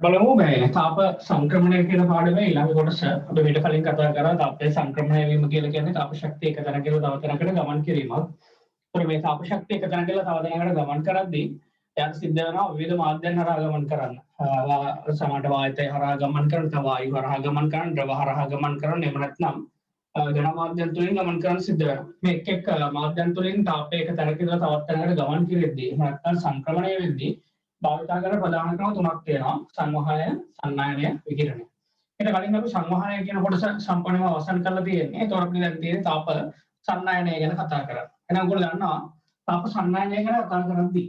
බලමු මේ තාප සංක්‍රමණය කියන පාඩමේ ඊළඟ කොටස අපි මීට කලින් කතා කරා තාපයේ සංක්‍රමණය වීම කියලා කියන්නේ තාප ශක්තිය එක තැනක ඉඳලා තව තැනකට ගමන් කිරීමක්. ඒතර මේ තාප ශක්තිය එක තැනක ඉඳලා තව තැනකට ගමන් කරද්දී එයාට සිද්ධ වෙනවා විවිධ මාධ්‍යයන් හරහා ගමන් කරන්න. සමහරට වායුතය හරහා ගමන් කරන, තව වායු හරහා ගමන් කරන, ද්‍රව හරහා ගමන් කරන, එහෙම නැත්නම් ඝන මාධ්‍යයන් තුලින් ගමන් කරන්න සිද්ධ වෙනවා. මේ එක් මාධ්‍යයන් තුලින් තාපය එක තැනක ඉඳලා තවත් තැනකට ගමන් කිරෙද්දී එහෙම නැත්නම් සංක්‍රමණය වෙද්දී භාවිතා කරන ප්‍රධාන ක්‍රම තුනක් තියෙනවා. සංවහනය, සන්නායනය, විකිරණය. ඊට කලින් අපි සංවහනය කියන කොටස සම්පූර්ණයෙන්ම අවසන් කරලා තියෙන්නේ. ඒතකොට අපි දැන් තියෙන්නේ තාප සන්නායනය ගැන කතා කරන්නේ. එහෙනම් ඔයගොල්ලෝ දන්නවා තාප සන්නායනය ගැන කතා කරද්දී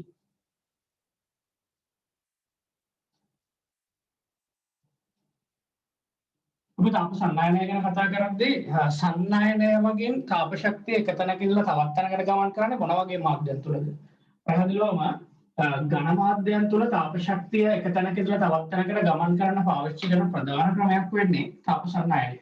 අපි තාප සන්නායනය ගැන කතා කරද්දී සන්නායනය වගේ තාප ශක්තිය එක තැනක ඉඳලා තවත් තැනකට ගමන් කරන්නේ මොන වගේ මාධ්‍යයන් තුලද? පැහැදිලිවම ඝන මාධ්‍යයන් තුල තාප ශක්තිය එක තැනක ඉඳලා තවත් තැනකට ගමන් කරන්න පාවිච්චි කරන ප්‍රධාන ක්‍රමයක් වෙන්නේ තාප සන්නායනය.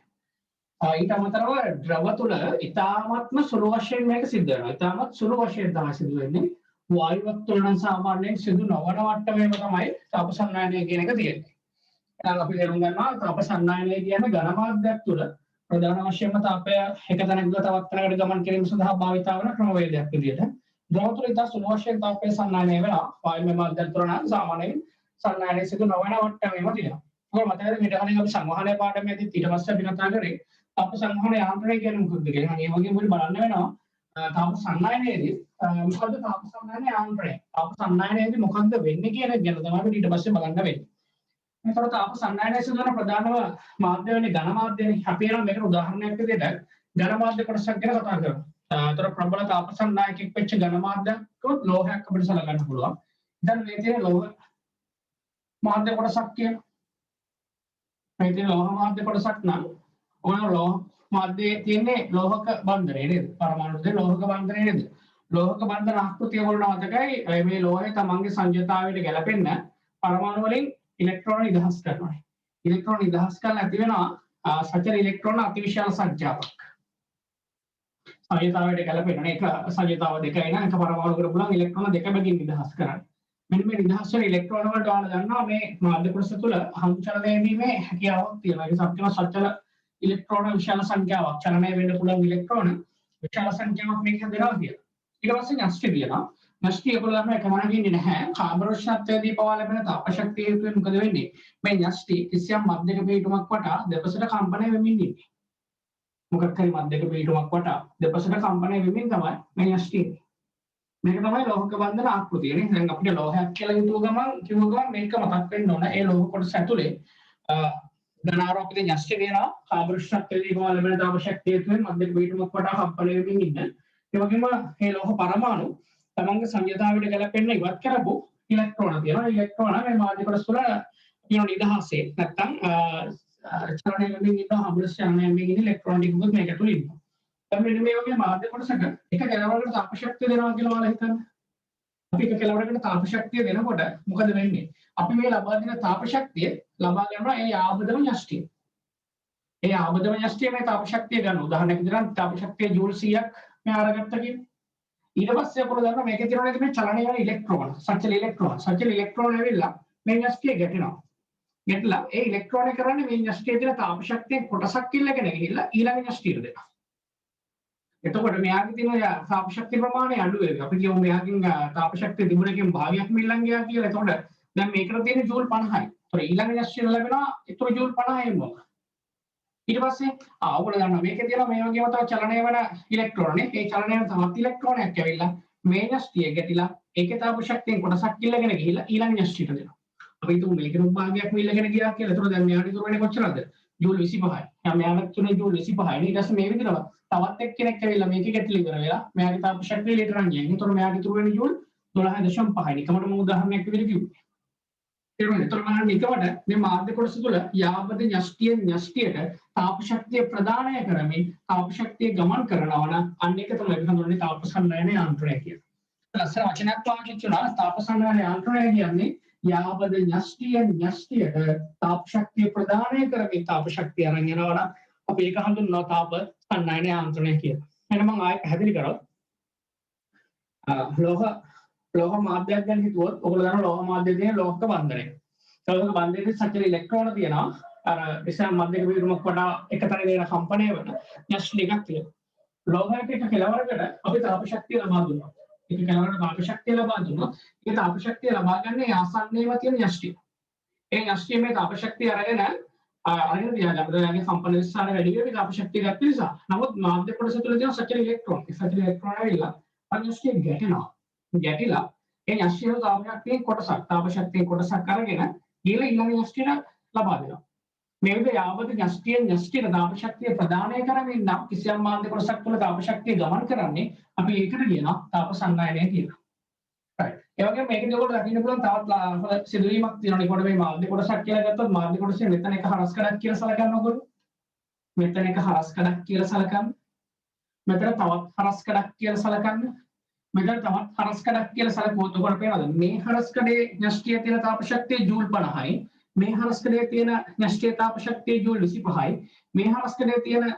ඊට අමතරව ද්‍රව තුල ඉතාමත්ම සුළු වශයෙන් මේක සිද්ධ වෙනවා. ඉතාමත් සුළු වශයෙන් තමයි සිදු වෙන්නේ. වායුවක් තුල නම් සාමාන්‍යයෙන් සිදු නොවන මට්ටමේම තමයි තාප සන්නායනය කියන එක තියෙන්නේ. එහෙනම් අපි තේරුම් ගන්නවා තාප සන්නායනය කියන්නේ ඝන මාධ්‍යයක් තුල ප්‍රධාන වශයෙන්ම තාපය එක තැනක ඉඳලා තවත් තැනකට ගමන් කිරීම සඳහා භාවිත වන ක්‍රමවේදයක් විදිහට ද්‍රව තුළ ඉතා සුළු වශයෙන් තාපය සන්නායනය වෙනවා. වායුමය මාධ්‍යයන් තුළ නම් සාමාන්‍යයෙන් සන්නායනය සිදු නොවන මට්ටමේම තියෙනවා. ඔයාලා මතකද ඊට කලින් අපි සංවහනය පාඩමේදී ඊට පස්සේ අපි කතා කරේ තාප සංවහන යාන්ත්‍රණය කියන්නේ මොකක්ද කියලා. ඒ වගේම අපි බලන්න වෙනවා තාප සන්නායනයේදී මොකද්ද තාප සන්නායන යාන්ත්‍රණය. තාප සන්නායනයේදී මොකක්ද වෙන්නේ කියන එක ගැන තමයි අපි ඊට පස්සේ බලන්න වෙන්නේ. ඒතකොට තාප සන්නායනය සිදු කරන ප්‍රධානම මාධ්‍ය වෙන්නේ ඝන මාධ්‍යනේ. අපි එනවා මේකට උදාහරණයක් විදිහට ඝන මාධ්‍ය කොටසක් ගැන කතා කරමු. ඒතර ප්‍රබල තාප සන්නායකෙක් වෙච්ච ඝන මාධ්‍යයක් කොත් ලෝහයක් අපිට සලකන්න පුළුවන්. දැන් මේ තියෙන ලෝහ මාධ්‍ය කොටසක් කියන මේ තියෙන ලෝහ මාධ්‍ය කොටසක් නම් ඔය ලෝහ මාධ්‍යයේ තියෙන්නේ ලෝහක බන්ධනය නේද? පරමාණුද ලෝහක බන්ධනය නේද? ලෝහක බන්ධන ආකෘතිය වලට මතකයි මේ ලෝහය තමන්ගේ සංයුතාවයට ගැලපෙන්න පරමාණු වලින් ඉලෙක්ට්‍රෝන නිදහස් කරනවා. ඉලෙක්ට්‍රෝන නිදහස් කරලා ඇති වෙනවා සචල ඉලෙක්ට්‍රෝන අතිවිශාල සංඛ්‍යාවක්. සංයුතාවයට ගැලපෙන එක සංයුතාව දෙකයි නම් එක පරමාණුකට පුළුවන් ඉලෙක්ට්‍රෝන දෙක බැගින් නිදහස් කරන්න. මෙන්න මේ නිදහස් වෙන ඉලෙක්ට්‍රෝන වලට ඔයාලා දන්නවා මේ මාධ්‍ය කොටස තුල හමුචලනය වීමේ හැකියාවක් තියෙනවා. ඒ සත්‍යම සචල ඉලෙක්ට්‍රෝන විශාල සංඛ්‍යාවක් චලනය වෙන්න පුළුවන් ඉලෙක්ට්‍රෝන විශාල සංඛ්‍යාවක් මේක දෙනවා කියලා. ඊට පස්සේ න්‍යෂ්ටි තියෙනවා. න්‍යෂ්ටි ඒගොල්ලෝ ගන්න එකම නගින්නේ නැහැ. කාබන් උෂ්ණත්වයේදී පවා ලැබෙන තාප ශක්තිය හේතුවෙන් මොකද වෙන්නේ? මේ න්‍යෂ්ටි කිසියම් මධ්‍යක පිටුමක් වටා දෙපසට කම්පණය වෙමින් ඉන්නේ. මොකක් හරි මධ්‍යක පිටුමක් වටා දෙපසට කම්පණය වෙමින් තමයි මේ න්‍යෂ්ටි. මේක තමයි ලෝහක බන්ධන ආකෘතිය නේ. දැන් අපිට ලෝහයක් කියලා හිතුව ගමන් මේක මතක් වෙන්න ඕන. ඒ ලෝහ කොටස ඇතුලේ ධනාරෝපිත න්‍යෂ්ටි වෙනවා. කාබන් උෂ්ණත්වයේදී පවා ලැබෙන තාප ශක්තිය හේතුවෙන් මධ්‍යක පිටුමක් වටා කම්පණය වෙමින් ඉන්න. ඒ වගේම මේ ලෝහ පරමාණු තමන්ගේ සංයුතාවයට ගැලපෙන්න ඉවත් කරපු ඉලෙක්ට්‍රෝන තියෙනවා. ඉලෙක්ට්‍රෝන මේ මාධ්‍ය කොටස තුළ තියෙන නිදහසේ නැත්තම් චලනය වෙමින් ඉන්න හම්බුස් චලනය වෙමින් ඉන්න ඉලෙක්ට්‍රෝන ටිකකුත් මේක තුළ ඉන්නවා. දැන් මෙන්න මේ වගේ මාධ්‍ය කොටසක එක කෙලවරකට තාප ශක්තිය දෙනවා කියලා ඔයාලා හිතන්න. අපි එක කෙලවරකට තාප ශක්තිය දෙනකොට මොකද වෙන්නේ? අපි මේ ලබා දෙන තාප ශක්තිය ලබා ගන්නවා ඒ ආබදම න්‍යෂ්ටිය. ඒ ආබදම න්‍යෂ්ටිය මේ තාප ශක්තිය ගන්න. උදාහරණයක් විදිහට තාප ශක්තිය ජූල් 100ක් මේ අරගත්තා කියන්නේ ඊට පස්සේ අපෝ දන්නවා මේකේ තියෙන මේ චලනය වෙන ඉලෙක්ට්‍රෝන සචල ඉලෙක්ට්‍රෝන ඇවිල්ලා මේ න්‍යෂ්ටිය ගැටෙනවා. ගැටලා ඒ ඉලෙක්ට්‍රෝන කරන්නේ මේ න්‍යෂ්ටියේ තියෙන තාප ශක්තියෙන් කොටසක් ඉල්ලගෙන ගිහිල්ලා ඊළඟ න්‍යෂ්ටියට දෙනවා. එතකොට මෙයාගේ තියෙන තාප ශක්තිය ප්‍රමාණය අඩු වෙනවා. අපි කියමු මෙයාගෙන් තාප ශක්තිය තිබුණකින් භාගයක් මිල්ලන් ගියා කියලා. එතකොට දැන් මේකට තියෙන ජූල් 50යි. ඒතකොට ඊළඟ න්‍යෂ්ටියට ලැබෙනවා ඒතකොට ජූල් 50යි මොකක්ද? ඊට පස්සේ ඔයගොල්ලෝ දන්නවා මේකේ තියෙන මේ වගේම තව චලනය වෙන ඉලෙක්ට්‍රෝන නේ. ඒ චලනය වෙන තවත් ඉලෙක්ට්‍රෝනයක් ඇවිල්ලා මේ න්‍යෂ්ටිය ගැටිලා ඒකේ තාප ශක්තියෙන් කොටසක් ඉල්ලගෙන ගිහිල්ලා ඊළඟ න්‍යෂ්ටියට දෙනවා. අපි හිතමු මේකේ භාගයක් මිල්ලගෙන ගියා කියලා. ඒතකොට දැන් මෙයාට ඉතුරු වෙන්නේ කොච්චරද? ජූල් 25යි. දැන් මෙයාට තුනේ ජූල් 25යි. ඊට පස්සේ මේ විදිහට තවත් එක්කෙනෙක් ඇවිල්ලා මේකේ ගැටිලා ඉවර වෙලා මෙයාගේ තාප ශක්තිය ඊටරන් ගියා. ඒතකොට මෙයාට ඉතුරු වෙන්නේ ජූල් 12.5යි. එකමඩ මම උදාහරණයක් විදිහට කිව්වේ. ඒතකොට බලන්න එකවට මේ මාධ්‍ය කොටස තුළ යාබද න්‍යෂ්ටියට තාප ශක්තිය ප්‍රදානය කරමින් තාප ශක්තිය ගමන් කරනවා නම් අන්න ඒක තමයි අපි හඳුන්වන්නේ තාප සන්නායන යාන්ත්‍රණය කියලා. ලස්සන වචනයක් පාවිච්චි කරනවා තාප සන්නායන යාන්ත්‍රණය කියන්නේ යාබද න්‍යෂ්ටියට තාප ශක්තිය ප්‍රදානය කරමින් තාප ශක්තිය අරන් යනවා නම් අපි ඒක හඳුන්වනවා තාප සන්නායන යාන්ත්‍රණය කියලා. එහෙනම් මම ආයෙ පැහැදිලි කරොත් ලෝහ මාධ්‍යයක් ගැන හිතුවොත් ඔයගොල්ලෝ දන්නවා ලෝහ මාධ්‍යයේ තියෙන ලෝහක බන්ධනය. ලෝහක බන්ධනයේ සචල ඉලෙක්ට්‍රෝන තියෙනවා. අර නිසා මධ්‍යක විරුමක් වඩා එකතන දෙන කම්පණය වෙන න්‍යෂ්ටි එකක් තියෙනවා. ලෝහයක එක කෙලවරකට අපි තාප ශක්තිය ලබා දුන්නා. එක කෙලවරකට තාප ශක්තිය ලබා දුන්නා. ඒ තාප ශක්තිය ලබා ගන්න ආසන්නයේම තියෙන න්‍යෂ්ටි. ඒ න්‍යෂ්ටියේ මේ තාප ශක්තිය අරගෙන තියාගන්න. දැන් කම්පන විස්තර වැඩි වෙවි තාප ශක්තිය ගත්ත නිසා. නමුත් මාධ්‍ය කොටස තුළ තියෙන සචල ඉලෙක්ට්‍රෝන. ඒ සචල ඉලෙක්ට්‍රෝන ඇවිල්ලා න්‍යෂ්ටිය ගැටෙනවා. ගැටිලා ඒ න්‍යෂ්ටිය තාප ශක්තියේ කොටසක් තාප ශක්තියේ කොටසක් අරගෙන ඊළඟ න්‍යෂ්ටියට ලබා දෙනවා. මේ විදිහට යාවත න්‍යෂ්ටියට තාප ශක්තිය ප්‍රදානය කරමින් නම් කිසියම් මාධ්‍ය කොටසක් තුළ තාප ශක්තිය ගමන් කරන්නේ අපි ඒකට කියනවා තාප සංඥායනය කියලා. right. ඒ වගේම මේකදී ඔයගොල්ලෝ දකින්න පුළුවන් තවත් සිදුවීමක් තියෙනවා. ඒකට මේ මාධ්‍ය කොටසක් කියලා ගත්තොත් මාධ්‍ය කොටසේ මෙතන එක හරස් කඩක් කියලා සලකන්න ඕගොල්ලෝ. මෙතන එක හරස් කඩක් කියලා සලකන්න. මෙතන තවත් හරස් කඩක් කියලා සලකන්න. මෙතන තවත් හරස් කඩක් කියලා සලකුවොත් ඔයගොල්ලෝ පේනවද මේ හරස් කඩේ න්‍යෂ්ටියේ තියෙන තාප ශක්තිය ජූල් 50යි. මේ හරස් කඩේ තියෙන න්‍යෂ්ටියේ තාප ශක්තිය ජූල් 25යි. මේ හරස් කඩේ තියෙන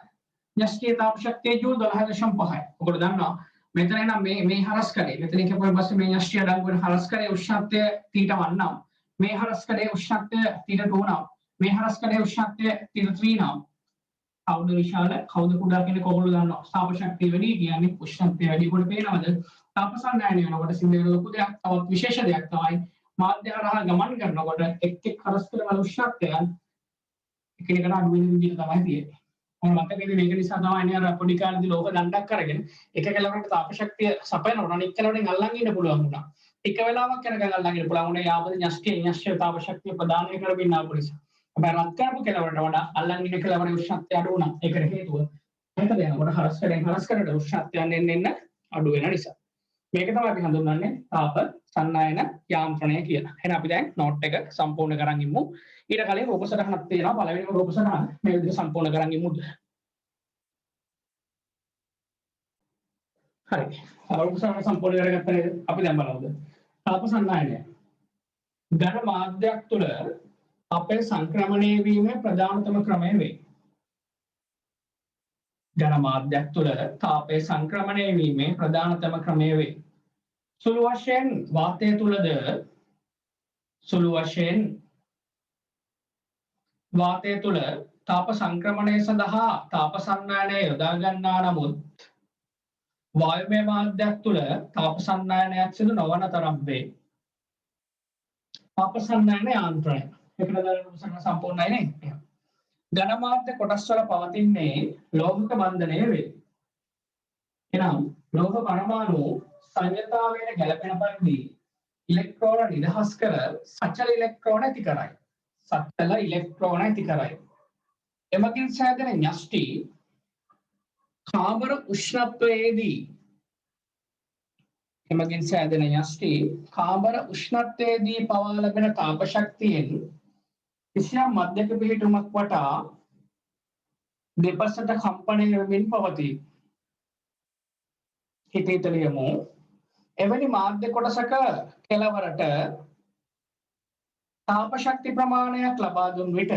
න්‍යෂ්ටියේ තාප ශක්තිය ජූල් 12.5යි. ඔයගොල්ලෝ දන්නවා මෙතන එනම් මේ හරස් කඩේ මෙතන කියපුවා පස්සේ මේ න්‍යෂ්ටිය අඩංගු වෙන හරස් කඩේ උෂ්ණත්වය θ1 නම් මේ හරස් කඩේ උෂ්ණත්වය θ2 නම් මේ හරස් කඩේ උෂ්ණත්වය θ3 නම් කවුද විශාල කවුද කුඩා කියන කොහොමද දන්නවා තාප ශක්තිය වැඩි කියන්නේ උෂ්ණත්වය වැඩි කොට පේනවද තාප සංඥායනය වෙනකොට සිද්ධ වෙන ලොකු දෙයක් තවත් විශේෂ දෙයක් තමයි මාධ්‍ය හරහා ගමන් කරනකොට එක් හරස් කඩ වල උෂ්ණත්වයන් එකිනෙකට අඩු වෙන විදිහට තමයි තියෙන්නේ. මම මතකද මේක නිසා තමයි නේ අර පොඩි කාලේදී ලෝක දණ්ඩක් අරගෙන එක කෙලවරකට තාප ශක්තිය සපයනකොට අනිත් කෙලවරෙන් අල්ලන් ඉන්න පුළුවන් වුණා. එක වෙලාවක් යනකම් අල්ලන් ඉන්න පුළුවන් වුණේ යාපද න්‍යෂ්ටිය තාප ශක්තිය ප්‍රදානය කරමින් ආපු නිසා. හැබැයි රත් කරපු කෙලවරට වඩා අල්ලන් ඉන්න කෙලවරේ උෂ්ණත්වය අඩු වුණා. ඒකට හේතුව මොකද යනකොට හරස් කරට උෂ්ණත්වයන් එන්න අඩු වෙන නිසා. මේක තමයි අපි හඳුන්වන්නේ තාප සංඥායන යාන්ත්‍රණය කියලා. එහෙනම් අපි දැන් නෝට් එක සම්පූර්ණ කරන් ඉමු. ඊට කලින් රූප සටහනක් තියෙනවා. පළවෙනිම රූප සටහන මේ විදිහට සම්පූර්ණ කරන් ඉමු. හරි. රූප සටහන සම්පූර්ණ කරගත්තා නේද? අපි දැන් බලමු. තාප සංඥායනය. ඝන මාධ්‍යයක් තුළ අපේ සංක්‍රමණය වීමේ ප්‍රධානතම ක්‍රමය වේ. ඝන මාධ්‍යයක් තුළ තාපයේ සංක්‍රමණය වීමේ ප්‍රධානතම ක්‍රමය වේ. සුළු වශයෙන් වාතය තුළද වාතය තුළ තාප සංක්‍රමණය සඳහා තාප සංඥායනය යොදා ගන්නා නමුත් වායුමය මාධ්‍යයක් තුළ තාප සංඥායනයක් සිදු නොවන තරම් වේ. තාප සංඥායන යාන්ත්‍රණය. ඒකට දාලා සම්පූර්ණයි නේ. ඝන මාධ්‍ය කොටස් වල පවතින්නේ ලෝහික බන්ධනය වේ. එනම් ලෝහ පරමාණු සංයතාවයට ගැලපෙන පරිදි ඉලෙක්ට්‍රෝන නිදහස් කර සචල ඉලෙක්ට්‍රෝන ඇති කරයි. සචල ඉලෙක්ට්‍රෝන ඇති කරයි. එමගින් සෑදෙන න්‍යෂ්ටි කාබර උෂ්ණත්වයේදී පවා ලැබෙන තාප ශක්තියෙන් කිසියම් මධ්‍යක පිහිටුමක් වටා දෙපසට කම්පණය වෙමින් පවතී. හිතේතලියමු එවැනි මාධ්‍ය කොටසක කෙලවරට තාප ශක්ති ප්‍රමාණයක් ලබා දුන් විට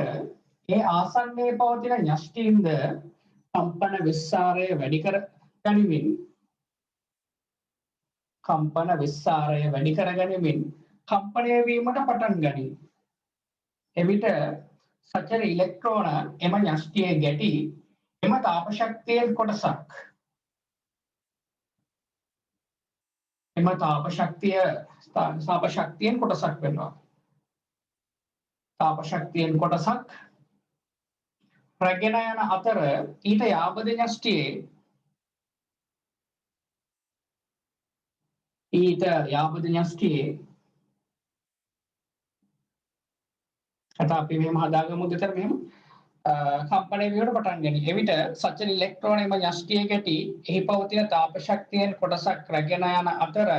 ඒ ආසන්නයේ පවතින න්‍යෂ්ටීන්ද කම්පන විස්සාරය වැඩි කර ගනිමින් කම්පණය වීමට පටන් ගනී. එවිට සචල ඉලෙක්ට්‍රෝන එම න්‍යෂ්ටියේ ගැටි එම තාප ශක්තියෙන් කොටසක් වෙනවා. තාප ශක්තියෙන් කොටසක් රැගෙන යන අතර ඊට යාබද න්‍යෂ්ටියේ අපි මෙහෙම හදාගමු දෙතර මෙහෙම කම්පණය වීමට පටන් ගනී. එවිට සචල ඉලෙක්ට්‍රෝන එම න්‍යෂ්ටියේ ගැටි එහි පවතින තාප ශක්තියෙන් කොටසක් රැගෙන යන අතර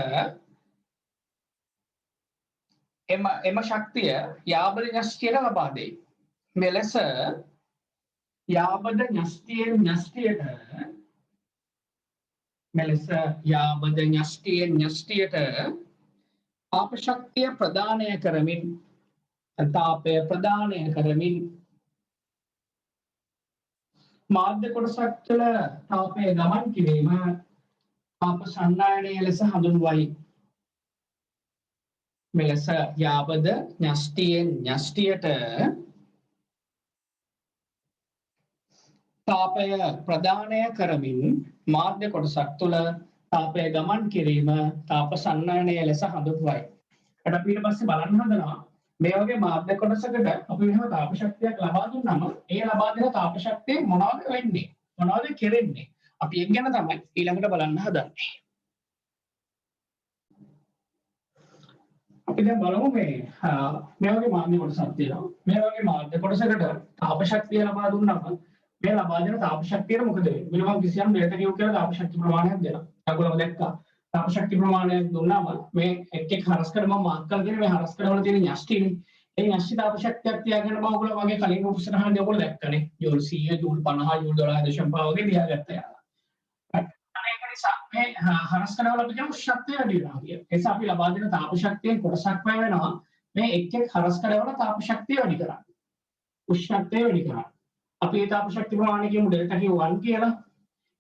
එම ශක්තිය යාබද න්‍යෂ්ටියට ලබා දෙයි. මෙලෙස යාබද න්‍යෂ්ටියෙන් න්‍යෂ්ටියට තාප ශක්තිය ප්‍රදානය කරමින් තාපය ප්‍රදානය කරමින් මාධ්‍ය කොටසක් තුළ තාපය ගමන් කිරීම තාප සංඥායනය ලෙස හඳුන්වයි. මෙලෙස යාබද න්‍යෂ්ටියෙන් න්‍යෂ්ටියට තාපය ප්‍රදානය කරමින් මාධ්‍ය කොටසක් තුළ තාපය ගමන් කිරීම තාප සන්නයනය ලෙස හඳුන්වයි. අපි ඊට පස්සේ බලන්න හදනවා මේ වගේ මාධ්‍ය කොටසකට අපි මෙහෙම තාප ශක්තියක් ලබා දුන්නාම ඒ ලබා දෙන තාප ශක්තිය මොනවද වෙන්නේ? මොනවද කෙරෙන්නේ? අපි ඒක ගැන තමයි ඊළඟට බලන්න හදන්නේ. අපි දැන් බලමු මේ වගේ මාධ්‍ය කොටසක් තියෙනවා. මේ වගේ මාධ්‍ය කොටසකට තාප ශක්තිය ලබා දුන්නාම මේ ලබා දෙන තාප ශක්තියට මොකද වෙන්නේ? මෙන්න මම කිසියම් ඩෙල්ටා කියු කියලා තාප ශක්ති ප්‍රමාණයක් දෙනවා. ඔයගොල්ලෝ දැක්කා. තාප ශක්ති ප්‍රමාණයක් දුන්නාම මේ එක් හරස්කඩ මම මාක් කරලා තියෙන මේ හරස්කඩ වල තියෙන න්‍යෂ්ටිනේ. ඒ න්‍යෂ්ටි තාප ශක්තියක් තියාගෙන මම ඔයගොල්ලෝ වගේ කලින් උපසරහන් ඔයගොල්ලෝ දැක්කනේ. ජූල් 100 ජූල් 50 ජූල් 12.5 වගේ තියාගත්තා යාලා. ඒක නිසා මේ හරස්කඩ වල අපි කියමු ශක්තිය වැඩි වෙනවා කියලා. ඒ නිසා අපි ලබා දෙන තාප ශක්තියෙන් කොටසක් වැය වෙනවා මේ එක් හරස්කඩ වල තාප ශක්තිය වැඩි කරන්න. උෂ්ණත්වය වැඩි කරන්න. අපි ඒ තාප ශක්ති ප්‍රමාණය කියමු ඩෙල්ටා Q1 කියලා.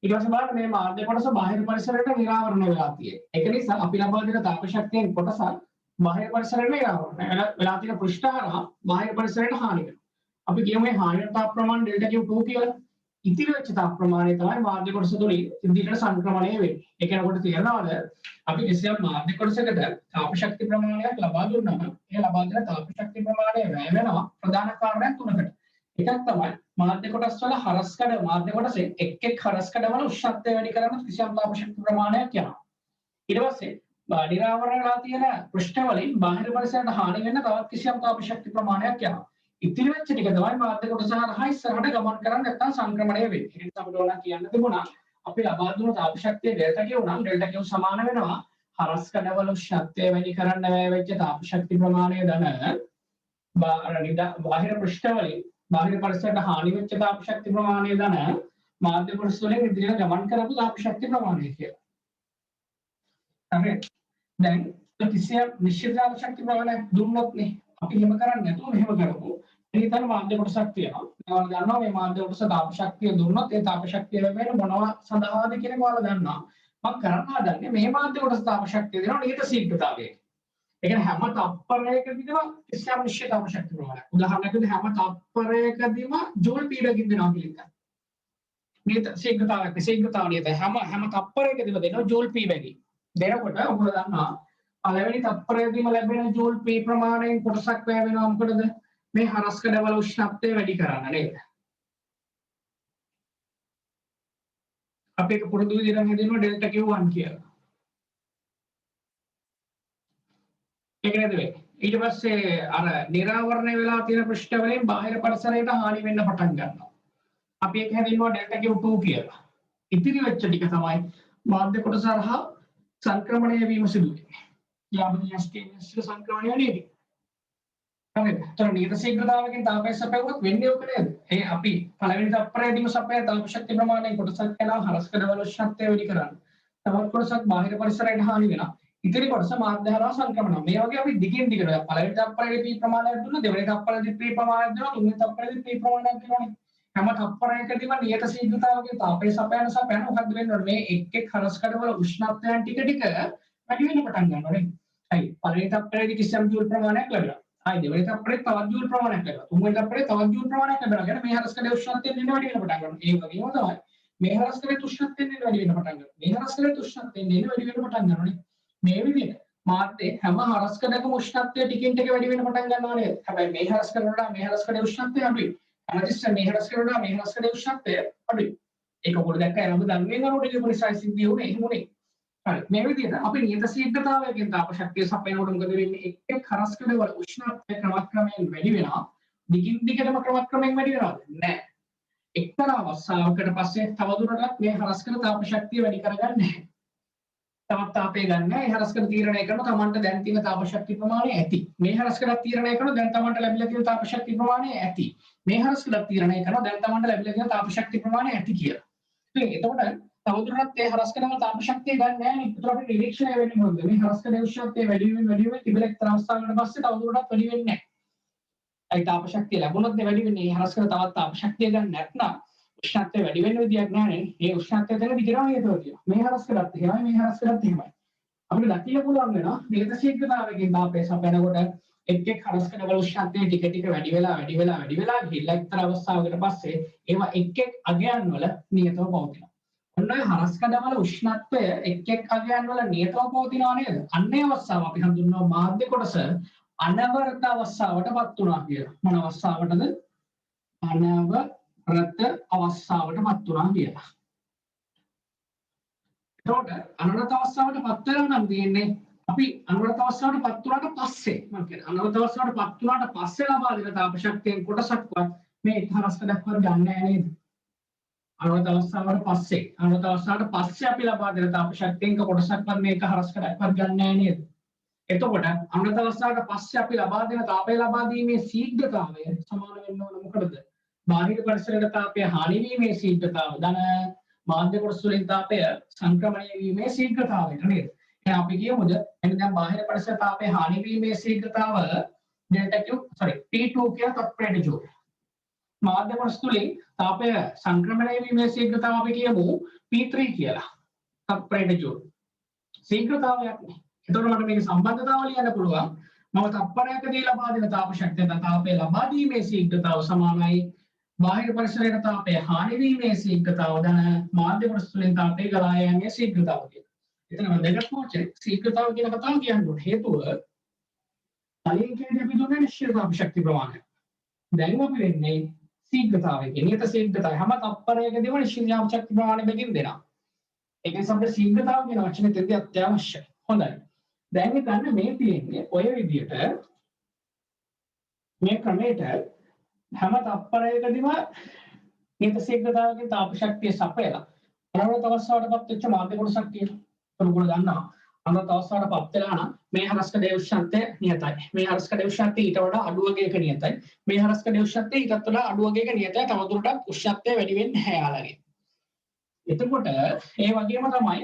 ඊට පස්සේ බලන්න මේ මාධ්‍ය කොටස බාහිර පරිසරයට නිරාවරණය වෙලා තියෙන්නේ. ඒක නිසා අපි ලබා දෙන තාප ශක්තියෙන් කොටසක් බාහිර පරිසරයට නිරාවරණය වෙලා තියෙන පෘෂ්ඨ හරහා බාහිර පරිසරයට හානි වෙනවා. අපි කියමු මේ හානි වෙන තාප ප්‍රමාණය ඩෙල්ටා Q2 කියලා. ඉතිරි වෙච්ච තාප ප්‍රමාණය තමයි මාධ්‍ය කොටස තුලින් ඉදිරියට සංක්‍රමණය වෙන්නේ. ඒ කියනකොට තේරෙනවද? අපි කිසියම් මාධ්‍ය කොටසකට තාප ශක්ති ප්‍රමාණයක් ලබා දුන්නාම ඒ ලබා දෙන තාප ශක්ති ප්‍රමාණය වැය වෙනවා ප්‍රධාන කාරණා තුනකට. එකක් තමයි මාධ්‍ය කොටස් වල හරස්කඩ මාධ්‍ය කොටසේ එක් හරස්කඩ වල උෂ්ණත්වය වැඩි කරන කිසියම් තාප ශක්ති ප්‍රමාණයක් යනවා. ඊට පස්සේ නිරාවරණය වෙලා තියෙන පෘෂ්ඨ වලින් බාහිර පරිසරයට හානි වෙන තවත් කිසියම් තාප ශක්ති ප්‍රමාණයක් යනවා. ඉතිරි වෙච්ච ටික තමයි මාධ්‍ය කොටස හරහා ඉස්සරහට ගමන් කරන්නේ නැත්නම් සංක්‍රමණය වෙන්නේ. ඒ නිසා අපිට ඕන කියන්න තිබුණා අපි ලබා දුන්න තාප ශක්තිය ඩෙල්ටා Q නම් ඩෙල්ටා Q සමාන වෙනවා හරස්කඩ වල උෂ්ණත්වය වැඩි කරන්න වැය වෙච්ච තාප ශක්ති ප්‍රමාණය ධන බාහිර පෘෂ්ඨ වලින් බාහිර පරිසරයට හානි වෙච්ච තාප ශක්ති ප්‍රමාණය ධන මාධ්‍ය කොටස වලින් ඉදිරියට ගමන් කරපු තාප ශක්ති ප්‍රමාණය කියලා. හරි. දැන් කිසියම් නිශ්චිත තාප ශක්ති ප්‍රමාණයක් දුන්නොත් නේ අපි එහෙම කරන්නේ නැතුව මෙහෙම කරමු. එනිතන මාධ්‍ය කොටසක් තියෙනවා. ඔයාලා දන්නවා මේ මාධ්‍ය කොටස තාප ශක්තිය දුන්නොත් ඒ තාප ශක්තිය ලැබෙන්නේ මොනවා සඳහාද කියන එක ඔයාලා දන්නවා. මම කරන්න හදන්නේ මේ මාධ්‍ය කොටස තාප ශක්තිය දෙනවා නියත ශීඝ්‍රතාවයක. ඒ කියන්නේ හැම තප්පරයකදීම කිසියම් නිශ්චිත තාප ශක්ති ප්‍රමාණයක්. උදාහරණයක් විදිහට හැම තප්පරයකදීම ජූල් පීඩකින් දෙනවා කියලා හිතන්න. නියත ශීඝ්‍රතාවයක් ශීඝ්‍රතාව නියත හැම තප්පරයකදීම දෙනවා ජූල් පීඩකින්. දෙනකොට ඔයගොල්ලෝ දන්නවා පළවෙනි තප්පරයේදීම ලැබෙන ජූල් පී ප්‍රමාණයෙන් කොටසක් වැය වෙනවා මොකටද? මේ හරස්කඩ වල උෂ්ණත්වය වැඩි කරන්න නේද? අපි ඒක පුරුදු විදිහට හදිනවා ඩෙල්ටා Q1 කියලා. ඒක නේද වෙන්නේ. ඊට පස්සේ අර නිරාවරණය වෙලා තියෙන පෘෂ්ඨ වලින් බාහිර පරිසරයට හානි වෙන්න පටන් ගන්නවා. අපි ඒක හදිනවා ඩෙල්ටා Q2 කියලා. ඉතිරි වෙච්ච ටික තමයි මාධ්‍ය කොටස හරහා සංක්‍රමණය වීම සිදු වෙන්නේ. යාබද න්‍යෂ්ටි සංක්‍රමණය වෙන්නේ. හරිද? ඒතර නියත ශීඝ්‍රතාවකින් තාපය සපයුවොත් වෙන්නේ ඔක නේද? ඒ අපි පළවෙනි තප්පරයේදීම සපය තාප ශක්ති ප්‍රමාණය කොටසක් යනවා හරස්කඩ වල උෂ්ණත්වය වැඩි කරන්න. තවත් කොටසක් බාහිර පරිසරයට හානි වෙනවා. ඉතිරි කොටස මාධ්‍ය හරහා සංක්‍රමණය. මේ වගේ අපි දිගින් දිගට පළවෙනි තප්පරයේදී පී ප්‍රමාණයක් දුන්නා, දෙවෙනි තප්පරයේදී පී ප්‍රමාණයක් දෙනවා, තුන්වෙනි තප්පරයේදී පී ප්‍රමාණයක් දෙනවානේ. හැම තප්පරයකදීම නියත ශීඝ්‍රතාවකින් තාපය සපයන මොකද්ද වෙන්නේ? මේ එක් හරස්කඩ වල උෂ්ණත්වයන් ටික වැඩි වෙන්න පටන් ගන්නවා නේ. හරි. පළවෙනි තප්පරයේදී කිසියම් ජූල් ප්‍රමාණයක් ලැබෙනවා. ආයි දෙවෙනි තප්පරේ තවත් ජූල් ප්‍රමාණයක් ලැබෙනවා. තුන්වෙනි තප්පරේ තවත් ජූල් ප්‍රමාණයක් ලැබෙනවා. කියන්නේ මේ හරස්කඩේ උෂ්ණත්වය දෙන්න වැඩි වෙන පටන් ගන්නවා. ඒ වගේම තමයි මේ හරස්කඩේ උෂ්ණත්වය දෙන්න වැඩි වෙන පටන් ගන්නවා. මේ හරස්කඩේ උෂ්ණත්වය දෙන්න වැඩි වෙන පටන් ගන්නවානේ. මේ විදිහට මාධ්‍යයේ හැම හරස්කඩකම උෂ්ණත්වය ටිකින් ටික වැඩි වෙන පටන් ගන්නවා නේද? හැබැයි මේ හරස්කඩ වලට මේ හරස්කඩේ උෂ්ණත්වය අඩුයි. හැමතිස්සෙම මේ හරස්කඩ වලට මේ හරස්කඩේ උෂ්ණත්වය අඩුයි. ඒක පොඩි දැක්කම අපි දන්නේ නෝඩ එක පොලිසයි සිද්ධිය උනේ එහෙමනේ. හරි මේ විදිහට අපි නියත ශීඝ්‍රතාවයකින් තාප ශක්තිය සපයනකොට මොකද වෙන්නේ එක් හරස්කඩ වල උෂ්ණත්වය ක්‍රමක්‍රමයෙන් වැඩි වෙනවා දිගින් දිගටම ක්‍රමක්‍රමයෙන් වැඩි වෙනවද නැහැ එක්තරා අවස්ථාවකට පස්සේ තවදුරටත් මේ හරස්කඩ තාප ශක්තිය වැඩි කරගන්නේ නැහැ තවත් තාපය ගන්න ඒ හරස්කඩ තීරණය කරන තමන්ට දැන් තියෙන තාප ශක්ති ප්‍රමාණය ඇති මේ හරස්කඩ තීරණය කරන දැන් තමන්ට ලැබිලා තියෙන තාප ශක්ති ප්‍රමාණය ඇති මේ හරස්කඩ තීරණය කරන දැන් තමන්ට ලැබිලා තියෙන තාප ශක්ති ප්‍රමාණය ඇති කියලා ඉතින් එතකොට තවදුරටත් ඒ හරස්කඩම තාප ශක්තිය ගන්න නැහැ නේ. ඒතර අපිට නිරීක්ෂණය වෙන්නේ මොකද? මේ හරස්කඩේ උෂ්ණත්වය වැඩි වෙන තිබෙන එක්තරා අවස්ථාවකට පස්සේ තවදුරටත් වැඩි වෙන්නේ නැහැ. ඒ තාප ශක්තිය ලැබුණොත් වැඩි වෙන්නේ. මේ හරස්කඩ තවත් තාප ශක්තිය ගන්න නැත්නම් උෂ්ණත්වය වැඩි වෙන විදියක් නැහැ නේ. මේ උෂ්ණත්වය දෙන විදිහම හේතුව තියෙනවා. මේ හරස්කඩත් එහෙමයි මේ හරස්කඩත් එහෙමයි. අපිට දකින්න පුළුවන් වෙනවා නියත ශීඝ්‍රතාවයකින් තාපය සපයනකොට එක් හරස්කඩවල උෂ්ණත්වය ටික ටික වැඩි වෙලා ගිහිල්ලා එක්තරා අවස්ථාවකට පස්සේ ඒවා එක් අගයන් වල නියතව පවතිනවා. ඔන්න ඔය හරස්කඩවල උෂ්ණත්වය එක් අගයන් වල නියතව පවතිනවා නේද? අන්නේ අවස්ථාව අපි හඳුන්වනවා මාධ්‍ය කොටස අනවරත අවස්ථාවටපත් වුණා කියලා. මොන අවස්ථාවටද? අනවරත අවස්ථාවටපත් වුණා කියලා. එතකොට අනවරත අවස්ථාවටපත් වෙලා නම් තියෙන්නේ අපි අනවරත අවස්ථාවටපත් වුණාට පස්සේ මම කියන්නේ අනවරත අවස්ථාවටපත් වුණාට පස්සේ ලබා දෙන තාප ශක්තියෙන් කොටසක්වත් මේ හරස්කඩක්වත් ගන්න නැහැ නේද? අනවරත අවස්ථාවට පස්සේ අපි ලබා දෙන තාප ශක්තියෙන් කොටසක්වත් මේක හරස්කඩක්වත් ගන්න නැහැ නේද? එතකොට අනවරත අවස්ථාවට පස්සේ අපි ලබා දෙන තාපය ලබා දීමේ ශීඝ්‍රතාවය සමාන වෙන්න ඕන මොකටද? බාහිර පරිසරයට තාපය හානි වීමේ ශීඝ්‍රතාව ධන මාධ්‍ය කොටස් වලින් තාපය සංක්‍රමණය වීමේ ශීඝ්‍රතාවයට නේද? එහෙනම් අපි කියමුද එන්න දැන් බාහිර පරිසර තාපය හානි වීමේ ශීඝ්‍රතාව P2 කියලා තත්පරයට ජෝඩ. මාධ්‍ය කොටස් තුලින් තාපය සංක්‍රමණය වීමේ ශීඝ්‍රතාව අපි කියමු P3 කියලා තත්පරයට ජෝඩ. ශීඝ්‍රතාවයක් නේ. එතකොට මට මේක සම්බන්ධතාව ලියන්න පුළුවන්. මම තත්පරයකදී ලබා දෙන තාප ශක්තිය තාපය ලබා දීමේ ශීඝ්‍රතාව සමානයි බාහිර පරිසරයට තාපය හානි වීමේ ශීඝ්‍රතාව ධන මාධ්‍ය කොටස් තුලින් තාපය ගලා යාමේ ශීඝ්‍රතාව කියලා. එතන වැදගත් වශයෙන් ශීඝ්‍රතාව කියන කතාව කියන්න ඕනේ. හේතුව කලින් කියන්නේ අපි දුන්නේ නිශ්චිත තාප ශක්ති ප්‍රමාණය. දැන් අපි වෙන්නේ ශීඝ්‍රතාවය කියන නියත ශීඝ්‍රතාවය. හැම තත්පරයකදීම නිශ්චිත තාප ශක්ති ප්‍රමාණය බෙකින් දෙනවා. ඒක නිසා අපිට ශීඝ්‍රතාව කියන වචනේ දෙද්දී අත්‍යවශ්‍යයි. හොඳයි. දැන් ගන්න මේ තියෙන්නේ ඔය විදිහට මේ ක්‍රමයට හැම තත්පරයකදීම නියත ශීඝ්‍රතාවකින් තාප ශක්තිය සපයලා අනවරත අවස්ථාවටපත් වෙච්ච මාධ්‍ය කොටසක් තියෙනවා. ඔයගොල්ලෝ දන්නවා අනවරත අවස්ථාවටපත් වෙලා නම් මේ හරස්කඩේ උෂ්ණත්වය නියතයි. මේ හරස්කඩේ උෂ්ණත්වය ඊට වඩා අඩු වගේක නියතයි. මේ හරස්කඩේ උෂ්ණත්වය ඊටත් වඩා අඩු වගේක නියතයි. තවදුරටත් උෂ්ණත්වය වැඩි වෙන්නේ නැහැ යාළගේ. එතකොට ඒ වගේම තමයි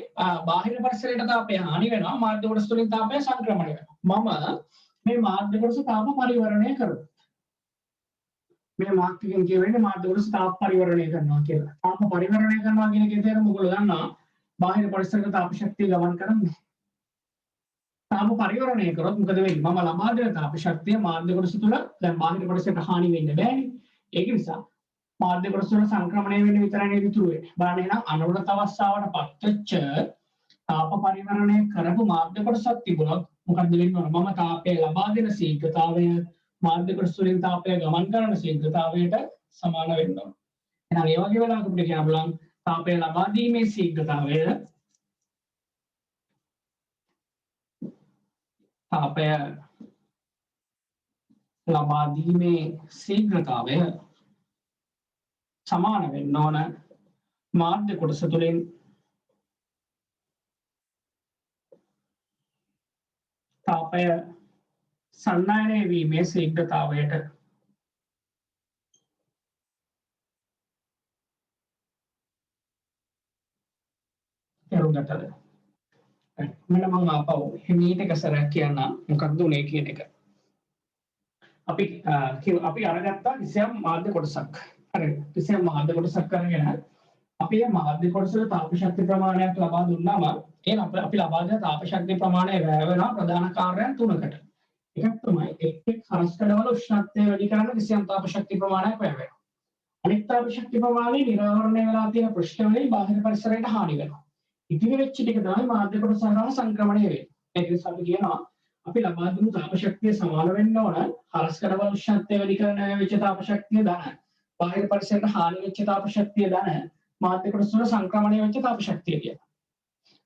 බාහිර පරිසරයට තාපය හානි වෙනවා මාධ්‍ය කොටස් වලින් තාපය සංක්‍රමණය වෙනවා. මම මේ මාධ්‍ය කොටස තාප පරිවර්ණය කරනවා. මේ මාක්කින් කියවෙන්නේ මාධ්‍ය කොටස තාප පරිවර්ණය කරනවා කියලා. තාප පරිවර්ණය කරනවා කියන එකේ තේරුම ඔයගොල්ලෝ දන්නවා. බාහිර පරිසරයට තාප ශක්තිය ගමන් කරන්නේ. තාප පරිවර්ණය කරොත් මොකද වෙන්නේ? මම ලබා දෙන තාප ශක්තිය මාධ්‍ය කොටස තුල දැන් බාහිර පරිසරයට හානි වෙන්න බෑනේ. ඒක නිසා මාධ්‍ය කොටස් වල සංක්‍රමණය වෙන්න විතරයි නේද ඉතුරු වෙන්නේ. බලන්න එහෙනම් අනවරත අවස්ථාවටපත් වෙච්ච තාප පරිවර්ණය කරපු මාධ්‍ය කොටසක් තිබුණොත් මොකද වෙන්නේ? මම තාපය ලබා දෙන ශීඝ්‍රතාවය මාධ්‍ය කොටස් වලින් තාපය ගමන් කරන ශීඝ්‍රතාවයට සමාන වෙන්න ඕන. එහෙනම් ඒ වගේ වෙලාවක අපිට කියන්න පුළුවන් තාපය ලබා දීමේ ශීඝ්‍රතාවය සමාන වෙන්න ඕන මාධ්‍ය කොටස තුලින් තාපය සන්නායනය වීමේ ශීඝ්‍රතාවයට. තේරුම් ගත්තද? මෙන්න මම ආපහු හිමීට එක සැරයක් කියන්න මොකක්ද උනේ කියන එක. අපි අරගත්තා කිසියම් මාධ්‍ය කොටසක්. හරි. කිසියම් මාධ්‍ය කොටසක් අරගෙන අපි මේ මාධ්‍ය කොටසට තාප ශක්ති ප්‍රමාණයක් ලබා දුන්නාම ඒ අපි ලබා දෙන තාප ශක්ති ප්‍රමාණය වැය වෙනවා ප්‍රධාන කාර්යයන් තුනකට. එකක් තමයි එක් හරස්කඩවල උෂ්ණත්වය වැඩි කරන කිසියම් තාප ශක්ති ප්‍රමාණයක් වැය වෙනවා. අනිත් තාප ශක්ති ප්‍රමාණය නිරාවරණය වෙලා තියෙන පෘෂ්ඨවලින් බාහිර පරිසරයට හානි වෙනවා. ඉතිරි වෙච්ච ටික තමයි මාධ්‍ය කොටස සඳහා සංක්‍රමණය වෙන්නේ. ඒක නිසා අපි කියනවා අපි ලබා දුන්නු තාප ශක්තිය සමාන වෙන්න ඕන හරස්කඩවල උෂ්ණත්වය වැඩි කරන වෙච්ච තාප ශක්තිය ධන. බාහිර පරිසරයට හානි වෙච්ච තාප ශක්තිය ධන. මාධ්‍ය කොටස වල සංක්‍රමණය වෙච්ච තාප ශක්තිය කියලා.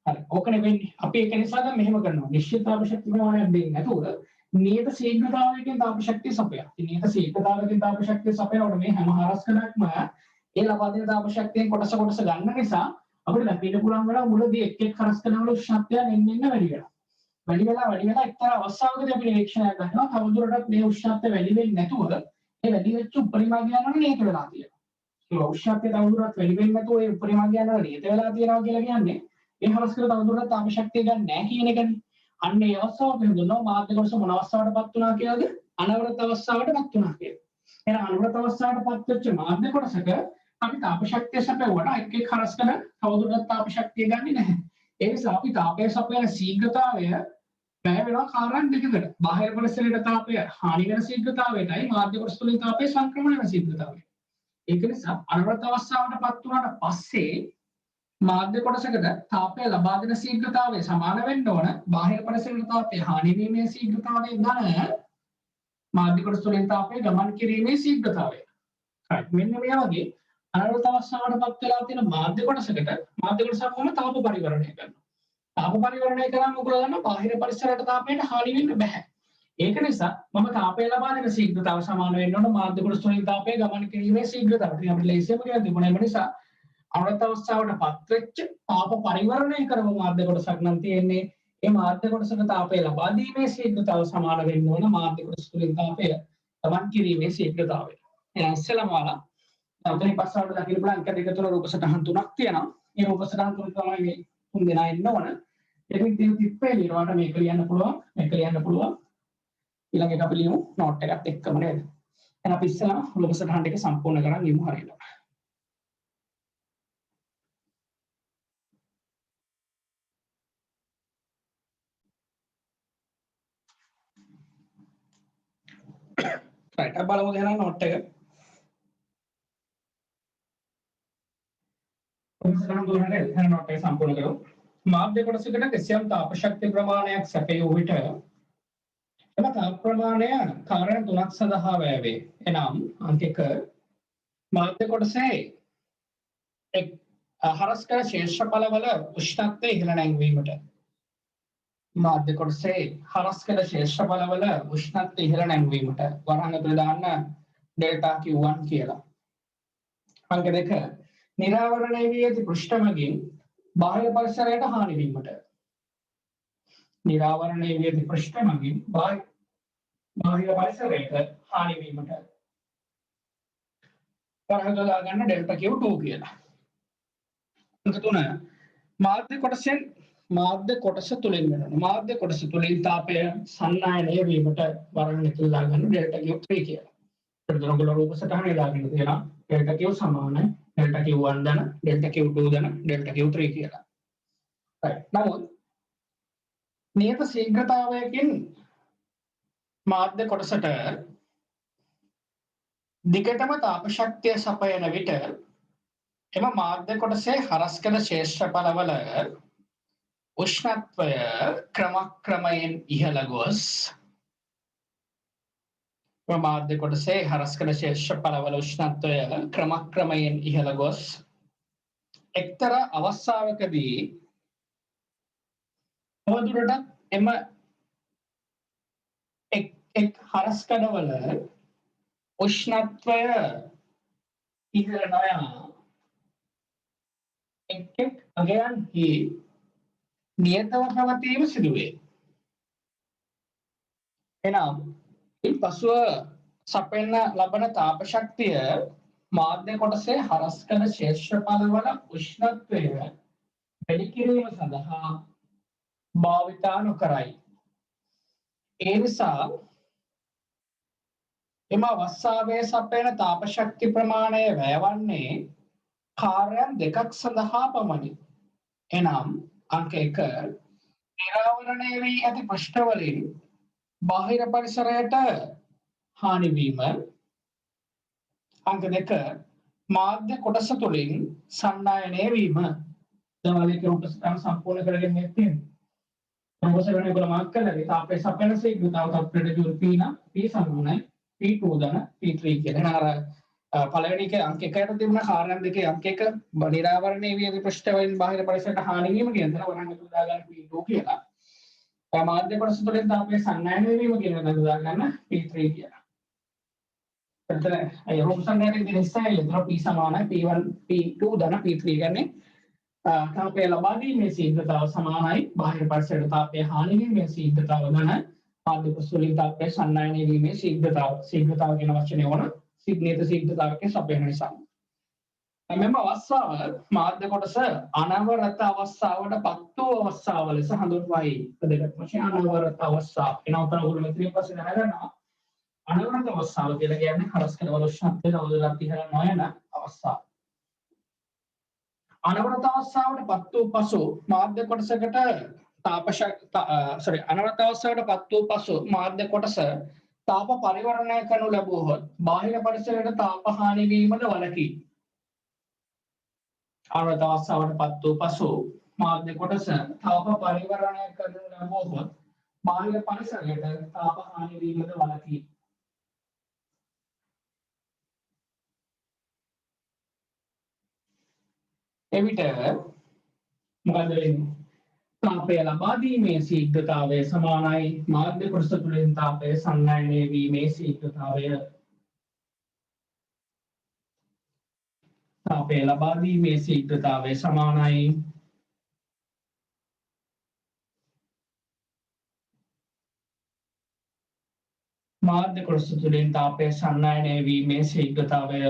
හරි. ඕකනේ වෙන්නේ. අපි ඒක නිසා දැන් මෙහෙම කරනවා. නිශ්චිත තාප ශක්ති ප්‍රමාණයක් දෙන්නේ නැතුව නියත ශීඝ්‍රතාවයකින් තාප ශක්තිය සපයනවා. නියත ශීඝ්‍රතාවයකින් තාප ශක්තිය සපයනකොට මේ හැම හරස්කඩක්ම ඒ ලබා දෙන තාප ශක්තියෙන් කොටස ගන්න නිසා අපිට දකින්න පුළුවන් වෙනවා මුලදී එක් හරස්කඩවල උෂ්ණත්වය එන්න වැඩි වෙනවා. වැඩි වෙලා එක්තරා අවස්ථාවකදී අපි නිරීක්ෂණය කරනවා තවදුරටත් මේ උෂ්ණත්වය වැඩි වෙන්නේ නැතුව ඒ වැඩි වෙච්ච උපරිමග්ගයන් වල නියත වෙලා තියෙනවා. ඒ උෂ්ණත්වය තවදුරටත් වැඩි වෙන්නේ නැතුව ඒ උපරිමග්ගයන් වල නියත වෙලා තියෙනවා කියලා කියන්නේ ඒ හරස්කඩ තවදුරටත් තාප ශක්තිය ගන්න නැහැ කියන එකනේ. අන්න ඒ අවස්ථාව පිළිබඳව මාධ්‍ය කොටස මොන අවස්ථාවකටපත් වුණා කියලාද? අනවරත අවස්ථාවකටපත් වුණා කියලා. එහෙනම් අනවරත අවස්ථාවකටපත් වෙච්ච මාධ්‍ය කොටසක අපි තාප ශක්තිය සැපෙවුවට එක් හරස්කඩ තවදුරටත් තාප ශක්තිය ගන්නේ නැහැ. ඒ නිසා අපි තාපය සපයන ශීඝ්‍රතාවය වැය වෙනවා කාරණා දෙකකට. බාහිර පරිසරයට තාපය හානි වෙන ශීඝ්‍රතාවයටයි මාධ්‍ය කොටස තුලින් තාපය සංක්‍රමණය වෙන ශීඝ්‍රතාවය. ඒක නිසා අනවරත අවස්ථාවටපත් වුණාට පස්සේ මාධ්‍ය කොටසකට තාපය ලබා දෙන ශීඝ්‍රතාවය සමාන වෙන්න ඕන බාහිර පරිසරයට තාපය හානි වීමේ ශීඝ්‍රතාවය ධන මාධ්‍ය කොටස තුලින් තාපය ගමන් කිරීමේ ශීඝ්‍රතාවය. right මෙන්න මේ වගේ අනවරත අවස්ථාවටපත් වෙලා තියෙන මාධ්‍ය කොටසකට මාධ්‍ය කොටසක් කොහොම තාප පරිවර්ණය කරනවා. තාප පරිවර්ණය කරාම ඔයගොල්ලෝ දන්නවා බාහිර පරිසරයට තාපයට හානි වෙන්න බෑ. ඒක නිසා මම තාපය ලබා දෙන ශීඝ්‍රතාව සමාන වෙන්න ඕන මාධ්‍ය කොටස තුලින් තාපය ගමන් කිරීමේ ශීඝ්‍රතාවට. ඉතින් අපිට ලේසියෙම කියන්න තිබුණා ඒ නිසා අනවරත අවස්ථාවටපත් වෙච්ච තාප පරිවර්ණය කරව මාධ්‍ය කොටසක් නම් තියෙන්නේ ඒ මාධ්‍ය කොටසට තාපය ලබා දීමේ ශීඝ්‍රතාව සමාන වෙන්න ඕන මාධ්‍ය කොටස තුලින් තාපය ගමන් කිරීමේ ශීඝ්‍රතාවය. එහෙනම් ඉස්සෙල්ලාම ඔයාලා උතනින් පස්සට දකින්න පුළුවන් එක දෙක තුන රූප සටහන් තුනක් තියෙනවා. මේ රූප සටහන් තුන තමයි මේ තුන් දෙනා ඉන්න ඕන. ඒකෙන් තියෙන තිප්පේ ලියනවාට මේක ලියන්න පුළුවන් මේක ලියන්න පුළුවන්. ඊළඟ එක අපි ලියමු නෝට් එකත් එක්කම නේද? එහෙනම් අපි ඉස්සෙල්ලාම රූප සටහන් ටික සම්පූර්ණ කරන් ඉමු හරියට. right අපි බලමු එහෙනම් නෝට් එක. සටහන් තුනට එහෙනම් නෝට් එක සම්පූර්ණ කරමු. මාධ්‍ය කොටසකට කිසියම් තාප ශක්ති ප්‍රමාණයක් සැපයූ විට එම තාප ප්‍රමාණය කාරණා තුනක් සඳහා වැය වේ. එනම් අංක 1 මාධ්‍ය කොටසේ හරස් කර ශේෂ්ඨඵලවල උෂ්ණත්වය ඉහළ නැංවීමට මාධ්‍ය කොටසේ හරස් කළ ශේෂ්ඨඵලවල උෂ්ණත්වය ඉහළ නැංවීමට වරහන් ඇතුළේ දාන්න ඩෙල්ටා Q1 කියලා. අංක 2 නිරාවරණය වී ඇති පෘෂ්ඨ මගින් බාහිර පරිසරයට හානි වීමට නිරාවරණය වී ඇති පෘෂ්ඨ මගින් බාහිර පරිසරයට හානි වීමට වරහන් ඇතුළේ දාගන්න ඩෙල්ටා Q2 කියලා. අංක 3 මාධ්‍ය කොටස තුලින් වෙනවා. මාධ්‍ය කොටස තුලින් තාපය සන්නායනය වීමට වරහන් ඇතුළේ දාගන්න ඩෙල්ටා Q3 කියලා. එතකොට ඔයගොල්ලෝ රූප සටහනේ දාගෙන තියෙනවා ඩෙල්ටා Q සමාන ඩෙල්ටා Q1 ධන ඩෙල්ටා Q2 ධන ඩෙල්ටා Q3 කියලා. right නමුත් නියත ශීඝ්‍රතාවයකින් මාධ්‍ය කොටසට දිගටම තාප ශක්තිය සපයන විට එම මාධ්‍ය කොටසේ හරස් කළ ශේෂ්ඨඵලවල උෂ්ණත්වය ක්‍රමක්‍රමයෙන් ඉහළ ගොස් මාධ්‍ය කොටසේ හරස් කළ ශේෂ්ඨඵලවල උෂ්ණත්වය ක්‍රමක්‍රමයෙන් ඉහළ ගොස් එක්තරා අවස්ථාවකදී තවදුරටත් එම එක් හරස් කඩවල උෂ්ණත්වය ඉහළ නොයා එක් අගයන්හි නියතව පැවතීම සිදුවේ. එනම් පසුව සපයන ලබන තාප ශක්තිය මාධ්‍ය කොටසේ හරස් කළ ශේෂ්ඨඵලවල උෂ්ණත්වය වැඩි කිරීම සඳහා භාවිතා නොකරයි. ඒ නිසා එම අවස්ථාවේ සපයන තාප ශක්ති ප්‍රමාණය වැයවන්නේ කාර්යයන් දෙකක් සඳහා පමණි. එනම් අංක 1 නිරාවරණය වී ඇති පෘෂ්ඨවලින් බාහිර පරිසරයට හානි වීම. අංක 2 මාධ්‍ය කොටස තුලින් සන්නායනය වීම. දවල්ේ රූප සටහන සම්පූර්ණ කරගෙන තියෙනවා. රූප සටහන වල මාර්ක් කරලා තාපය සපයන ශීඝ්‍රතාව තත්ත්වයට ජූල් P නම් P සමානයි P2 ධන P3 කියලා. එහෙනම් පළවෙනි එක අංක 1ට තිබුණ කාරණා දෙකේ අංක 1 නිරාවරණය වී ඇති පෘෂ්ඨවලින් බාහිර පරිසරයට හානි වීම කියන දේ වරහන් ඇතුළේ දාගන්න P2 කියලා. මාධ්‍ය කොටස තුළින් තාපය සන්නායනය වීම කියන එක දාගන්න P3 කියලා. එතන ඒ රූප සංඥාවේ තියෙන ස්ටයිල් එක P සමානයි P1 P2 ධන P3 කියන්නේ තාපය ලබා දීමේ ශීඝ්‍රතාව සමානයි බාහිර පරිසරයට තාපය හානි වීමේ ශීඝ්‍රතාව ධන මාධ්‍ය කොටස තුළින් තාපය සන්නායනය වීමේ ශීඝ්‍රතාව කියන වචනේ වන සිග්නේත ශීඝ්‍රතාවකේ සපයන නිසා. මෙම අවස්ථාව මාධ්‍ය කොටස අනවරත අවස්ථාවට පත් වූ අවස්ථාව ලෙස හඳුන්වයි. දෙකට වශයෙන් අනවරත අවස්ථාව. එනවතන ඔයගොල්ලෝ මෙතනින් පස්සේ දැනගන්නවා අනවරත අවස්ථාව කියලා කියන්නේ හරස් කරන උෂ්ණත්වය තවදුරටත් ඉහළ නොයන අවස්ථාව. අනවරත අවස්ථාවටපත් වූ පසු මාධ්‍ය කොටසකට අනවරත අවස්ථාවටපත් වූ පසු මාධ්‍ය කොටස තාප පරිවර්තනය කරනු ලැබුවහොත් බාහිර පරිසරයට තාප හානි වීමද වළකී. අනවරත අවස්ථාවටපත් වූ පසු මාධ්‍ය කොටස තාප පරිවර්තනය කරනු ලැබුවහොත් බාහිර පරිසරයට තාප හානි වීමද වළකී. එවිට මොකද වෙන්නේ? තාපය ලබා දීමේ ශීඝ්‍රතාවය සමානයි මාධ්‍ය කොටස තුළින් තාපය සංනයනය වීමේ ශීඝ්‍රතාවය. තාපය ලබා දීමේ ශීඝ්‍රතාවය සමානයි මාධ්‍ය කොටස තුළින් තාපය සංනයනය වීමේ ශීඝ්‍රතාවය.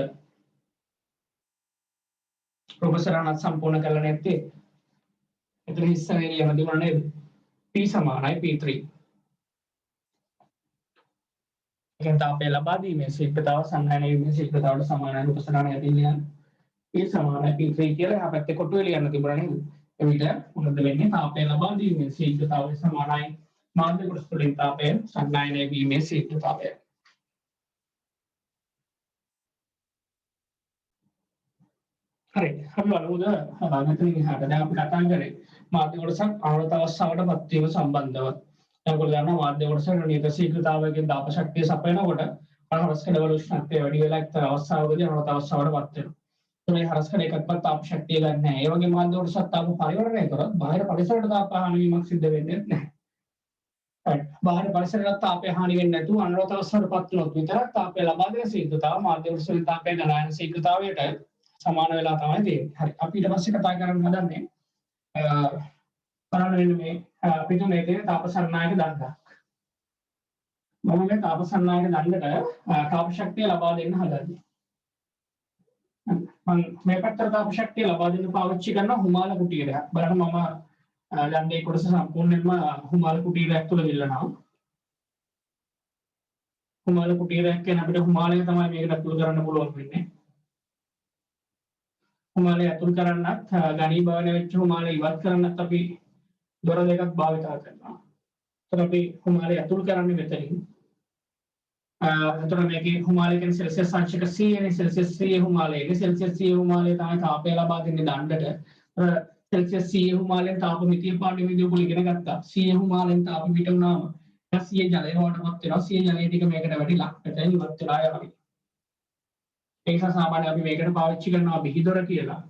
ප්‍රොෆෙසර් අනත් සම්පූර්ණ කරලා නැත්තේ. එතන ඉස්සරේ ලියන දුන්නා නේද? P සමානයි P3. එහෙනම් තාපය ලබා දීමේ ශීඝ්‍රතාව සංනයනය වීමේ ශීඝ්‍රතාවට සමානයි ප්‍රොෆෙසර් අනත් යටින් ලියන්න. P සමානයි P3 කියලා එහා පැත්තේ කොටුවේ ලියන්න තිබුණා නේද? එවිට මොකද වෙන්නේ? තාපය ලබා දීමේ ශීඝ්‍රතාවය සමානයි මාධ්‍ය කොටස තුළින් තාපය සංනයනය වීමේ ශීඝ්‍රතාවය. හරි අපි බලමුද මෙතනින් එහාට දැන් අපි කතා කරේ මාධ්‍ය කොටසක් ආවර්ත අවස්ථාවටපත් වීම සම්බන්ධව. දැන් ඔයගොල්ලෝ දන්නවා මාධ්‍ය කොටසට නියත ශීඝ්‍රතාවයකින් තාප ශක්තිය සපයනකොට හරස්කඩ වල උෂ්ණත්වය වැඩි වෙලා එක්තරා අවස්ථාවකදී ආවර්ත අවස්ථාවටපත් වෙනවා. මේ හරස්කඩ එකක්වත් තාප ශක්තිය ගන්න නැහැ. ඒ වගේ මාධ්‍ය කොටසක් තාප පරිවර්තනය කරොත් බාහිර පරිසරයට තාප හානි වීමක් සිද්ධ වෙන්නේ නැහැ. බාහිර පරිසරයට තාපය හානි වෙන්නේ නැතුව අනුරත අවස්ථාවටපත් වුණොත් විතරක් තාපය ලබා දෙන ශීඝ්‍රතාව මාධ්‍ය කොටසෙන් තාපය ගණන ශීඝ්‍රතාවයට සමාන වෙලා තමයි තියෙන්නේ. හරි අපි ඊට පස්සේ කතා කරන්න හදන්නේ බලන්න මේ අපිට මේ තියෙන තාප සන්නායක දණ්ඩක්. මම මේ තාප සන්නායක දණ්ඩට තාප ශක්තිය ලබා දෙන්න හදන්නේ. මම මේ පැත්තට තාප ශක්තිය ලබා දෙන්න පාවිච්චි කරන හුමාල කුටීරයක්. බලන්න මම දණ්ඩේ කොටස සම්පූර්ණයෙන්ම හුමාල කුටීරයක් තුල ඉල්ලනවා. හුමාල කුටීරයක් කියන අපිට හුමාලය තමයි මේකට අතුල් කරන්න පුළුවන් වෙන්නේ. හුමාලය අතුල් කරන්නත් ඝනීභවන වෙච්ච හුමාලය ඉවත් කරන්නත් අපි දොර දෙකක් භාවිත කරනවා. එතකොට අපි හුමාලය අතුල් කරන්නේ මෙතනින්. එතකොට මේකේ හුමාලය කියන්නේ සෙල්සියස් අංශක 100 නේ සෙල්සියස් 100 හුමාලයේ සෙල්සියස් 100 හුමාලය තමයි තාපය ලබා දෙන්නේ දණ්ඩට. සෙල්සියස් 100 හුමාලයෙන් තාප මිතිය පාඩුවේදී ඔයගොල්ලෝ ඉගෙන ගත්තා. 100 හුමාලයෙන් තාප පිට වුණාම 100 ජලය වලටපත් වෙනවා. 100 ජලය ටික මේකට වැඩිලා එතන ඉවත් වෙලා යනවා. ඒ නිසා සාමාන්‍යයෙන් අපි මේකට පාවිච්චි කරනවා බිහිදොර කියලා.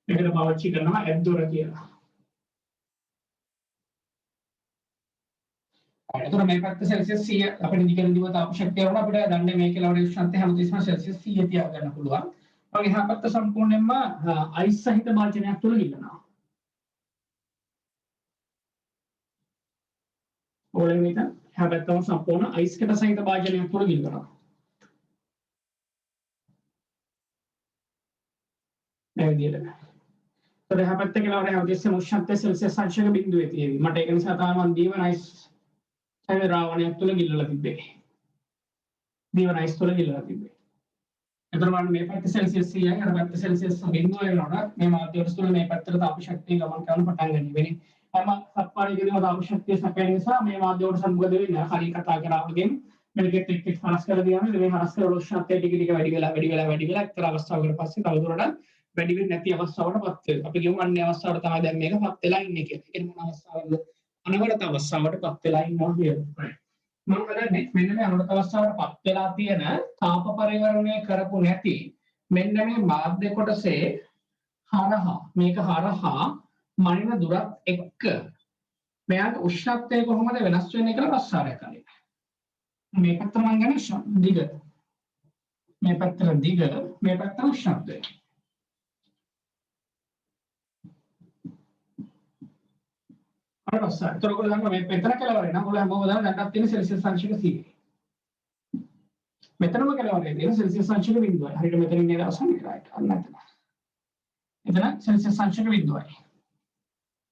මේකට පාවිච්චි කරනවා ඇද්දොර කියලා. එතකොට මේ පැත්ත සෙල්සියස් 100 අපිට දිගින් දිව තාප ශක්තිය වුණා අපිට දන්නේ මේකේ ලවඩ උෂ්ණත්වය හැමතිස්සම සෙල්සියස් 100 තියා ගන්න පුළුවන්. ඔය එහා පැත්ත සම්පූර්ණයෙන්ම අයිස් සහිත භාජනයක් තුල ඉන්නවා. ඕලෙන් එක එහා පැත්තම සම්පූර්ණ අයිස් කට සහිත භාජනයක් තුල ඉන්නවා. මේ විදිහට. तो यहाँ पर तक लग रहा है जिससे मुश्किल सेल्सियस अंश का बिंदु है मट एक साधारण दीवन आइस है रावण तो गिल्ल लगे दीवन आइस तो गिल्ल लगे इधर मे 10 सेल्सियस है 10 सेल्सियस बिंदु है नोड़ा मैं माध्य वस्तुओं में पत्र ताप शक्ति गमन करने पटांगनी बेनी हम सप्पारी के लिए ताप शक्ति सपेने सा मैं माध्य वस्तु संबंधित ना खाली कथा कराओगे मेरे टिक हरस कर दिया मैं हरस कर उष्णते टिक वेडिगला एक्टर अवस्था अगर पास तवदुरडा වැඩි වෙන්නේ නැති අවස්ථාවකටපත් වෙනවා. අපි කියමු අන්‍ය අවස්ථාවට තමයි දැන් මේකපත් වෙලා ඉන්නේ කියලා. ඒ කියන්නේ මොන අවස්ථාවකද? අනවරත අවස්ථාවකටපත් වෙලා ඉන්නවා කියලා. මම කරන්නේ මෙන්න මේ අනවරත අවස්ථාවකටපත් වෙලා තියෙන තාප පරිවර්තනය කරපු නැති මෙන්න මේ මාධ්‍ය කොටසේ හරහා මේක හරහා මනින දුරත් එක්ක මෙයාගේ උෂ්ණත්වය කොහොමද වෙනස් වෙන්නේ කියලා ප්‍රස්තාරයක් කරන්න. මේ පැත්ත මම ගන්නේ දිග. මේ පැත්තට දිග, මේ පැත්තට උෂ්ණත්වය. तो मैं पेतना केलवरे ना बोले हम बदल दाटा 3 सेल्सियस अंश का सी मेतना में केलवरे 3 सेल्सियस अंश का बिंदु है हरिट मेतना ने दासन राइट अन्नतना इतना सेल्सियस अंश का बिंदु है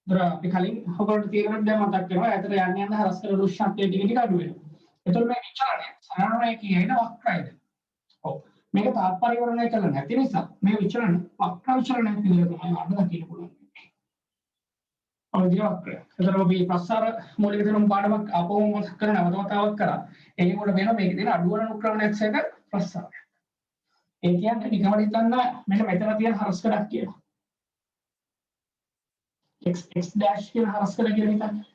दर අපි කලින් ඔයගොල්ලෝ තීරණයක් දැන් මතක් කරනවා ඇතර යන්නේ යන හරස් කරන උෂ්ණත්වය ටික ටික අඩු වෙනවා එතකොට මේ විචාරණය සාමාන්‍යයෙන් කියන්නේ වක්‍රයද ඔව් මේක තාප පරිවර්තනය කරලා නැති නිසා මේ විචලන වක්‍ර විචලනයක් විදිහට තමයි අපිට දකින්න පුළුවන්. අවධිය වක්‍රය. ඒතර අපි ප්‍රසාර මූලික ධර්ම පාඩමක් අපවම කරන අවතාවක් කරා. ඒකෝට වෙන මේකේ තියෙන අඩුවන අනුක්‍රමණයක් සහිත ප්‍රසාරය. ඒ කියන්නේ නිකම්ම හිතන්න මෙන්න මෙතන තියෙන හරස්කඩක් කියලා. x dash කියලා හරස්කඩ කියලා හිතන්න.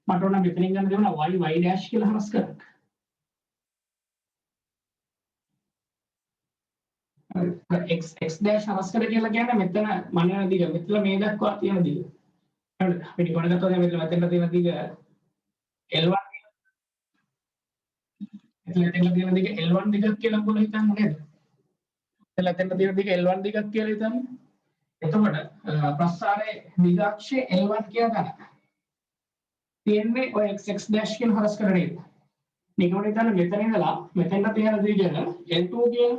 මට ඕන මෙතනින් ගන්න දෙනවා y dash කියලා හරස්කඩක්. x dash හරස්කඩ කියලා කියන්නේ මෙතන මනින දිග. මෙතන මේ දක්වා තියෙන දිග. හරිද? අපි නිකන් ගත්තොත් මෙතන තියෙන දිග L1 එතන තියෙන දිග L1 දිගක් කියලා ඔයගොල්ලෝ හිතන්නේ නේද? එතන තියෙන දිග L1 දිගක් කියලා හිතන්නේ. එතකොට ප්‍රස්ථාරයේ දිගක්ෂය L1 කියන තැන තියෙන්නේ ඔය x dash කියන හරස්කඩ නේද? නිකන් හිතන්න මෙතන ඉඳලා මෙතෙන්ට තියෙන දිග L2 කියලා.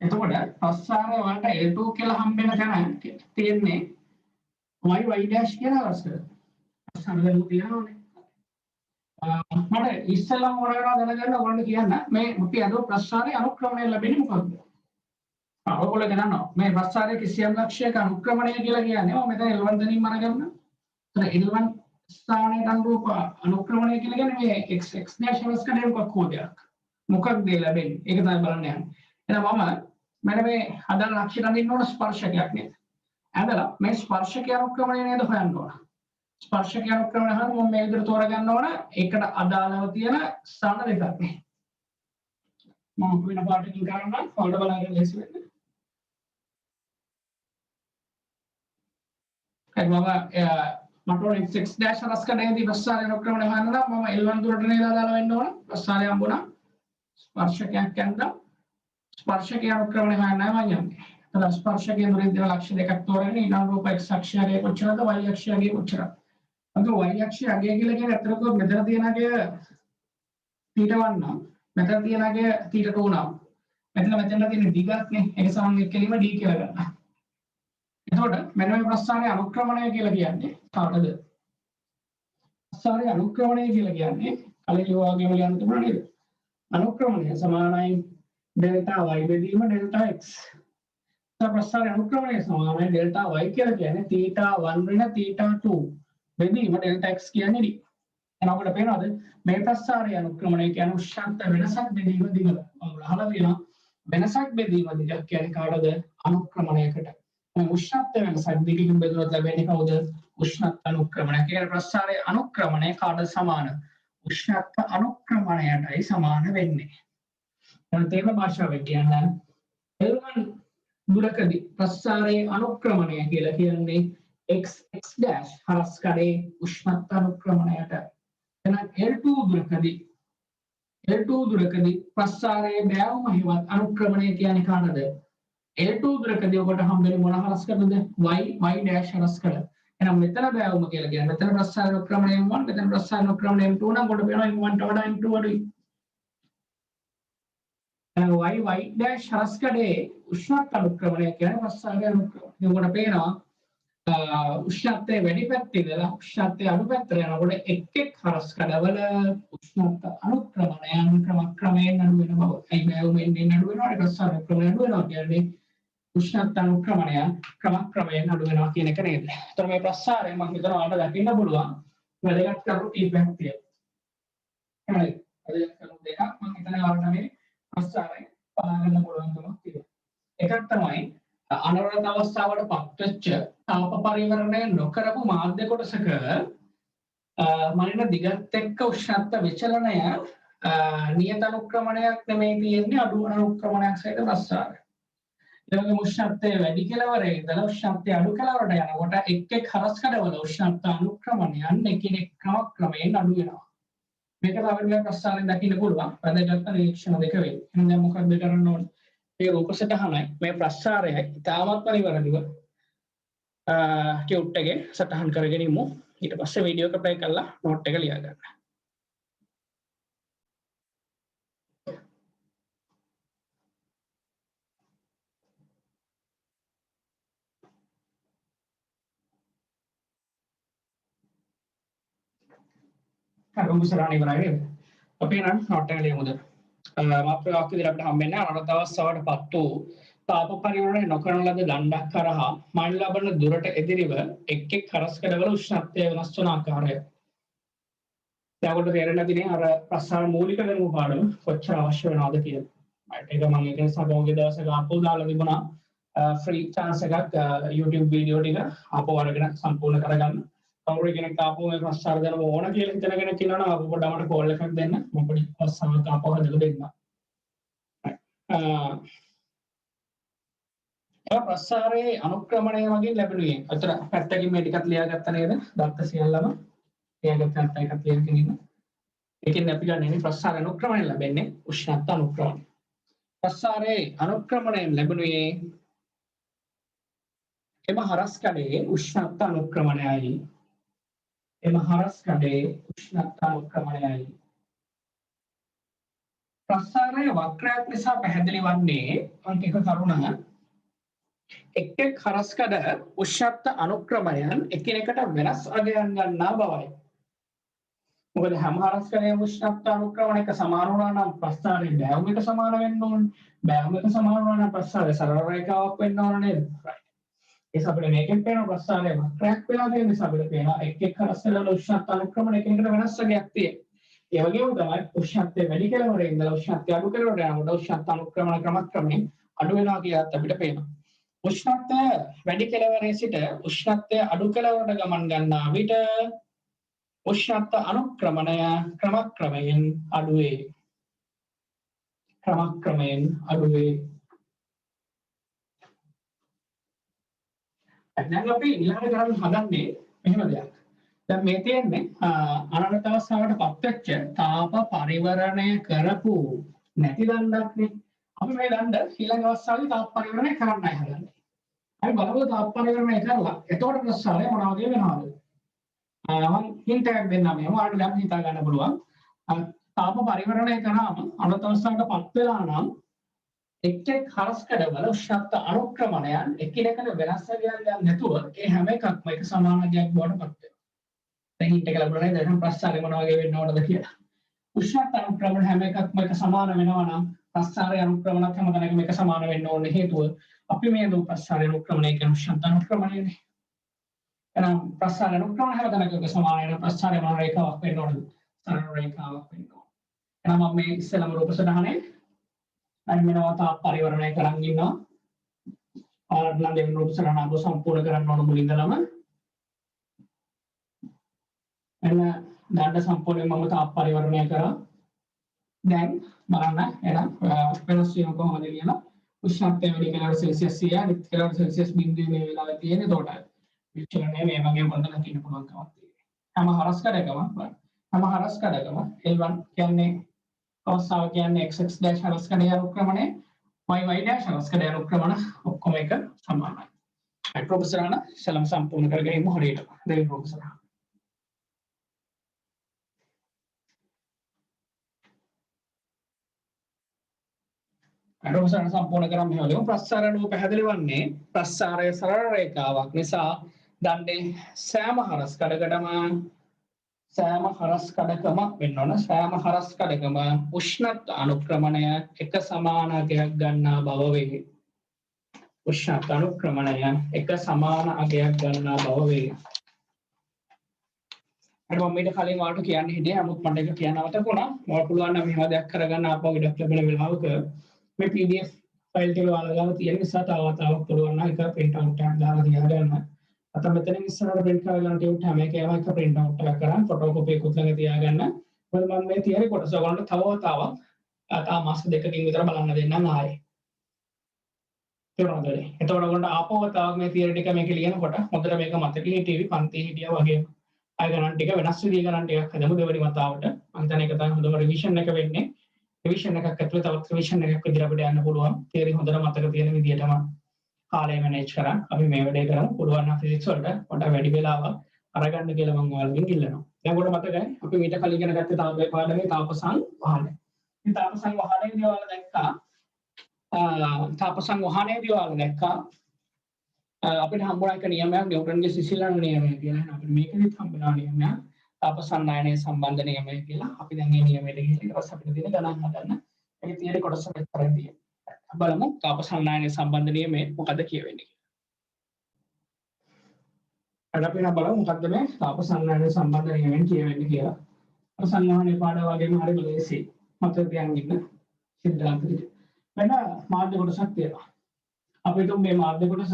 එතකොට ප්‍රස්ථාරය වලට L2 කියලා හම්බෙන තැන තියෙන්නේ y dash කියන හරස්කඩ. ප්‍රස්ථාරවල තියෙනවනේ. මට ඉස්සෙල්ලාම මොන වෙනවද දැනගන්න ඕගොල්ලෝ කියන්න මේ අපි අද ප්‍රස්ථාරයේ අනුක්‍රමණය ලැබෙන්නේ මොකක්ද? ඔයගොල්ලෝ දන්නවා මේ ප්‍රස්ථාරයේ කිසියම් ලක්ෂයක අනුක්‍රමණය කියලා කියන්නේ මම මෙතන L1 දැනීම අරගන්න. එතන L1 ස්ථානයේ අනුරූප අනුක්‍රමණය කියලා කියන්නේ මේ x dash හරස්කඩේ මොකක් කෝදයක්. මොකක්ද ලැබෙන්නේ? ඒක තමයි බලන්න යන්නේ. එහෙනම් මම මෙන්න මේ අදාළ ලක්ෂණ අඳින්න ඕන ස්පර්ශකයක් නේද? ඇඳලා මේ ස්පර්ශකයේ අනුක්‍රමණය නේද හොයන්න ඕන. ස්පර්ශකයේ අනුක්‍රමණය හරිය මම මේ විදිහට තෝරගන්න ඕන. ඒකට අදාළව තියෙන ස්ථාන දෙකක් නේ. මම වෙන පාටකින් කරන්න ෆෝල්ඩර් බලන්න ලේසි වෙන්න. මට ඕන x dash හරස්කඩේදී ප්‍රස්ථාරය අනුක්‍රමණය හොයන්න නම් මම L1 දුරට නේද අදාළ වෙන්න ඕන. ප්‍රස්ථාරය හම්බුණා. ස්පර්ශකයක් ඇඳලා ස්පර්ශකයේ අනුක්‍රමණය හොයන්නයි මම යන්නේ. එතන ස්පර්ශකයේ දුරින් දෙන ලක්ෂ්‍ය දෙකක් තෝරගෙන ඊළඟ රූප x අක්ෂයගේ කොච්චරද y අක්ෂයගේ කොච්චරද. අද y අක්ෂය අගය කියලා කියන්නේ අතරක මෙතන තියෙන අගය θ1 නම් මෙතන තියෙන අගය θ2 නම් මෙතන තියෙන දිගක් නේ ඒක සමන් එක්කෙනීම d කියලා ගන්න. එතකොට මෙන්න මේ ප්‍රස්ථාරයේ අනුක්‍රමණය කියලා කියන්නේ කාටද? ප්‍රස්ථාරයේ අනුක්‍රමණය කියලා කියන්නේ කලින් වගේම ලියන්න තිබුණා නේද? අනුක්‍රමණය සමානයි delta y බෙදීම delta x. ප්‍රස්ථාරයේ අනුක්‍රමණය සමානයි delta y කියලා කියන්නේ θ1 වෙන θ2 බෙදීම delta x කියන්නේ d. එහෙනම් අපිට පේනවද මේ ප්‍රස්ථාරයේ අනුක්‍රමණය කියන්නේ උෂ්ණත්ව වෙනසක් බෙදීම දිග. ඔයගොල්ලෝ අහලා තියෙනවා වෙනසක් බෙදීම දිග කියන්නේ කාටද? අනුක්‍රමණයකට. මේ උෂ්ණත්ව වෙනසක් දිගකින් බෙදුනොත් ලැබෙන්නේ කවුද? උෂ්ණත්ව අනුක්‍රමණය. කියන්නේ ප්‍රස්ථාරයේ අනුක්‍රමණය කාටද සමාන? උෂ්ණත්ව අනුක්‍රමණයටයි සමාන වෙන්නේ. දැන් තේම භාෂාවෙන් කියන්නේ L1 දුරකදී ප්‍රස්ථාරයේ අනුක්‍රමණය කියලා කියන්නේ x dash හරස්කඩේ උෂ්ණත්ව අනුක්‍රමණයට. එහෙනම් L2 දුරකදී ප්‍රස්ථාරයේ බෑවුම හිවත් අනුක්‍රමණය කියන්නේ කාටද? L2 දුරකදී ඔබට හම්බෙන්නේ මොන හරස්කඩද? y dash හරස්කඩ. එහෙනම් මෙතන බෑවුම කියලා කියන්නේ මෙතන ප්‍රස්ථාර අනුක්‍රමණය m1 මෙතන ප්‍රස්ථාර අනුක්‍රමණය m2 නම් කොට වෙනවා m1 ට වඩා m2 අඩුයි. y dash හරස්කඩේ උෂ්ණත්ව අනුක්‍රමණය කියන්නේ ප්‍රස්ථාරයේ අනුක්‍රමණය. ඒකට පේනවා උෂ්ණත්වයේ වැඩි පැත්තේ ඉඳලා උෂ්ණත්වයේ අඩු පැත්තට යනකොට එක් හරස්කඩවල උෂ්ණත්ව අනුක්‍රමණයන් ක්‍රමයෙන් අඩු වෙන බව. ඒ බෑවුමෙන් අඩු වෙනවා ප්‍රස්ථාර අනුක්‍රමණය අඩු වෙනවා කියන්නේ උෂ්ණත්ව අනුක්‍රමණය ක්‍රමයෙන් අඩු වෙනවා කියන එක නේද? ඒතර මේ ප්‍රස්ථාරය මම හිතනවා ඔයාලට දකින්න පුළුවන් වැදගත් කරුණු කීපයක් තියෙනවා. හරි. වැදගත් කරුණු දෙකක් මම හිතනවා ඔයාලට මේ ප්‍රස්ථාරය බලා ගන්න පුළුවන්කමක් තියෙනවා. එකක් තමයි අනවරත අවස්ථාවට පත්වෙච්ච තාප පරිවර්තනය නොකරපු මාධ්‍ය කොටසක මනින දිගත් එක්ක උෂ්ණත්ව විචලනය නියත අනුක්‍රමණයක් නෙමෙයි තියෙන්නේ අඩු අනුක්‍රමණයක් සහිත ප්‍රස්ථාරය. එවැනි උෂ්ණත්වයේ වැඩි කෙලවරේ ඉඳලා උෂ්ණත්වයේ අඩු කෙලවරට යනකොට එක් හරස්කඩවල උෂ්ණත්ව අනුක්‍රමණයන් එකිනෙක ක්‍රමයෙන් අඩු වෙනවා. මේක තමයි මේ ප්‍රස්ථාරයෙන් දකින්න පුළුවන් වැදගත් නිරීක්ෂණ දෙක වෙයි. එහෙනම් දැන් මොකක්ද කරන්න ඕනේ? මේ රූප සටහනයි මේ ප්‍රස්ථාරයයි ඉතාමත් නිවැරදිව කියුට් එකේ සටහන් කරගෙන ඉමු. ඊට පස්සේ වීඩියෝ එක ප්ලේ කරලා නෝට් එක ලියා ගන්න. රූප සටහන ඉවරයි නේද? අපි නම් නෝට් එක ලියමුද? මාත්‍රාවක් විදිහට අපිට හම්බෙන්නේ අනවතවස්සවට වූ තාප පරිවර්තනය නොකරන ලද දණ්ඩක් කරහා මයින් ලබන දුරට එදිරිව එක් එක් හරස්කඩවල උෂ්ණත්වය වෙනස් වන ආකාරය. දැන් තේරෙන්නේ නැතිනේ අර ප්‍රශ්න මූලික දැනුම පාඩම කොච්චර අවශ්‍ය වෙනවද කියලා. ඒක මම ඒක නිසා පොගේ දවසක ආපහු දාලා තිබුණා ෆ්‍රී chance එකක් YouTube වීඩියෝ ටික ආපහු අරගෙන සම්පූර්ණ කරගන්න. කවුරු කෙනෙක් ආපහු මේ ප්‍රශ්න අරගෙන ඕන කියලා හිතන කෙනෙක් ඉන්නවනම් ආපහු පොඩ්ඩක් මට කෝල් එකක් දෙන්න. මම පොඩි ප්‍රශ්නයක් ආපහු හදලා දෙන්නම්. ප්‍රසාරයේ අනුක්‍රමණය වගේ ලැබෙනුයේ. අතර පැත්තකින් මේ ටිකත් ලියාගත්ත නේද? දත්ත සියල්ලම ලියාගත්ත එකක් ලියගෙන ඉන්න. ඒකෙන් අපි ගන්නේ ප්‍රසාර අනුක්‍රමණය ලැබෙන්නේ උෂ්ණත්ව අනුක්‍රමණය. ප්‍රසාරයේ අනුක්‍රමණයෙන් ලැබෙනුයේ එම හරස් කඩේ උෂ්ණත්ව අනුක්‍රමණයයි. එම හරස් කඩේ උෂ්ණත්ව අනුක්‍රමණයයි. ප්‍රසාරයේ වක්‍රයක් නිසා පැහැදිලි වන්නේ අන්තික කරුණ එක් එක් හරස්කඩ උෂ්ණත්ව අනුක්‍රමණයන් එකිනෙකට වෙනස් අගයන් ගන්නා බවයි. මොකද හැම හරස්කඩයේම උෂ්ණත්ව අනුක්‍රමණයක සමාන වුණා නම් ප්‍රස්ථාරයේ බෑවුම් එක සමාන වෙන්න ඕනේ. බෑවුම් එක සමාන වුණා නම් ප්‍රස්ථාරයේ සරල රේඛාවක් වෙන්න ඕන නේද? ඒ අපිට මේකෙන් පේන ප්‍රස්ථාරයේ වක්‍රයක් වෙලා තියෙන නිසා අපිට පේනවා එක් එක් හරස්කඩවල උෂ්ණත්ව අනුක්‍රමණය එකිනෙකට වෙනස් අගයක් තියෙනවා. ඒ වගේම තමයි උෂ්ණත්වයේ වැඩි කෙලවරේ ඉඳලා උෂ්ණත්වය අඩු කෙලවරට යනකොට උෂ්ණත්ව අනුක්‍රමණ ක්‍රමක්‍රමයෙන් අඩු වෙනවා කියලාත් අපිට පේනවා. උෂ්ණත්වය වැඩි කෙලවරේ සිට උෂ්ණත්වය අඩු කෙලවරට ගමන් ගන්නා විට උෂ්ණත්ව අනුක්‍රමණය ක්‍රමක්‍රමයෙන් අඩු වේ. ක්‍රමක්‍රමයෙන් අඩු වේ. දැන් අපි ඊළඟට කරන්න හදන්නේ මෙහෙම දෙයක්. දැන් මේ තියෙන්නේ අනන්ත අවස්ථාවට පත්වෙච්ච තාප පරිවර්තනය කරපු නැති දණ්ඩක්නේ. අපි මේ දණ්ඩ ඊළඟ අවස්ථාවේ තාප පරිවර්තනය කරන්නයි හදන්නේ. අපි බලමු තාප පරිවර්තනය කරලා එතකොට ප්‍රශ්නය මොන වගේ වෙනවද? මම හින්ට් එකක් දෙන්නම් මේ ඔයාලට දැන් හිතා ගන්න පුළුවන්. තාප පරිවර්තනය කරාම අනන්ත අවස්ථාවට පත් වෙලා නම් එක් එක් හරස්කඩවල උෂ්ණත්ව අනුක්‍රමණයන් එකිනෙකට වෙනස් වෙන්නේ නැතුව ඒ හැම එකක්ම එක සමාන අගයක් බවට පත් වෙනවා. දැන් හින්ට් එක ලැබුණා නේද? දැන් ප්‍රශ්නේ මොන වගේ වෙන්න ඕනද කියලා. උෂ්ණත්ව අනුක්‍රමණ හැම එකක්ම එක සමාන වෙනවා නම් ප්‍රස්ථාරය අනුක්‍රමණත් හැමතැනකම එක සමාන වෙන්න ඕනේ හේතුව අපි මේ දු ප්‍රස්ථාරය අනුක්‍රමණය කියන උෂ්ණත්ව අනුක්‍රමණයනේ. එහෙනම් ප්‍රස්ථාරය අනුක්‍රමණය හැමතැනකම සමාන වෙන ප්‍රස්ථාරය මොන රේඛාවක් වෙන්න ඕනද? සරල රේඛාවක් වෙන්න ඕනේ. එහෙනම් මම මේ ඉස්සෙල්ලාම රූප සටහනේ අන්න මෙනවා තාප පරිවර්තනය කරන් ඉන්නවා. ආරම්භන දෙවෙනි රූප සටහන අපෝ සම්පූර්ණ කරන්න ඕන මුලින්දලම. එන්න දණ්ඩ සම්පූර්ණයෙන් මම තාප පරිවර්තනය කරා. දැන් බලන්න එහෙනම් වෙනස් වීම කොහොමද කියලා උෂ්ණත්වය වැඩි කෙලවර සෙල්සියස් 100 අනිත් කෙලවර සෙල්සියස් බිඳුවේ මේ වෙලාවේ තියෙන්නේ. එතකොට විචලනය මේ වගේ පොඩ්ඩක් තියෙන පුළුවන්කමක් තියෙනවා. හැම හරස්කඩකම L1 කියන්නේ අවස්ථාව කියන්නේ xx dash හරස්කඩය අනුක්‍රමණය yy dash හරස්කඩය අනුක්‍රමණ ඔක්කොම එක සමානයි. ඒ ප්‍රොෆෙසර්ණ සලම් සම්පූර්ණ කරගෙන ඉමු හරියට. දෙවි ප්‍රොෆෙසර්. ප්‍රොෆෙසර්ණ සම්පූර්ණ කරන් මෙහෙම ප්‍රස්ථාරණුව පැහැදිලි වන්නේ ප්‍රස්ථාරය සරල රේඛාවක් නිසා දණ්ඩේ සෑම හරස්කඩකටම සෑම හරස්කඩකම වෙන්න ඕන සෑම හරස්කඩකම උෂ්ණත්ව අනුක්‍රමණය එක සමාන අගයක් ගන්නා බව වේ. උෂ්ණත්ව අනුක්‍රමණය එක සමාන අගයක් ගන්නා බව වේ. අර මම ඊට කලින් ඔයාලට කියන්න හිටියේ නමුත් මට ඒක කියන්න අවශ්‍යුණා. මම පුළුවන් නම් මෙහෙම දෙයක් කරගන්න ආපහු ඉඩක් ලැබෙන වෙලාවක මේ PDF ෆයිල් ටික ඔයාලා ගාව තියෙන නිසා තව පුළුවන් නම් ඒක print out එකක් දාලා තියාගන්න. අත මෙතනින් ඉස්සරහට print කරලා ටියුට් හැම එකම එක print out එකක් කරන් ෆොටෝකෝපි එකක් ළඟ තියාගන්න. මොකද මම මේ තියෙන කොටස ඔයගොල්ලන්ට තව මාස දෙකකින් විතර බලන්න දෙන්නම් ආයේ. තේරුණාද? එතකොට ඔයගොල්ලන්ට ආපහු තව මේ තියරි ටික මේක ලියනකොට හොඳට මේක මතකෙ හිටිවි පන්ති හිටියා වගේම. අය ගණන් ටික වෙනස් විදිහ ගණන් ටිකක් හදමු දෙවෙනි වතාවට. මම හිතන්නේ ඒක තමයි හොඳම රිවිෂන් එක වෙන්නේ. රිවිෂන් එකක් ඇතුළේ තවත් රිවිෂන් එකක් විදිහට අපිට යන්න පුළුවන්. තියරි හොඳට මතක තියෙන විදිහටම කාලය මැනේජ් කරන් අපි මේ වැඩේ කරමු. පුළුවන් නම් ෆිසික්ස් වලට පොඩ්ඩක් වැඩි වෙලාවක් අරගන්න කියලා මම ඔයාලගෙන් ඉල්ලනවා. දැන් ඔයාලට මතකයි අපි මීට කලින් ඉගෙන ගත්තේ තාපේ පාඩමේ තාපසං වහනය. මේ තාපසං වහනේදී ඔයාලා දැක්කා තාපසං වහනේදී ඔයාලා දැක්කා අපිට හම්බුණා එක නියමයක් නිව්ටන්ගේ සිසිලන නියමය කියලා. අපිට මේකෙදිත් හම්බුණා නියමයක්. තාප සන්නායනයේ සම්බන්ධ නියමය කියලා. අපි දැන් මේ නියමයට ගිහින් ඊට පස්සේ අපිට තියෙන ගණන් හදන්න. ඒකේ තියෙන කොටස මෙතනදී තියෙනවා. බලමු තාප සන්නායනයේ සම්බන්ධ නියමය මොකද කියවෙන්නේ කියලා. අද අපි බලමු මොකද්ද මේ තාප සන්නායනයේ සම්බන්ධ නියමයෙන් කියවෙන්නේ කියලා. අර සංවහනයේ පාඩම වගේම හරි ලේසි. මතක තියාගන්න ඉන්න සිද්ධාන්ත ටික. වෙන මාධ්‍ය කොටසක් තියෙනවා. අපි හිතමු මේ මාධ්‍ය කොටස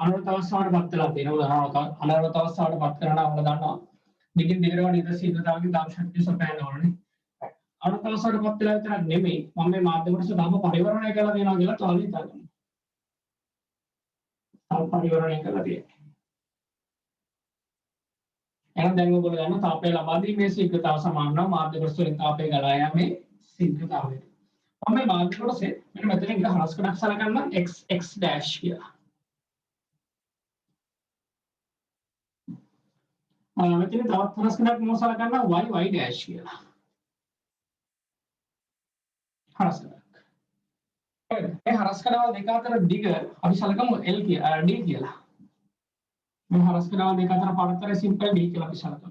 අනුරත අවස්ථාවට පත් වෙලා තියෙනවා. අනුරත අවස්ථාවට පත් කරනවා අපිට දන්නවා. දිගින් දිගටම නිදර්ශන සිද්ධාන්තයේ තාප ශක්තිය සපයන්න ඕනේ. අනුරත අවස්ථාවට පත් වෙලා විතරක් නෙමෙයි මම මේ මාධ්‍ය කොටස තාම පරිවර්තනය කරලා දෙනවා කියලා තව හිතාගන්න. තාම පරිවර්තනය කරලා තියෙනවා. එහෙනම් දැන් ඔයගොල්ලෝ දන්නවා තාපය ලබා දීමේ ශීඝ්‍රතාව සමාන වෙනවා මාධ්‍ය කොටස වලින් තාපය ගලා යාමේ ශීඝ්‍රතාවයට. මම මේ මාධ්‍ය කොටසේ මෙන්න මෙතන ඉඳලා හරස් කොටක් සලකන්න x dash කියලා. මෙතන තවත් හරස් කොටක් මොකක් සලකන්න y dash කියලා. හරස් කොටක්. මේ හරස් කොටවල් දෙක අතර දිග අපි සලකමු l කියලා d කියලා. මේ හරස් කොටවල් දෙක අතර පරතරය සිම්පල් d කියලා අපි සලකමු.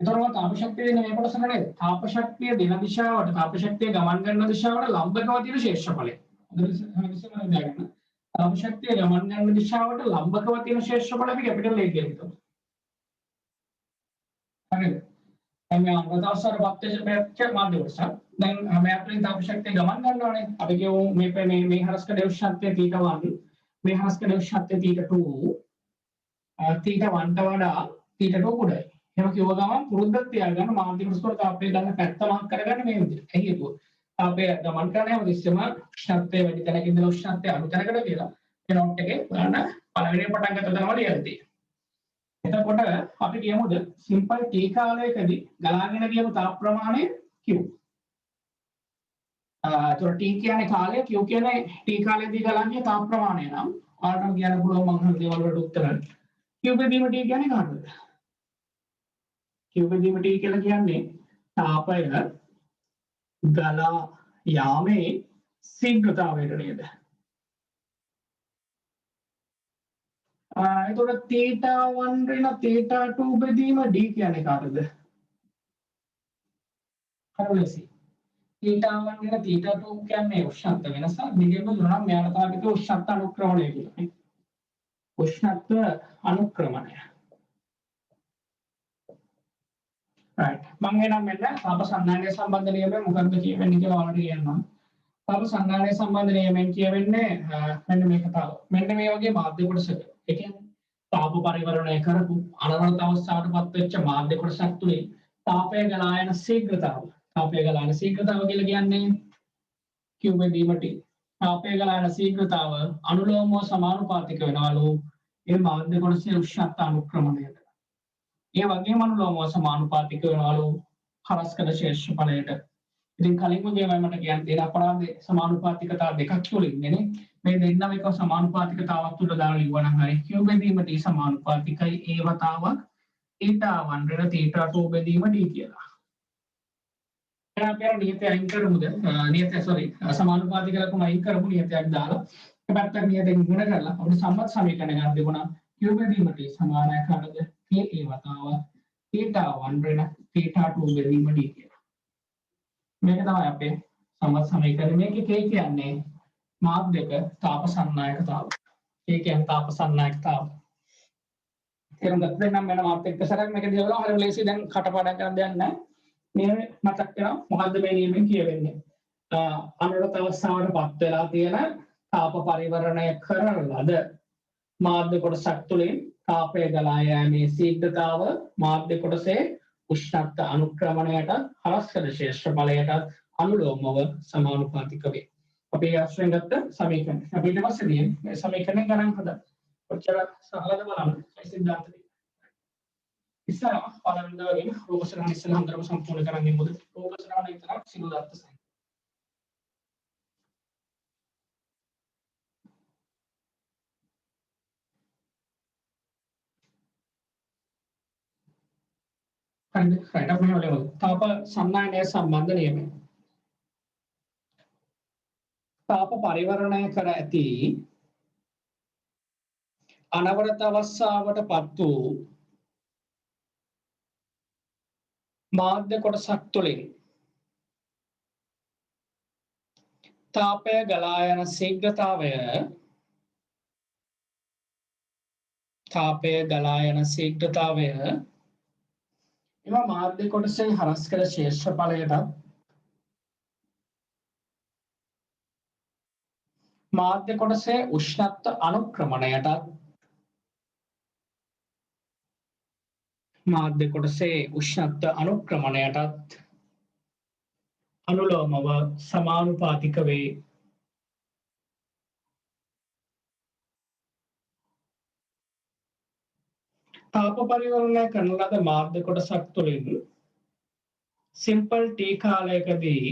එතකොට තාප ශක්තිය දෙන මේ කොටස නේද? තාප ශක්තිය දෙන දිශාවට තාප ශක්තිය ගමන් කරන දිශාවට ලම්බකව තියෙන ශේෂ්ඨඵලය. හරිද? දැන් තාප ශක්තිය ගමන් කරන දිශාවට ලම්බකව තියෙන ශේෂ්ඨඵලය අපි කැපිටල් A කියලා හිතමු. හරිද? දැන් මේ අනුරතවස්තර පත්‍ය මාධ්‍ය කොටස. දැන් මේ අපේ තාප ශක්තිය ගමන් කරනවානේ. අපි කියමු මේ හරස්ක දේව ශක්තිය θ1 මේ හරස්ක දේව ශක්තිය θ2 θ1ට වඩා θ2 උඩයි. එහෙම කිව්ව ගමන් පුරුද්දක් තියාගන්න මාධ්‍ය කොටස වල තාපය ගන්න පැත්ත මාක් කරගන්න මේ විදිහට. ඇයි හේතුව? තාපය ගමන් කරන හැම තිස්සෙම උෂ්ණත්වය වැඩි තැනක ඉඳලා උෂ්ණත්වය අඩු තැනකට කියලා. මේ නෝට් එකේ බලන්න පළවෙනි පටන් ගත්ත තමයි ලියලා තියෙන්නේ. එතකොට අපි කියමුද සිම්පල් t කාලයකදී ගලාගෙන ගියපු තාප ප්‍රමාණය q. ඒතකොට t කියන්නේ කාලය q කියන්නේ t කාලයේදී ගලාගෙන ගිය තාප ප්‍රමාණය නම් ඔයාලට කියන්න පුළුවන් මම අහන දේවල් වලට උත්තර. q බෙදීම t කියන්නේ කාටද? q බෙදීම t කියලා කියන්නේ තාපය ගලා යාමේ ශීඝ්‍රතාවයට නේද? එතකොට θ1 වෙන θ2 බෙදීම d කියන්නේ කාටද? හරිලෙසි. θ1 වෙන θ2 කියන්නේ උෂ්ණත්ව වෙනස. දිගෙම දුරනම් මෙයාට තමයි කිව්වේ උෂ්ණත්ව අනුක්‍රමණය කියලා. උෂ්ණත්ව අනුක්‍රමණය. right. මම එනම් මෙන්න තාප සන්නායනයේ සම්බන්ධ නියමය මොකක්ද කියවෙන්නේ කියලා ඔයාලට කියන්නම්. තාප සන්නායනයේ සම්බන්ධ නියමයෙන් කියවෙන්නේ මෙන්න මේ කතාව. මෙන්න මේ වගේ මාධ්‍ය කොටසක. ඒ කියන්නේ තාප පරිවර්තනය කරපු අනවරත අවස්ථාවටපත් වෙච්ච මාධ්‍ය කොටසක් තුලින් තාපය ගලා යන ශීඝ්‍රතාව. තාපය ගලා යන ශීඝ්‍රතාව කියලා කියන්නේ q බෙදීම t. තාපය ගලා යන ශීඝ්‍රතාව අනුලෝමව සමානුපාතික වෙනවලු ඒ මාධ්‍ය කොටසේ උෂ්ණත්ව අනුක්‍රමණයට. ඒ වගේම අනුලෝමව සමානුපාතික වෙනවලු හරස්කඩ ශේෂ්ඨඵලයට. ඉතින් කලින්ම ගේමයි මට කියන්න තියෙන අපරාධේ සමානුපාතිකතා දෙකක් තුලින්නේ නේ. මේ දෙන්නම එක සමානුපාතිකතාවක් තුල දාලා ලියවනම් හරි q බෙදීම t සමානුපාතිකයි ඒ වතාවක් θ1 වෙන θ2 බෙදීම d කියලා. එහෙනම් අපි අර නියතය අයින් කරමුද? නියතය සමානුපාතික ලකුණ අයින් කරමු නියතයක් දාලා. ඒ පැත්තට නියතයෙන් ගුණ කරලා අපිට සම්මත සමීකරණ ගන්න දෙුණා. q බෙදීම t සමානයි කාටද? ඒ වතාව θ1 වෙන θ2 බෙදීම d කියලා. මේක තමයි අපේ සම්මත සමීකරණය. මේකේ k කියන්නේ මාධ්‍යක තාප සන්නායකතාව. k කියන්නේ තාප සන්නායකතාව. තේරුම් ගත්තද නම් වෙන මාත් එක්ක සරක් මේක දිහා හරිම ලේසි දැන් කටපාඩම් කරන්න දෙයක් නැහැ. මේ මතක් කරා මොකද්ද මේ නියමයෙන් කියවෙන්නේ? අනුරත අවස්ථාවටපත් වෙලා තියෙන තාප පරිවර්තනය කරන ලද මාධ්‍ය කොටසක් තුළින් තාපය ගලා යාමේ ශීඝ්‍රතාව මාධ්‍ය කොටසේ උෂ්ණත්ව අනුක්‍රමණයට හරස්කඩ ශේෂ්ඨඵලයට අනුලෝමව සමානුපාතික වේ. අපි ආශ්‍රයෙන් ගත්ත සමීකරණ. අපි ඊට පස්සේ මේ සමීකරණය ගණන් හදා. කොච්චර සරලද බලන්න. ඒ සිද්ධාන්තය. ඉස්සර පළවෙනි දවසේ රූප සරණ ඉස්සෙල්ලා හඳරම සම්පූර්ණ කරන් ඉමුද? රූප සරණ විතරක් සිදු දත්ත සයි. right අපි බලමු. තාප සම්මානයේ සම්බන්ධ නියමය. තාප පරිවර්තනය කර ඇති අනවරත අවස්ථාවටපත් වූ මාධ්‍ය කොටසක් තුළින් තාපය ගලා යන ශීඝ්‍රතාවය එම මාධ්‍ය කොටසේ හරස් කළ ක්ෂේත්‍රඵලයට මාධ්‍ය කොටසේ උෂ්ණත්ව අනුක්‍රමණයටත් අනුලෝමව සමානුපාතික වේ. තාප පරිවර්තනය කරන ලද මාධ්‍ය කොටසක් තුළින් සිම්පල් T කාලයකදී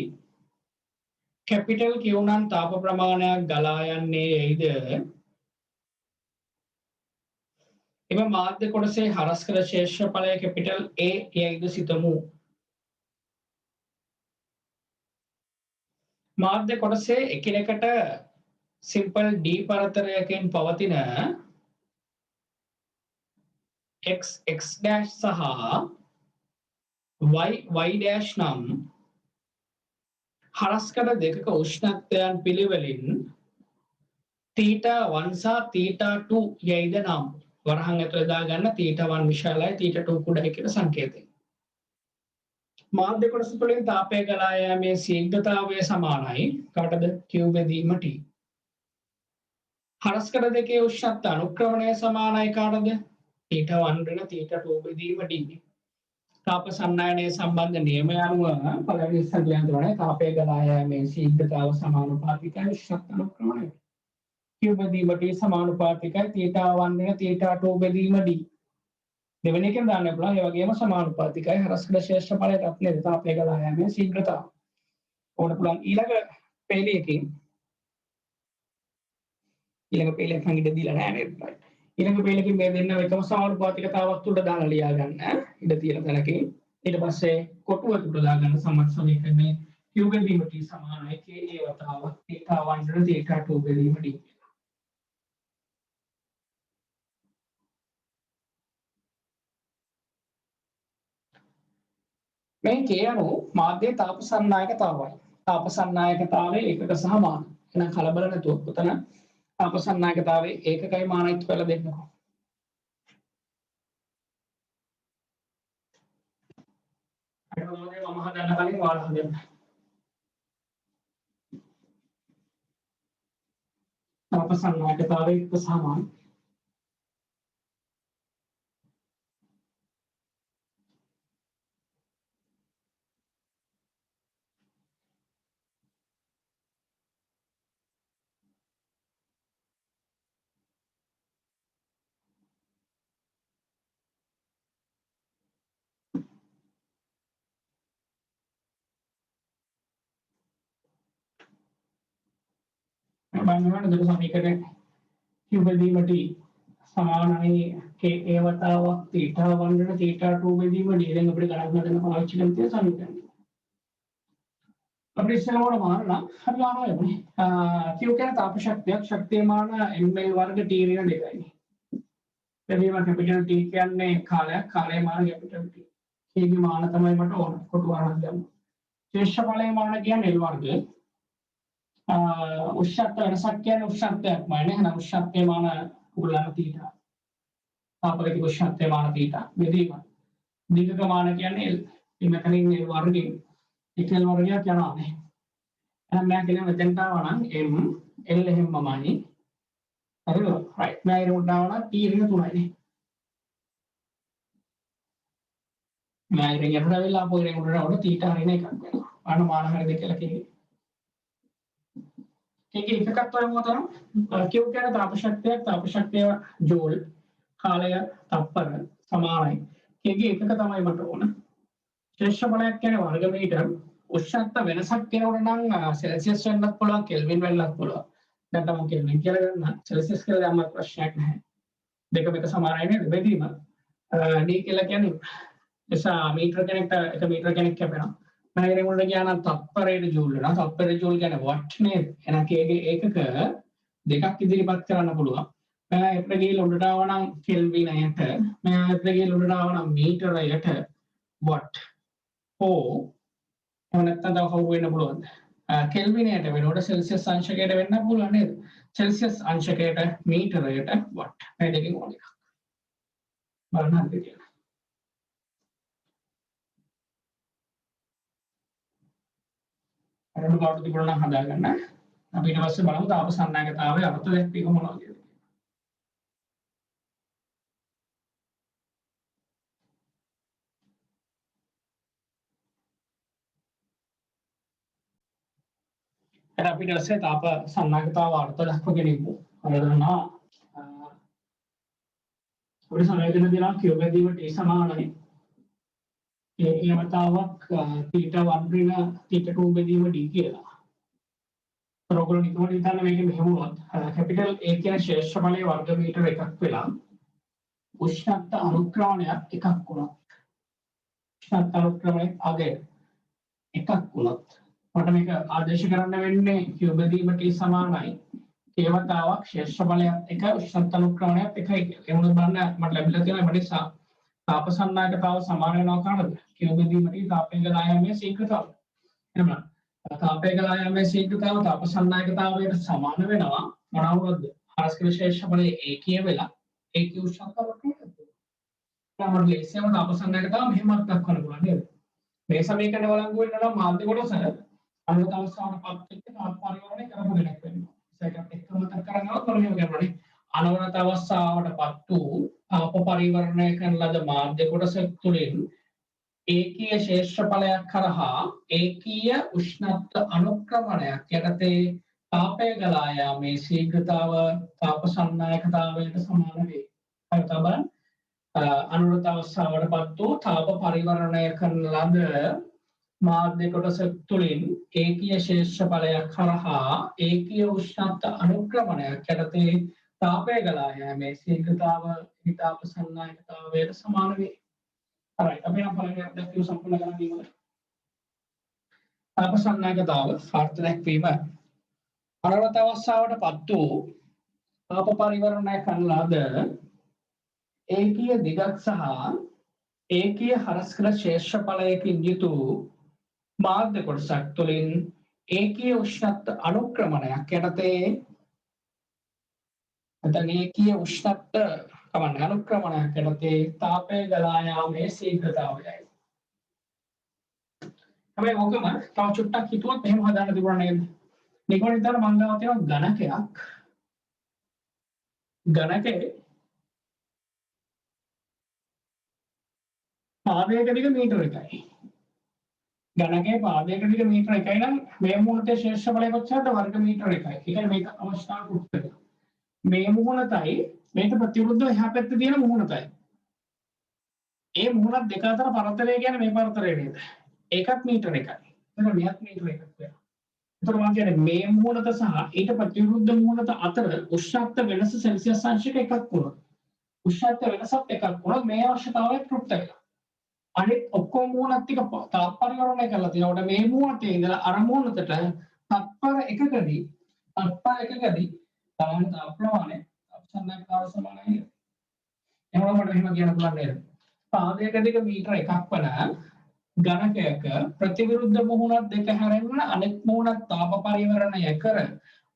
කැපිටල් Q නම් තාප ප්‍රමාණයක් ගලා යන්නේ එයිද? එම මාධ්‍ය කොටසේ හරස් කළ ක්ෂේත්‍රඵලය කැපිටල් A යයිද සිතමු. මාධ්‍ය කොටසේ එකිනෙකට සිම්පල් D පරතරයකින් පවතින x dash සහ y dash නම් හරස්කඩ දෙකක උෂ්ණත්වයන් පිළිවෙලින් θ1 සහ θ2 යයිද නම් වරහන් ඇතුළේ දාගන්න θ1 විශාලයි θ2 කුඩායි කියන සංකේතය. මාධ්‍ය කොටස තුළින් තාපය ගලා යාමේ ශීඝ්‍රතාවය සමානයි කාටද? Q බෙදීම T. හරස්කඩ දෙකේ උෂ්ණත්ව අනුක්‍රමණය සමානයි කාටද? θ1 ඍණ θ2 බෙදීම D. තාප සන්නායනයේ සම්බන්ධ නියමය අනුව පළවෙනි ඉස්සරහට යනවා තාපය ගලා යාමේ ශීඝ්‍රතාව සමානුපාතිකයි උෂ්ණත්ව අනුක්‍රමණයට. Q බෙදීම T සමානුපාතිකයි θ1 ඍණ θ2 බෙදීම D. දෙවෙනි එකෙන් දාන්න පුළුවන් ඒ වගේම සමානුපාතිකයි හරස්කඩ ක්ෂේත්‍රඵලයටත් නේද තාපය ගලා යාමේ ශීඝ්‍රතාව. ඕන පුළුවන් ඊළඟ පේළියකින් ඊළඟ පේළියක් නම් ඉඩ දීලා නැහැ නේද? ඊළඟ පේළියකින් මේ දෙන්න එකම සමානුපාතිකතාවක් උඩ දාලා ලියා ගන්න ඉඩ තියෙන තැනකින් ඊට පස්සේ කොටුවට උඩ දාගන්න සමත් සමීකරණේ Q බෙදීම T සමානයි K A වතාවක් θ1 ඍණ θ2 බෙදීම D. මේ K අණු මාධ්‍යයේ තාප සන්නායකතාවයි. තාප සන්නායකතාවයේ ඒකක සහ මාන. එහෙනම් කලබල නැතුව උතන තාප සන්නායකතාවයේ ඒකකයි මානයිත් කියලා දෙන්නකෝ. අර මොකද මම හදන්න කලින් ඔයාලා හදන්න. තාප සන්නායකතාවයේ ඒකක සහ මාන. බලන්න දෙක සමීකරණය Q බෙදීම T සමානයි K A වතාවක් θ1 ඍණ θ2 බෙදීම D. දැන් අපිට ගණන් හදන්න පාවිච්චි කරන තියෙන සමීකරණය. අපිට ඉස්සෙල්ලාම මානලා අපි ගන්නවා එන්නේ. Q කියන තාප ශක්තිය මාන ml වර්ග T ඍණ 2යි. එතනම කැපිටල් T කියන්නේ කාලය මාන කැපිටල් T. K ගේ මාන තමයි මට ඕන. කොටු වරක් ගන්න. ශේෂ්ඨඵලයේ මාන කියන්නේ L වර්ග. උෂ්ණත්ව වෙනසක් කියන්නේ උෂ්ණත්වයක්මයි නේ. එහෙනම් උෂ්ණත්වයේ මාන උගලන θ. තාපයක උෂ්ණත්වයේ මාන θ බෙදීම. දීර්ඝක මාන කියන්නේ L. මෙතනින් L වර්ගයෙන් එකල් වර්ගයක් යනවා නේ. එහෙනම් මම කියන්නේ මෙතෙන්ට ආවා නම් M L එහෙමමයි. හරිද? right. මම ඉර උඩ ආවා නම් T ඍණ 3යි නේ. මම ඉර යටට වෙලා ආපු ඉර උඩට වඩා θ ඍණ එකක් වෙනවා. අන්න මාන හරියද කියලා කියන්නේ. ඒකේ එකකත්වය මොකද? Q කියන තාප ශක්තිය ජූල් කාලය තප්පර සමානයි. ඒකේ එකක තමයි මට ඕන. ශේෂ්ඨඵලයක් කියන්නේ වර්ග මීටර. උෂ්ණත්ව වෙනසක් කියනකොට නම් සෙල්සියස් වෙන්නත් පුළුවන් කෙල්වින් වෙන්නත් පුළුවන්. දැන් තමයි කෙල්වින් කියලා ගන්න. සෙල්සියස් කියලා දැම්මත් ප්‍රශ්නයක් නැහැ. දෙකම එක සමානයි නේද? බෙදීම. D කියලා කියන්නේ එසා මීටර කෙනෙක්ට 1 මීටර කෙනෙක් කැපෙනවා. මම ඉතින් උඩ ගියා නම් තප්පරයට ජූල් වෙනවා. තප්පරයට ජූල් කියන්නේ වොට් නේද? එහෙනම් K ගේ ඒකක දෙකක් ඉදිරිපත් කරන්න පුළුවන්. මම එතන ගිහලා උඩට ආවා නම් කෙල්විනයට, මම එතන ගිහලා උඩට ආවා නම් මීටරයට වොට්. හෝ එහෙම නැත්නම් තව කවුරු වෙන්න පුළුවන්ද? කෙල්විනයට වෙනකොට සෙල්සියස් අංශකයට වෙන්න පුළුවන් නේද? සෙල්සියස් අංශකයට මීටරයට වට්. මේ දෙකෙන් ඕන එකක්. බලන්න හරිද කියලා. අරමුණු කාටද තිබුණා නම් හදාගන්න. අපි ඊට පස්සේ බලමු තාප සන්නායකතාවයේ අර්ථ දැක්වීම මොනවද කියලා. අපිට පස්සේ තාප සන්නායකතාව අර්ථ දක්වගෙන ඉමු. හරිදනවා අපිට සංවේදන දෙනවා කියෝ බැදීම t සමානයි ඒකමතාවක් θ1 ඍණ θ2 බෙදීම d කියලා. ඔයගොල්ලෝ නිකම්ම හිතන්න මේක මෙහෙම වුණොත් කැපිටල් A කියන ශේෂ්ඨ වර්ග මීටර එකක් වෙලා උෂ්ණත්ව අනුක්‍රමණයක් එකක් වුණොත් උෂ්ණත්ව අනුක්‍රමණයේ අගය එකක් වුණොත් මට මේක ආදේශ කරන්න වෙන්නේ කියෝ බෙදීම t සමානයි ඒවතාවක් ශේෂ්ඨ බලයක් එක උෂ්ණත්ව අනුක්‍රමණයක් එකයි කියලා. ඒ මොනවද බලන්න මට ලැබිලා තියෙන මේ නිසා තාප සන්නායකතාව සමාන වෙනවා කාටද? කියෝ බෙදීම t තාපයක දායාමයේ ශීඝ්‍රතාවය. එහෙනම් තාපයක දායාමයේ ශීඝ්‍රතාව තාප සන්නායකතාවයට සමාන වෙනවා මොනවාද? හරස්කල ශේෂ්ඨ බලයේ ඒකීය වෙලා ඒකී උෂ්ණත්ව අනුක්‍රමණය. අපිට ලේසියම තාප සන්නායකතාව මෙහෙමත් දක්වන්න පුළුවන් නේද? මේ සමීකරණ වලංගු වෙන්න නම් මාධ්‍ය කොටස අනුගත අවස්ථාවට පත් වෙච්ච තාප පරිවර්තනය කරපු දෙයක් වෙනවා. ඒකත් එක්කම මතක් කරගන්නවත් මොන මෙහෙම කරනවානේ. අනුගත අවස්ථාවට පත් වූ තාප පරිවර්තනය කරන ලද මාධ්‍ය කොටස තුළින් ඒකීය ශේෂ්ඨඵලයක් කරහා ඒකීය උෂ්ණත්ව අනුක්‍රමණයක් යටතේ තාපය ගලා යාමේ ශීඝ්‍රතාව තාප සන්නායකතාවයට සමාන වේ. හරි තමයි. අනුගත අවස්ථාවට පත් වූ තාප පරිවර්තනය කරන ලද මාධ්‍ය කොටස තුළින් ඒකීය ශේෂ්ඨඵලයක් කරහා ඒකීය උෂ්ණත්ව අනුක්‍රමණයක් යටතේ තාපය ගලා යාමේ ශීඝ්‍රතාව තාප සන්නායකතාවයට සමාන වේ. හරි අපි නම් පළවෙනි දැක්වීම සම්පූර්ණ කරලා දීමු. තාප සන්නායකතාව අර්ථ දැක්වීම අනුගත අවස්ථාවට පත් වූ තාප පරිවර්තනය කරන ලද ඒකීය දිගක් සහ ඒකීය හරස්කල ශේෂ්ඨඵලයකින් යුතු මාධ්‍ය කොටසක් තුළින් ඒකීය උෂ්ණත්ව අනුක්‍රමණයක් යටතේ නැත්නම් ඒකීය උෂ්ණත්ව කමන්න අනුක්‍රමණයක් යටතේ තාපය ගලා යාමේ ශීඝ්‍රතාවයයි. හැබැයි ඔකම තව චුට්ටක් හිතුවොත් එහෙම හදාන්න තිබුණා නේද? නිකන් විතර මං ගාව තියෙන ඝනකයක් ඝනකේ පාදයක දිග මීටර එකයි. ඝනකයේ පාදයක දිග මීටර එකයි නම් මේ මුහුණේ ශේෂ්ඨ බලය කොච්චරද? වර්ග මීටර එකයි. ඒ කියන්නේ මේක අවස්ථාව පුස්තක. මේ මුහුණතයි මේක ප්‍රතිවිරුද්ධව එහා පැත්තේ තියෙන මුහුණතයි. ඒ මුහුණත් දෙක අතර පරතරය කියන්නේ මේ පරතරය නේද? ඒකත් මීටර එකයි. එතකොට මෙයත් මීටර එකක් වෙනවා. එතකොට මම කියන්නේ මේ මුහුණත සහ ඊට ප්‍රතිවිරුද්ධ මුහුණත අතර උෂ්ණත්ව වෙනස සෙල්සියස් අංශක එකක් වුණොත් උෂ්ණත්ව වෙනසත් එකක් වුණොත් මේ අවශ්‍යතාවය තෘප්ත වෙනවා. අනිත් ඔක්කොම මුහුණත් ටික තාප පරිවර්තනය කරලා තියෙනකොට මේ මුහුණතේ ඉඳලා අර මුහුණතට තත්පර එකකදී තමන් තාප ප්‍රමාණය සන්නායකතාව සමානයි. එහෙනම් මට එහෙම කියන්න පුළුවන් නේද? පාදයක දිග මීටර එකක් වන ඝනකයක ප්‍රතිවිරුද්ධ මුහුණත් දෙක හැරෙන්න අනෙක් මුහුණත් තාප පරිවර්තනය කර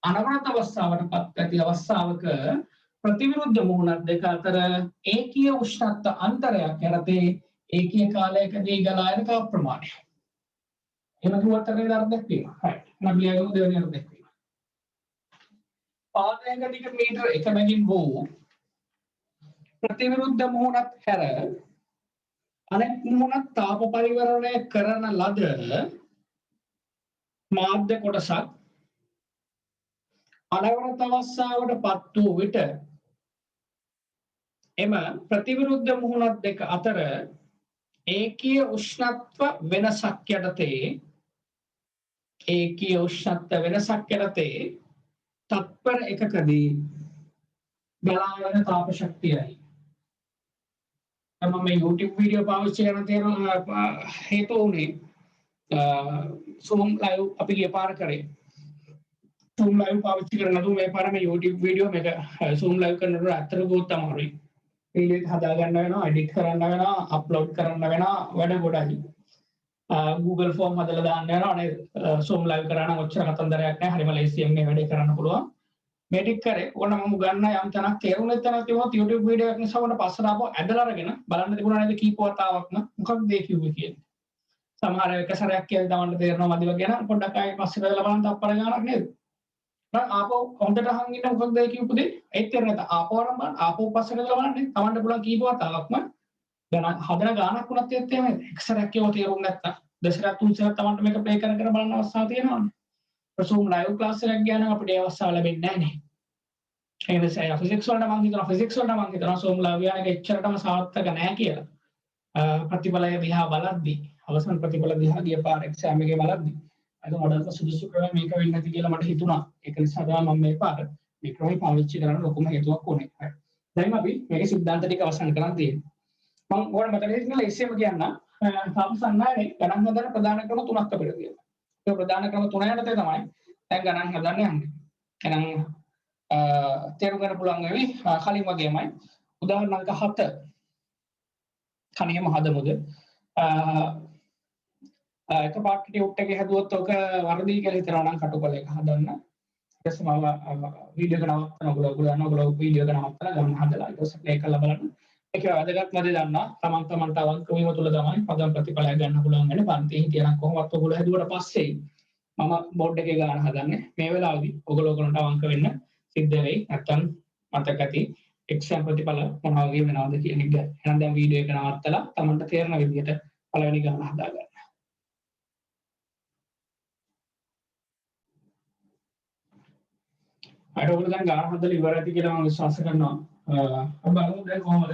අනවරත අවස්ථාවට පත් ඇති අවස්ථාවක ප්‍රතිවිරුද්ධ මුහුණත් දෙක අතර ඒකීය උෂ්ණත්ව අන්තරයක් යටතේ ඒකීය කාලයකදී ගලා යන තාප ප්‍රමාණය. එහෙම කිව්වට නේද අර්ථ දැක්වීම. හරි. නබ්ලියගේ දෙවෙනි අර්ථ දැක්වීම. පාදයක දිග මීටර 1 බැගින් වූ ප්‍රතිවිරුද්ධ මුහුණත් හැර අනෙක් මුහුණත් තාප පරිවර්තනය කරන ලද මාධ්‍ය කොටසක් අනවරත අවස්ථාවට පත් වූ විට එම ප්‍රතිවිරුද්ධ මුහුණත් දෙක අතර ඒකීය උෂ්ණත්ව වෙනසක් යටතේ තත්පර එකකදී ගලා යන තාප ශක්තියයි. මම මේ YouTube වීඩියෝ පාවිච්චි කරන තේරුම හේතු උනේ Zoom live අපි ගිය පාර කරේ. Zoom live පාවිච්චි කරන නතු මේ පාර මේ YouTube වීඩියෝ මේක Zoom live කරනකොට අතර ගොත් අමාරුයි. වීඩියෝ එක හදා ගන්න වෙනවා, එඩිට් කරන්න වෙනවා, අප්ලෝඩ් කරන්න වෙනවා, වැඩ ගොඩයි. Google form හදලා දාන්න යනවා නේද? Zoom live කරා නම් ඔච්චර කතන්දරයක් නැහැ. හරිම ලේසියෙන් මේ වැඩේ කරන්න පුළුවන්. මේ ටික කරේ ඕන මම ගන්න යම් තැනක් තේරුම් නැත්නම් තියුණොත් YouTube වීඩියෝ එකක් නිසා උඩ පස්සට ආපහු ඇදලා අරගෙන බලන්න තිබුණා නේද කීප වතාවක්ම මොකක්ද ඒ කිව්වේ කියන්නේ. සමහර එක සැරයක් කියලා තමන්ට තේරෙනවා මදි වගේ නම් පොඩ්ඩක් ආයෙ පස්සේ බදලා බලන්න තප්පර ගානක් නේද? දැන් ආපහු හොඳට අහන් ඉන්න මොකක්ද ඒ කියපු දේ? ඒත් තේරෙන්නේ නැත. ආපහු අරන් බලන්න ආපහු පස්සේ බදලා බලන්න තමන්ට පුළුවන් කීප වතාවක්ම දැන් හදන ගානක් වුණත් ඒත් එහෙම එක සැරයක් කියව තේරුම් නැත්නම් දෙසරක් තුන් සැරයක් තමන්ට මේක ප්ලේ කර කර බලන්න අවස්ථාවක් තියෙනවානේ. Zoom live class එකක් ගියා නම් අපිට ඒ අවස්ථාව ලැබෙන්නේ නැහැ නේ. ඒ නිසා ෆිසික්ස් වලට මම හිතනවා Zoom live යන එක එච්චරටම සාර්ථක නැහැ කියලා. ප්‍රතිඵලය දිහා බලද්දී අවසන් ප්‍රතිඵල දිහා ගිය පාර එක්සෑම් එකේ බලද්දී අද මොඩල් සුදුසු ක්‍රමය මේක වෙන්නේ නැති කියලා මට හිතුණා. ඒක නිසා තමයි මම මේ පාර මේ ක්‍රමය පාවිච්චි කරන්න ලොකුම හේතුවක් වුණේ. හරි. දැන් අපි මේකේ સિદ્ધාන්ත ටික අවසන් කරන් තියෙනවා. මම ඕන මතක හිටින්න ඉස්සෙම කියන්න සම්සන්නානේ ගණන් හදන ප්‍රධාන ක්‍රම තුනක් අපිට තියෙනවා. ඒ ප්‍රධාන ක්‍රම තුන යනතේ තමයි දැන් ගණන් හදන්න යන්නේ. එහෙනම් තේරුම් ගන්න පුළුවන් වෙවි කලින් වගේමයි උදාහරණ අංක 7 කණියම හදමුද එක පාට ටියුට් එකේ හදුවොත් ඔක වර්ධි කියලා හිතනවා නම් කටුකල එක හදන්න ඊට පස්සේ මම වීඩියෝ එක නවත්තන ඔයගොල්ලෝ වීඩියෝ එක නවත්තලා ගන්න හදලා ඊට පස්සේ ප්ලේ කරලා බලන්න ඒක වැදගත් නැති දන්නා තමන්ට අවංක වීම තුළ තමයි පදම් ප්‍රතිඵලය ගන්න පුළුවන් වෙන්නේ පන්ති හිටියනම් කොහොමවත් ඔයගොල්ලෝ හදුවට පස්සේ මම බෝඩ් එකේ ගන්න හදන්නේ මේ වෙලාවේදී ඔයගොල්ලෝට අවංක වෙන්න සිද්ධ වෙයි නැත්නම් මතක ඇති එක්සෑම් ප්‍රතිඵල මොනවා වගේ වෙනවද කියන එක. එහෙනම් දැන් වීඩියෝ එක නවත්තලා තමන්ට තේරෙන විදිහට පළවෙනි ගණන හදා ගන්න. අර ඔයගොල්ලෝ දැන් ගණන හදලා ඉවර ඇති කියලා මම විශ්වාස කරනවා. අපි බලමු දැන් කොහොමද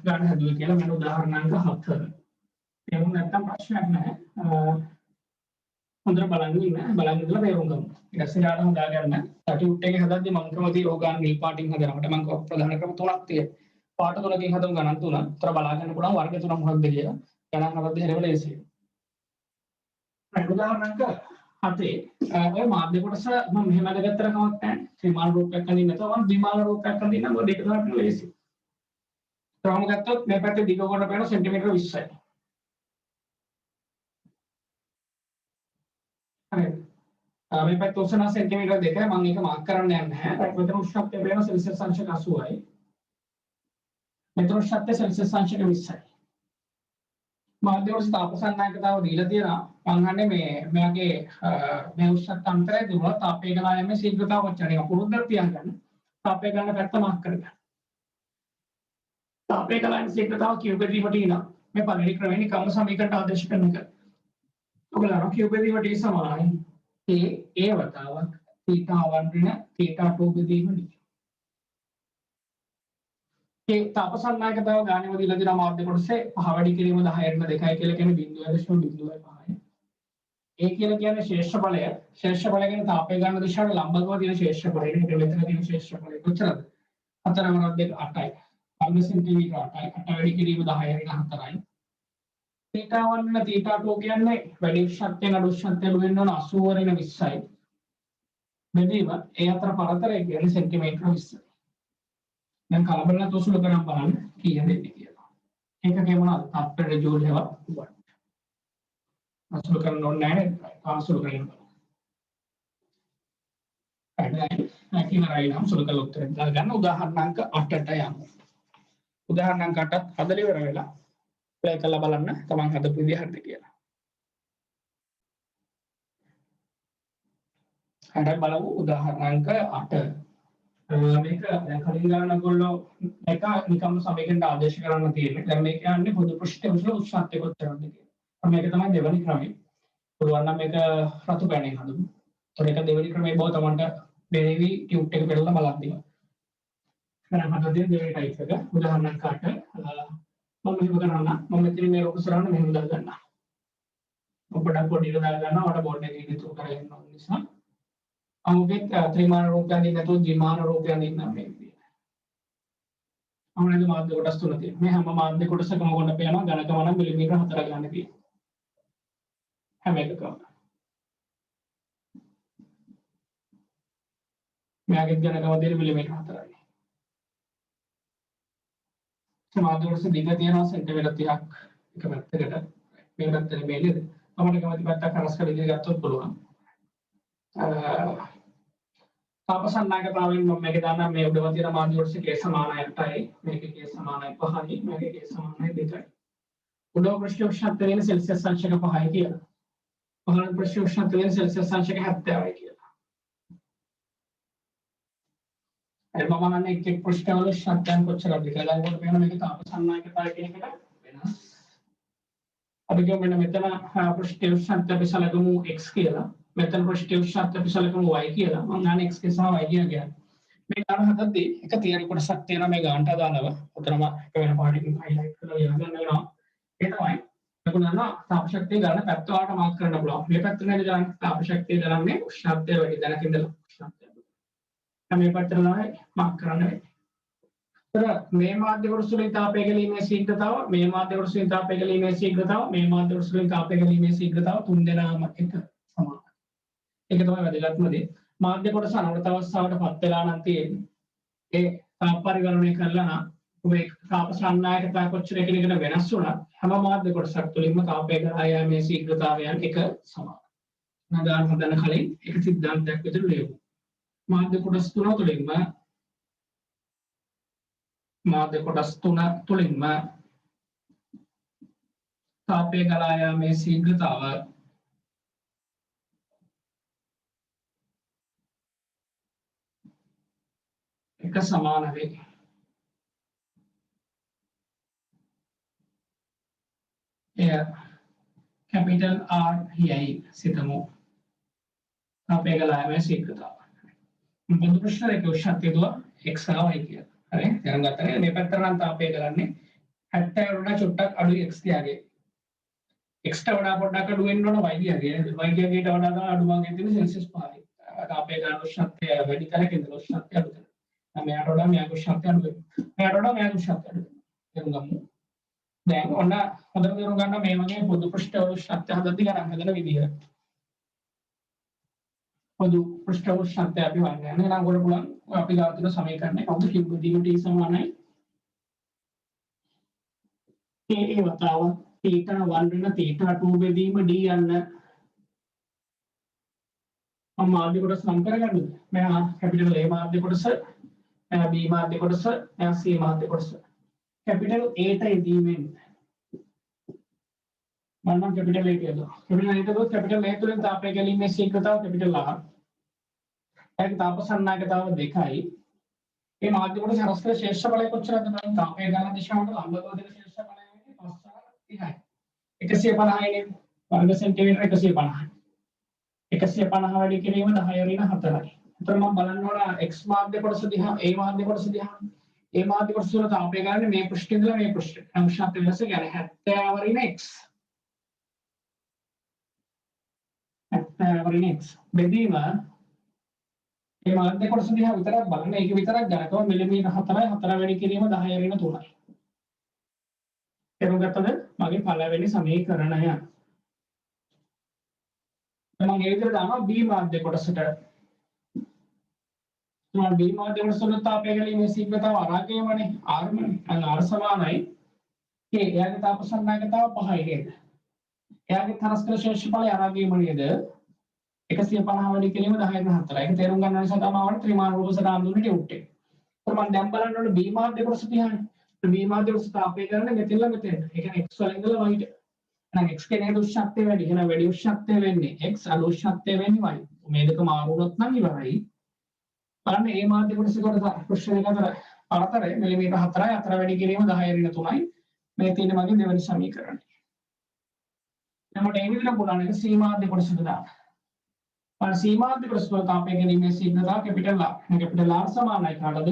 ගණන හදුවේ කියලා. මම උදාහරණ අංක 7. තේරුම් නැත්නම් ප්‍රශ්නයක් නැහැ. හොඳට බලන්න ඉඳලා තේරුම් ගමු. ඊට පස්සේ යාට හදා ගන්න. සටියුට් එකේ හදද්දී මම ක්‍රමදී ඕගාන නිල් පාටින් හදනකොට මම ප්‍රධාන ක්‍රම තුනක් තියෙනවා. පාට තුනකින් හදමු ගණන් තුන. උතර බලා ගන්න පුළුවන් වර්ග තුන මොකක්ද කියලා. ගණන් හදද්දී හැරෙවල ලේසියි. උදාහරණයක් 7 ඔය මාධ්‍ය කොටස මම මෙහෙම අදගත්තට කමක් නැහැ. ත්‍රිමාන රූපයක් අඳින්න නැතුව මම ද්විමාන රූපයක් අඳින්න මොකද දෙක දාන්න ලේසියි. ත්‍රාම ගත්තොත් මේ පැත්තේ දිග කොට පේන සෙන්ටිමීටර 20යි. හරිද? මේ පැත්ත උසන සෙන්ටිමීටර 2යි මම ඒක මාක් කරන්න යන්නේ නැහැ. මෙතන උෂ්ණත්වය වෙන සෙල්සියස් අංශක 80යි. මෙතන උෂ්ණත්වය සෙල්සියස් අංශක 20යි. මාධ්‍ය කොටස තාපසන්නායකතාව දීලා තියෙනවා. මම අහන්නේ මෙයාගේ මේ උෂ්ණත්ව අන්තරය දුරව තාපය ගලා යන්නේ ශීඝ්‍රතාව කොච්චරද? ඒක පුරුද්දක් තියාගන්න. තාපය ගන්න පැත්ත මාක් කරගන්න. තාපය ගලා යන ශීඝ්‍රතාව කියු බෙදීමට ඉන මේ පළවෙනි ක්‍රමයේ නිකම්ම සමීකරණ ආදේශ කරන එක. ඔයගොල්ලෝ කියු බෙදීමට ඉ සමානයි ඒ වතාවක් θ1 ඍණ θ2 බෙදීම ඩි. ඒ තාපසන්නායකතාව ගානෙම දීලා දෙන මාධ්‍ය කොටසේ පහ වැඩි කිරීම 10 2යි කියලා කියන්නේ 0.05. ඒ කියලා කියන්නේ ශේෂ්ඨඵලය. ශේෂ්ඨඵලය කියන්නේ තාපය ගන්න දිශාවට ලම්බකව තියෙන ශේෂ්ඨඵලය. ඒක මෙතන තියෙන ශේෂ්ඨඵලය කොච්චරද? 4 8යි. 5 සෙන්ටිමීටර 8යි. 8 වැඩි කිරීම 10 ඍණ 4යි. θ1 θ2 කියන්නේ වැඩි ශක්තිය නඩු ශක්තිය වෙන්න ඕන 80 ඍණ 20යි. බෙදීම ඒ අතර පරතරය කියන්නේ සෙන්ටිමීටර 20යි. දැන් කලබල නැතුව සුළු ගණන් බලන්න කීයද දෙන්නේ කියලා. ඒක කියනවා අපේ ජූල් හේවත් වත්. අසුළු කරන්න ඕනේ නැහැ. අසුළු කරන්න. හරිද? ඉවරයි නම් සුළු කළ උත්තරය දාගන්න. උදාහරණ අංක 8ට යමු. උදාහරණ අංක 8ත් හදලා ඉවර වෙලා ප්ලේ කරලා බලන්න තමන් හදපු විදිහ හරිද කියලා. හරිද බලමු උදාහරණ අංක 8. මේක දැන් කලින් ගන්න ඔයගොල්ලෝ මේක නිකම්ම සමීකරණ ආදේශ කරන්න තියෙන්නේ. දැන් මේක යන්නේ පොදු පෘෂ්ඨයේ උසල උෂ්ණත්වය කොච්චරද කියලා. මේක තමයි දෙවෙනි ක්‍රමය. පුළුවන් නම් මේක රතු පැණයෙන් හදමු. ඒතකොට ඒක දෙවෙනි ක්‍රමයේ බව තමන්ට බෙරෙවි ටියුට් එක පෙරලා බලන්න. කරන හදන්නේ දෙවෙනි ටයිප් එක. උදාහරණයක් කාට මම මෙහෙම කරනවා. මම මෙතන මේ රූප සරහන මෙහෙම දා ගන්නවා. ඔබට පොඩි ඉර දා ගන්නවා. ඔයාලට බෝඩ් එකේ ඉදිරි තුරු කරගෙන යන නිසා අමුගෙත් ත්‍රිමාන රූපයන් දින්න නැතුව ද්විමාන රූපයන් දින්න මේ විදිහට. අමුණේද මාධ්‍ය කොටස් තුන තියෙනවා. මේ හැම මාධ්‍ය කොටසකම කොට පේනවා ඝනකම නම් මිලිමීටර 4 ගන්න තියෙනවා. හැම එකකම. මෙයාගේ ඝනකම දෙන මිලිමීටර 4යි. මාධ්‍ය කොටස දිග තියෙනවා සෙන්ටිමීටර 30ක් එක පැත්තකට. මේ පැත්තට මේ නේද? අපිට කැමති පැත්තක් හරස් කරලා ඉදිරියට ගත්තොත් පුළුවන්. තාපසන්නායකතාවයෙන් මම මේක දාන්න මේ උඩව තියෙන මාධ්‍ය කොටස k සමානයි 8යි මේකේ k සමානයි 5යි මේකේ k සමානයි 2යි. උඩව පෘෂ්ඨ උෂ්ණත්වය වෙන සෙල්සියස් අංශක 5යි කියලා. පහළ පෘෂ්ඨ උෂ්ණත්වය වෙන සෙල්සියස් අංශක 70යි කියලා. ඒ මම එක් එක් පෘෂ්ඨවල උෂ්ණත්වයන් කොච්චරද කියලා දැන් ඔයාලට මේක තාපසන්නායකතාවය කියන එකට වෙනස්. අපි කියමු මෙන්න මෙතන පෘෂ්ඨ උෂ්ණත්වය අපි සලකමු x කියලා. මෙතන පෘෂ්ඨ උෂ්ණත්වය අපි සලකමු y කියලා. මම නාන x සහ y කියලා. මේ ගාන හදද්දී එක තියරි කොටසක් තියෙනවා මේ ගානට අදාළව. උතරම එක වෙන පාඩකින් highlight කරලා යන්න වෙනවා. ඒ තමයි ලකුණන තාප ශක්තිය ගන්න පැත්ත වලට මාක් කරන්න පුළුවන්. මේ පැත්තට නේද ගන්න තාප ශක්තිය ගන්නේ උෂ්ණත්වය වැඩි දැනක ඉඳලා උෂ්ණත්වය. මේ පැත්තට තමයි මාක් කරන්න වෙන්නේ. මේ මාධ්‍ය කොටස වලින් තාපය ගැලීමේ ශීඝ්‍රතාව මේ මාධ්‍ය කොටස වලින් තාපය ගැලීමේ ශීඝ්‍රතාව මේ මාධ්‍ය කොටස වලින් තාපය ගැලීමේ ශීඝ්‍රතාව තුන් දෙනාම එක සමානයි. ඒක තමයි වැදගත්ම දේ. මාධ්‍ය කොටස අනවරත අවස්ථාවට පත් වෙලා නම් තියෙන්නේ. ඒ තාප පරිවර්තනය කරලා නම් ඔබේ තාප සංනායකතාව කොච්චර එකිනෙකට වෙනස් වුණත් හැම මාධ්‍ය කොටසක් තුළින්ම තාපය කරා යාමේ ශීඝ්‍රතාවයන් එක සමානයි. නදාන හදන්න කලින් එක සිද්ධාන්තයක් විතර ලියමු. මාධ්‍ය කොටස් තුන තුළින්ම මාධ්‍ය කොටස් තුන තුළින්ම තාපය ගලා යාමේ ශීඝ්‍රතාව එක සමාන වේ. එය කැපිටල් R යයි සිතමු. තාපය ගලා යාමේ ශීඝ්‍රතාව. බඳු ප්‍රශ්න එක උෂ්ණත්වය දුව x සහ y කියලා. හරි දැන් ගත්තනේ මේ පැත්තට නම් තාපය කරන්නේ 70 වුණා චුට්ටක් අඩුයි x තියාගේ x ට වඩා පොඩ්ඩක් අඩු වෙන්න ඕන y තියාගේ y තියාගේට වඩා තමයි අඩු වගේ තියෙන සෙල්සියස් 5යි තාපය ගන්න උෂ්ණත්වය වැඩි කරගෙන ඉඳලා උෂ්ණත්වය අඩු කරනවා මෙයාට වඩා මෙයාගේ උෂ්ණත්වය අඩු වෙනවා මෙයාට වඩා මෙයාගේ උෂ්ණත්වය අඩු වෙනවා තේරුම් ගමු දැන් ඔන්න හොඳට තේරුම් ගන්න මේ වගේ පොදු පෘෂ්ඨ උෂ්ණත්වය හදද්දී ගණන් හදන විදිය පොදු පෘෂ්ඨ උෂ්ණත්වය අපි වන්නේ නැහැ නේද ඔයගොල්ලෝ පුළුවන් අපි ගාව තියෙන සමීකරණය කවුද කිව්වද T සමානයි K වතාව theta 1 වෙන theta 2 බෙදීම d යන්න මම මාධ්‍ය කොටස නම් කරගන්නද මෙයා කැපිටල් A මාධ්‍ය කොටස මෙයා B මාධ්‍ය කොටස මෙයා C මාධ්‍ය කොටස කැපිටල් A ට යෙදීමෙන් මම කැපිටල් A කියනවා කැපිටල් A ට කැපිටල් A තුලින් තාපය ගැලීමේ ශීඝ්‍රතාව කැපිටල් R ඒක තාප සංනායකතාව 2යි මේ මාධ්‍ය කොටස හරස් කළ ශේෂ්ඨ බලය කොච්චරද නම් තාපය ගන්න දිශාවට ලම්බව දෙන ශේෂ්ඨ බලය වෙන්නේ 5/30යි 150යි නේ වර්ග සෙන්ටිමීටර 150යි 150 වැඩි කිරීම 10 ඍණ 4යි. එතකොට මම බලන්න ඕන x මාධ්‍ය කොටස දිහා a මාධ්‍ය කොටස දිහා a මාධ්‍ය කොටස වල තාපය ගන්න මේ පෘෂ්ඨය ඉඳලා මේ පෘෂ්ඨයට. අංශාත් වෙනස කියන්නේ 70 ඍණ x 70 ඍණ x බෙදීම මේ මාධ්‍ය කොටස දිහා විතරක් බලන්න. ඒක විතරක් ගන්නකම මිලිමීටර 4යි 4 වැඩි කිරීම 10 ඍණ 3යි. එතකොට මගේ පළවෙනි සමීකරණය මම ඒ විදිහට දානවා B මාධ්‍ය කොටසට. මම B මාධ්‍ය කොටස වල තාපය ගැලීමේ ශීඝ්‍රතාව අරාගේමනේ R මනේ. අන්න R සමානයි K එයාගේ තාප සංනායකතාව 5යි නේද? එයාගේ තරස්කල ශේෂ්ඨ බලය අරාගේම නේද? 150 වැඩි කිරීම 10 න් 4යි. ඒක තේරුම් ගන්න නිසා තමයි ත්‍රිමාන රූප සටහන් දුන්නේ උට්ට එක. මම දැන් බලන්න ඕනේ B මාධ්‍ය කොටස දිහානේ. B මාධ්‍ය කොටස තාපය කරන්නේ මෙතනලා මෙතෙන්. ඒ කියන්නේ x වලින් ඉඳලා y ට. එහෙනම් x කෙනේ උෂ්ණත්වය වැඩි. එහෙනම් වැඩි උෂ්ණත්වය වෙන්නේ x අඩු උෂ්ණත්වය වෙන්නේ y. මේ දෙක මාරු වුණොත් නම් ඉවරයි. බලන්න මේ මාධ්‍ය කොටස කොට පෘෂ්ඨ දෙක අතර පරතරය මිලිමීටර 4යි 4 වැඩි කිරීම 10 ඍණ 3යි. මේ තියෙන මගේ දෙවෙනි සමීකරණය. එතකොට මේ විදිහට පුරාණ එක C මාධ්‍ය කොටසට දාන්න. බලන්න C මාධ්‍ය කොටස වල තාපය ගැනීමේ ශීඝ්‍රතාව කැපිටල් R. කැපිටල් R සමානයි කාටද?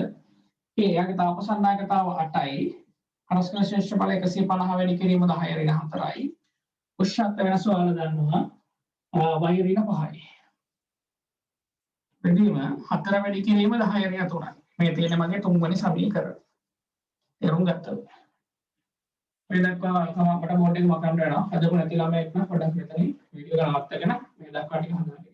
K යාගේ තාප සංනායකතාව 8යි. අනුස්කල ශේෂ්ඨ බලය 150 වැඩි කිරීම 10 ඍණ 4යි. උෂ්ණත්ව වෙනස ඔයාලා දන්නවා y ඍණ 5යි. බෙදීම 4 වැඩි කිරීම 10 ඍණ 3යි. මේ තියෙන මගේ තුන්වෙනි සමීකරණය. තේරුම් ගත්තද? මේ දක්වා තමයි අපට බෝඩ් එක මකන්න වෙනවා. හදපු නැති ළමයෙක් නම් පොඩ්ඩක් මෙතනින් වීඩියෝ එක නවත්තගෙන මේ දක්වා ටික හදාගන්න.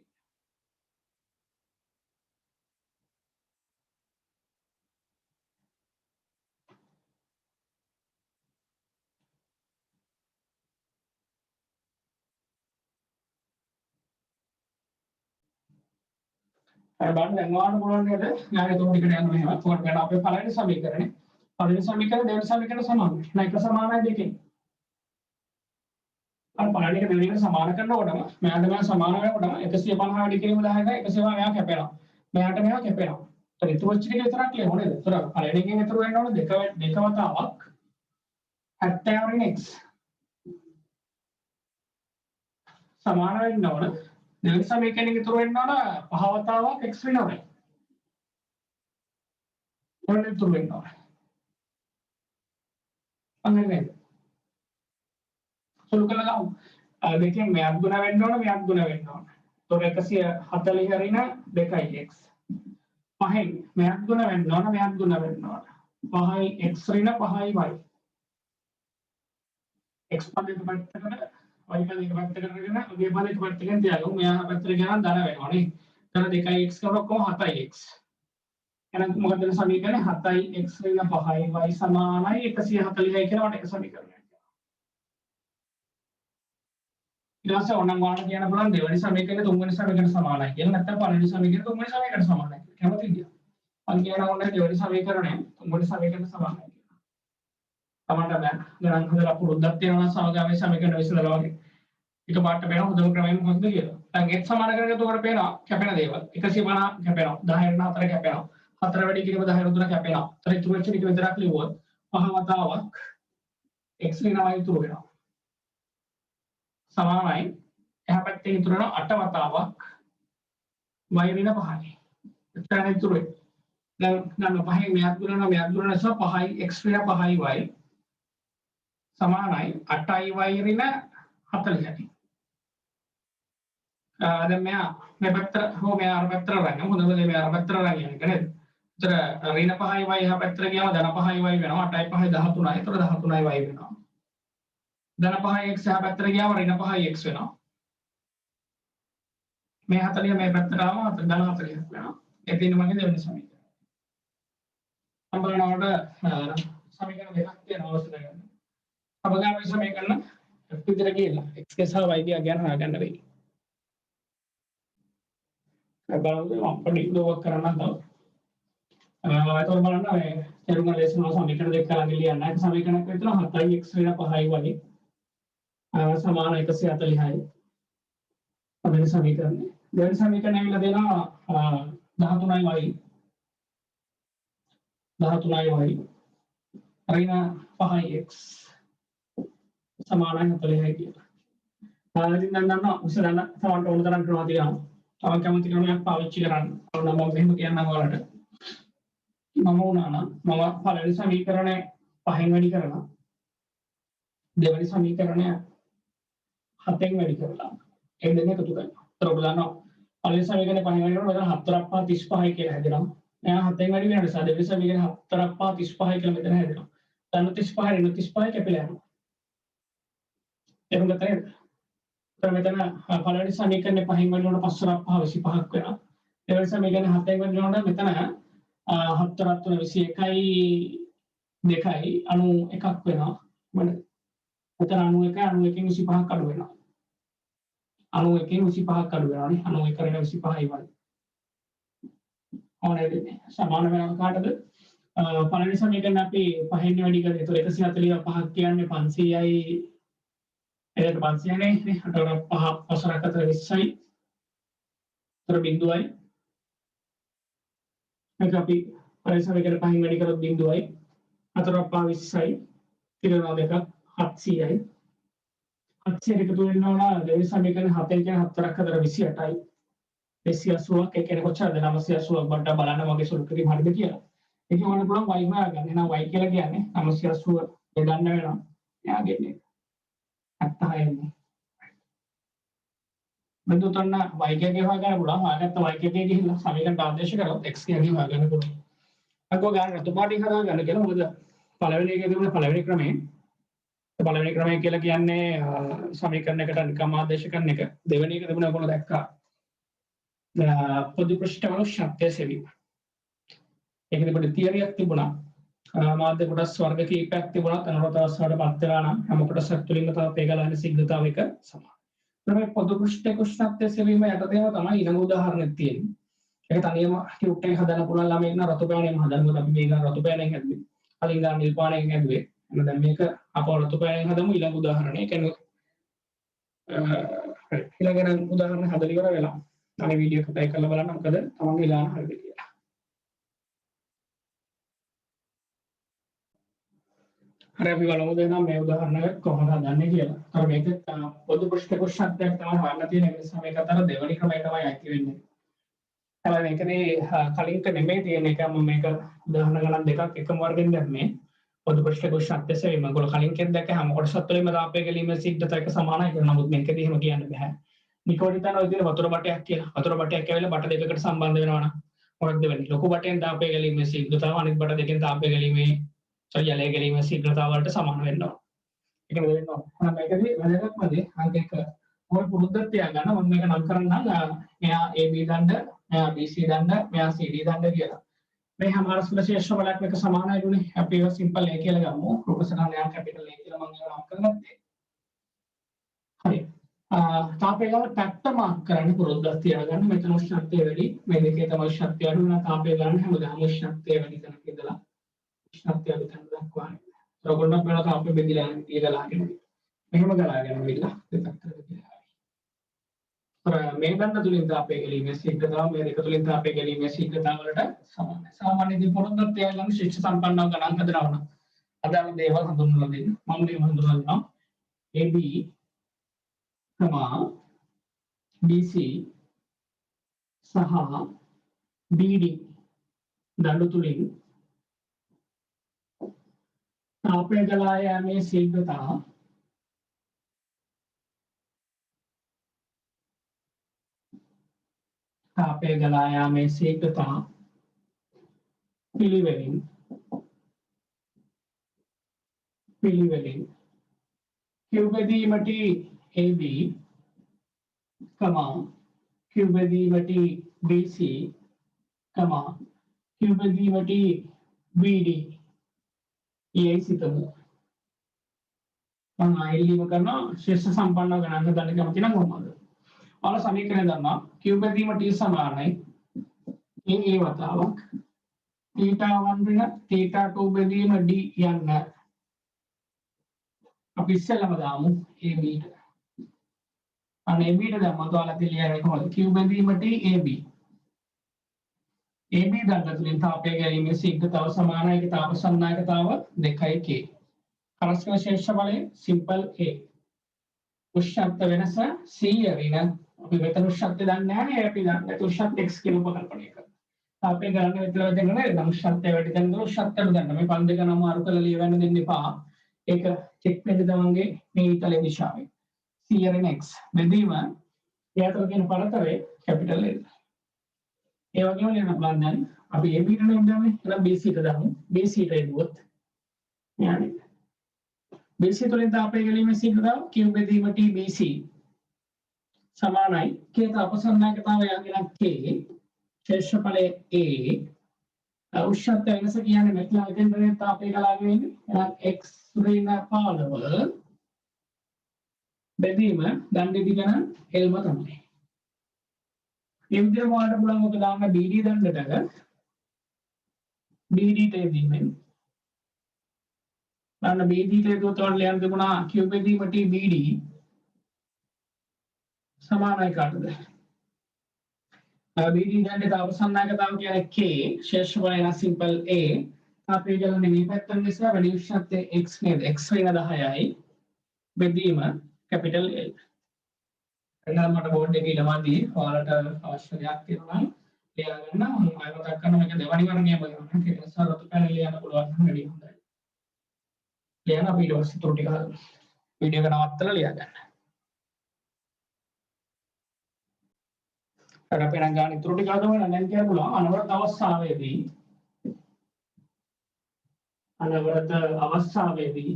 අර බලන්න දැන් ඔයාලට පුළුවන් නේද? ඥාන තුනකට යන්න මෙහෙම. එතකොට ගන්න අපේ පළවෙනි සමීකරණේ. පළවෙනි සමීකරණ දෙවෙනි සමීකරණ සමානයි. එහෙනම් එක සමානයි දෙකෙන්. අර පළවෙනි එක දෙවෙනි එකට සමාන කරනකොටම මෙයාට මෙයා සමාන වෙනකොටම 150 වැඩි කිරීම 10 එක 150 මෙයා කැපෙනවා. මෙයාට මෙයා කැපෙනවා. ඒතර ඉතුරු වෙච්ච ටික විතරක් ලියමු නේද? ඒතර පළවෙනි එකෙන් ඉතුරු වෙන්න ඕන දෙක වතාවක් 70 x සමාන වෙන්න ඕන. දෙවෙනි සමීකරණෙක ඉතුරු වෙන්න ඕන 5 වතාවක් x වෙනවයි. මොකද ඉතුරු වෙන්න ඕන? අංගනේ. සුළු කළා ගමු. දෙකෙන් මෙයක් ගුණ වෙන්න ඕන මෙයක් ගුණ වෙන්න ඕන. ඒතකොට 140 හරින 2x. පහෙන් මෙයක් ගුණ වෙන්න ඕන මෙයක් ගුණ වෙන්න ඕන. 5යි x ඍණ 5යි y. x පදයක පැත්තකට y පදයක පැත්තකට කරගෙන ඔගේ පදයක පැත්තකින් තියාගමු. මෙයා පැත්තට ගියනම් ධන වෙනවා නේ. එතන 2x කරලා ඔක්කොම 7x. එහෙනම් මොකද වෙන සමීකරණය 7x ඍණ 5y සමානයි 140යි කියලා මට එක සමීකරණයක්. ඊට පස්සේ ඕනනම් ඔයාලට කියන්න පුළුවන් දෙවෙනි සමීකරණය තුන්වෙනි සමීකරණයට සමානයි කියලා නැත්නම් පළවෙනි සමීකරණය තුන්වෙනි සමීකරණයට සමානයි කියලා. කැමතිද? මම කියනවා ඕනේ දෙවෙනි සමීකරණය තුන්වෙනි සමීකරණයට සමානයි කියලා. තමයි ගණන් හදලා පුරුද්දක් තියෙනවා සමගාමී සමීකරණ විසඳලා වගේ. එක පාට වෙන හොඳම ක්‍රමය මොකක්ද කියලා. දැන් x සමාන කරගෙන එතකොට පේනවා කැපෙන දේවල් 150 කැපෙනවා 10 න් 4 කැපෙනවා 4 වැඩි කිරීම 10 න් 3 කැපෙනවා. ඒතර ඉතුරු වෙච්ච ටික විතරක් ලියුවොත් පහ වතාවක් x ඍණවයි ඉතුරු වෙනවා. සමානයි එහා පැත්තේ ඉතුරු වෙන 8 වතාවක් y ඍණ 5යි. එතන ඉතුරු වෙන්නේ. දැන් ගන්න 5න් මෙයක් ගුණනවා මෙයක් ගුණන නිසා 5යි x ඍණ 5යි y සමානයි 8යි y ඍණ 40යි. දැන් මෙයා මේ පැත්තට හෝ මෙයා අර පැත්තට රැගෙන හොඳම දේ මෙයා අර පැත්තට රැගෙන යන්නේ නේද? ඒතර ඍණ 5යි y එහා පැත්තට ගියාම ධන 5යි y වෙනවා 8යි 5යි 13යි. ඒතර 13යි y වෙනවා. ධන 5යි x එහා පැත්තට ගියාම ඍණ 5යි x වෙනවා. මේ 40 මේ පැත්තට ආවම ධන 40ක් වෙනවා. ඒ තියෙන්නේ මගේ දෙවෙනි සමීකරණය. මම බලනකොට සමීකරණ දෙකක් තියෙනවා අවශ්‍ය කරගන්න. අපගාමී සමීකරණ විතර කියලා x සහ y ගැන හොයාගන්න වෙයි. බලන්න මම පොඩි උදව්වක් කරන්න තව. ඒතකොට බලන්න මේ තේරුම් ගන්න ලේසි වෙනවා සමීකරණ දෙක ළඟ ලියන්න. ඒක සමීකරණයක් විතර 7x ඍණ 5y සමාන 140යි. පළවෙනි සමීකරණය. දෙවෙනි සමීකරණය ඇවිල්ලා දෙනවා 13y 13y ඍණ 5x සමානයි 40යි කියලා. ඉතින් දැන් දන්නවා උසලන්න තවන්ට ඕන තරම් ක්‍රම තියෙනවා. තව කැමති ක්‍රමයක් පාවිච්චි කරන්න. මම මෙහෙම කියන්නම් ඔයාලට. මම වුණා නම් මම පළවෙනි සමීකරණය 5න් වැඩි කරනවා. දෙවෙනි සමීකරණය 7න් වැඩි කරලා ඒ දෙක එකතු කරනවා. ඒතර ඔබ දන්නවා පළවෙනි සමීකරණය 5න් වැඩි කරනකොට මෙතන 4 5 35 කියලා හැදෙනවා. එයා 7න් වැඩි වෙන නිසා දෙවෙනි සමීකරණය 4 5 35 කියලා මෙතන හැදෙනවා. ධන 35 ඍණ 35 කැපිලා යනවා. එතකොට මෙතන පළවෙනි සමීකරණය 5න් වැඩි වෙනකොට 5 5 25ක් වෙනවා. දෙවෙනි සමීකරණය 7න් වැඩි වෙනකොට මෙතන 7 3 21යි 2යි 91ක් වෙනවා. මොකද මෙතන 91 91කින් 25ක් අඩු වෙනවා. 91කින් 25ක් අඩු වෙනවා නේ. 91 ඍණ 25යි වගේ. ඕනේ සමාන වෙනවා කාටද? පළවෙනි සමීකරණ අපි 5න් වැඩි කරේ. ඒතකොට 145ක් කියන්නේ 500යි එකට 500 නේ. 8 5 4 4 20යි. ඒතර බිඳුවයි. මේක අපි පළවෙනි සමීකරණ 5න් වැඩි කරොත් බිඳුවයි. 4 5 20යි. තිරනවා දෙකක් 700යි. 700 එකතු වෙනවා දෙවෙනි සමීකරණ 7න් කියන 4ක් 4 28යි. 280ක් ඒ කියන්නේ කොච්චරද 980ක් බණ්ඩ බලන්න මගේ සුළු කිරීම හරිද කියලා. ඒක වුණා පුළුවන් y හොයාගන්න. එහෙනම් y කියලා කියන්නේ 980 බෙදන්න වෙනවා. එයාගේ මේ 76යි. බෙදු තොන්න y කගේ හොයාගන්න පුළුවන්. හොයාගත්ත y කගේ ගිහිල්ලා සමීකරණ ආදේශ කරොත් x කගේ හොයාගන්න පුළුවන්. අකෝ ගන්න තුපාටි හදාගන්න කියලා මොකද පළවෙනි එකේ තිබුණ පළවෙනි ක්‍රමේ පළවෙනි ක්‍රමය කියලා කියන්නේ සමීකරණයකට නිකම් ආදේශ කරන එක. දෙවෙනි එක තිබුණ ඔයගොල්ලෝ දැක්කා. පොදු පෘෂ්ඨවල ශක්තිය සෙවීම. ඒක තිබුණ තියරියක් තිබුණා. මාධ්‍ය කොටස් වර්ග කීපයක් තිබුණා. අනුරත අවස්ථාවට පත් වෙලා නම් හැම කොටසක් තුලින්ම තව පේගලන සිද්ධාතාව එක සමාන. මේ පොදු පෘෂ්ඨ කුෂ්ණත්‍ය සෙවීම යටතේම තමයි ඊළඟ උදාහරණයක් තියෙන්නේ. ඒක තනියම ටියුට් එක හදන්න පුළුවන් ළමයෙක් නම් රතු පෑනෙම හදන්න. මොකද අපි මේක රතු පෑනෙන් හැදුවේ. කලින් ගාන නිල් පානෙන් හැදුවේ. එහෙනම් දැන් මේක අපව රතු පෑනෙන් හදමු ඊළඟ උදාහරණය. ඒ කියන්නේ ඊළඟ උදාහරණ හදලා ඉවර වෙලා. අනේ වීඩියෝ එක ප්ලේ කරලා බලන්න මොකද තමන්ගේ ඉලාන හරිද කියලා. හරි අපි බලමු දැන් මේ උදාහරණයක් කොහොමද හදන්නේ කියලා. අර මේක පොදු පෘෂ්ඨ කුෂ්ඨයක් තමයි හොයන්න තියෙන නිසා මේක අතර දෙවෙනි ක්‍රමය තමයි අයිති වෙන්නේ. හැබැයි මේකේ කලින්ක නෙමෙයි තියෙන එක මම මේක උදාහරණ ගණන් දෙකක් එකම වර්ගෙන් දැම්මේ. පොදු පෘෂ්ඨ කුෂ්ඨ ඇත්තේ මේගොල්ල කලින්කෙන් දැක්ක හැම කොටසත් තුළින්ම තාපය ගැලීමේ ශීඝ්‍රතාව එක සමානයි කියලා. නමුත් මේකදී එහෙම කියන්න බෑ. නිකෝඩිතන ඔය තියෙන වතුර බටයක් කියලා. වතුර බටයක් ඇවිල්ලා බට දෙකකට සම්බන්ධ වෙනවා නම් මොකක්ද වෙන්නේ? ලොකු බටෙන් තාපය ගැලීමේ ශීඝ්‍රතාව අනිත් බට දෙකෙන් තාපය ගැලීමේ ජලය ගැලීමේ ශීඝ්‍රතාව වලට සමාන වෙනවා. ඒක වෙනවා. එහෙනම් මේකදී වැදගත්ම දේ අංක 1 මොල් පුරුද්දක් තියාගන්න. මම මේක නම් කරන්නම්. මෙයා AB දණ්ඩ, මෙයා BC දණ්ඩ, මෙයා CD දණ්ඩ කියලා. මේ හමාර සුලශේෂ බලයක් මේක සමානයි දුනේ. අපි ඒක සිම්පල් A කියලා ගමු. රූප සටහනයක් කැපිටල් A කියලා මම ඒක නම් කරගත්තේ. හරි. තාපය ගාව පැත්ත මාක් කරන්න පුරුද්දක් තියාගන්න. මෙතන උෂ්ණත්වය වැඩි. මේ දෙකේ තමයි උෂ්ණත්වය අඩු වෙනවා. තාපය ගන්න හැමදාම උෂ්ණත්වය වැඩි තැනක ඉඳලා උෂ්ණත්වය අඩු තැනට දක්වා. ඔයගොල්ලෝ බලලා තාපය බෙදලා ගලාගෙන. මෙහෙම ගලාගෙන ඉවිල්ලා දෙපැත්තට බෙදලා. මේ දණ්ඩ තුලින් තාපය ගැලීමේ ශීඝ්‍රතාව මේ දෙක තුලින් තාපය ගැලීමේ ශීඝ්‍රතාව වලට සමානයි. සාමාන්‍යයෙන් පුරුද්දක් තියාගන්න ශික්ෂ සම්පන්නව ගණන් හදනවා නම් අදාළ දේවල් හඳුන්වලා දෙන්න. මම මේ හඳුන්වලා දෙනවා. AB BC සහ BD දඬු තුලින් තාපය ගලා යාමේ ශීඝ්‍රතාව තාපය ගලා යාමේ ශීඝ්‍රතාව පිළිවෙලින් ක්‍යුබෙදීමටි AB ක්‍යුබෙදීමටි BC ක්‍යුබෙදීමටි BD ඊයි සිතමු. මම ආයෙලිම කරනවා ශේෂ සම්පන්නව ගණන් හදන්න කැමති නම් කොහොමද? ඔයාලා සමීකරණය දන්නවා ක්‍යුබෙදීමටි සමානයි A වතාවක් θ1 ඍණ θ2 බෙදීම D යන්න අපි ඉස්සෙල්ලාම දාමු AB ට. අන්න AB ට දැම්මොත් ඔයාලා පිළියන්නේ කොහොමද? Q බෙදීමට AB. AB දණ්ඩ තුලින් තාපය ගැලීමේ ශීඝ්‍රතාව සමානයි. ඒක තාප සන්නායකතාව 2K. කරස්න ශේෂ බලය සිම්පල් A. උෂ්ණත්ව වෙනස 100 ඍණ අපි මෙතන උෂ්ණත්වය දන්නේ නැහැ නේ. අපි දන්නේ උෂ්ණත්ව x කියලා උපකල්පනය කරනවා. තාපය ගණන විතර දෙන්න නේද? උෂ්ණත්වය වැඩි දැන් උෂ්ණත්වය අඩු දැන් මේ පන් දෙක නම් අරු කරලා ලියවන්න දෙන්න එපා. ඒක චෙක් වෙන්න තමන්ගේ මේ ඊතලයේ දිශාවේ 100 ඍණ x බෙදීම එයාට කියන පරතරය කැපිටල් L. ඒ වගේම ලියන්න බලන්න දැන් අපි AB ට නම් දාන්නේ එහෙනම් BC ට දාමු. BC ට එදුවොත් යන්නේ BC තුලින් තාපය ගැලීමේ ශීඝ්‍රතාව Q බෙදීමට BC සමානයි K තාපසන්නායකතාවය යන K ශේෂඵලය A උෂ්ණත්ව වෙනස කියන්නේ මෙතන ඉතින් තාපය ගලාගෙන ඉන්නේ එහෙනම් x ඍණ 15 බෙදීම දණ්ඩ දිගන L ම තමයි. මේ විදිහට මොකද බලන්න ඔක දාන්න BD දණ්ඩට BD ට දීමෙන් දාන්න BD ට දුවතවල ලියන්න තිබුණා Q බෙදීමට BD සමානයි කාටද? BD දණ්ඩේ තාපසන්නායකතාව කියන්නේ K ශේෂඵලය නම් සිම්පල් A තාපය ගලන්නේ මේ පැත්තෙන් නිසා වැඩි උෂ්ණත්වයේ x නේද? x ඍණ 10යි බෙදීම කැපිටල් L. එහෙනම් මට බෝඩ් එකේ ඉලවදී ඔයාලට අවශ්‍ය දෙයක් තියෙනවා නම් ලියා ගන්න. මම ආයෙ මතක් කරනවා මේක දෙවනි වර්ගයේ බලන්න. ඒක නිසා රතු පැනල ලියන්න පුළුවන් නම් වැඩි හොඳයි. ලියන්න අපි ඊට පස්සේ තුරු ටික වීඩියෝ එක නවත්තලා ලියා ගන්න. අර අපේ නම් ගන්න තුරු ටික හදවන නම් කියන්න පුළුවන් අනවරත අවස්ථාවේදී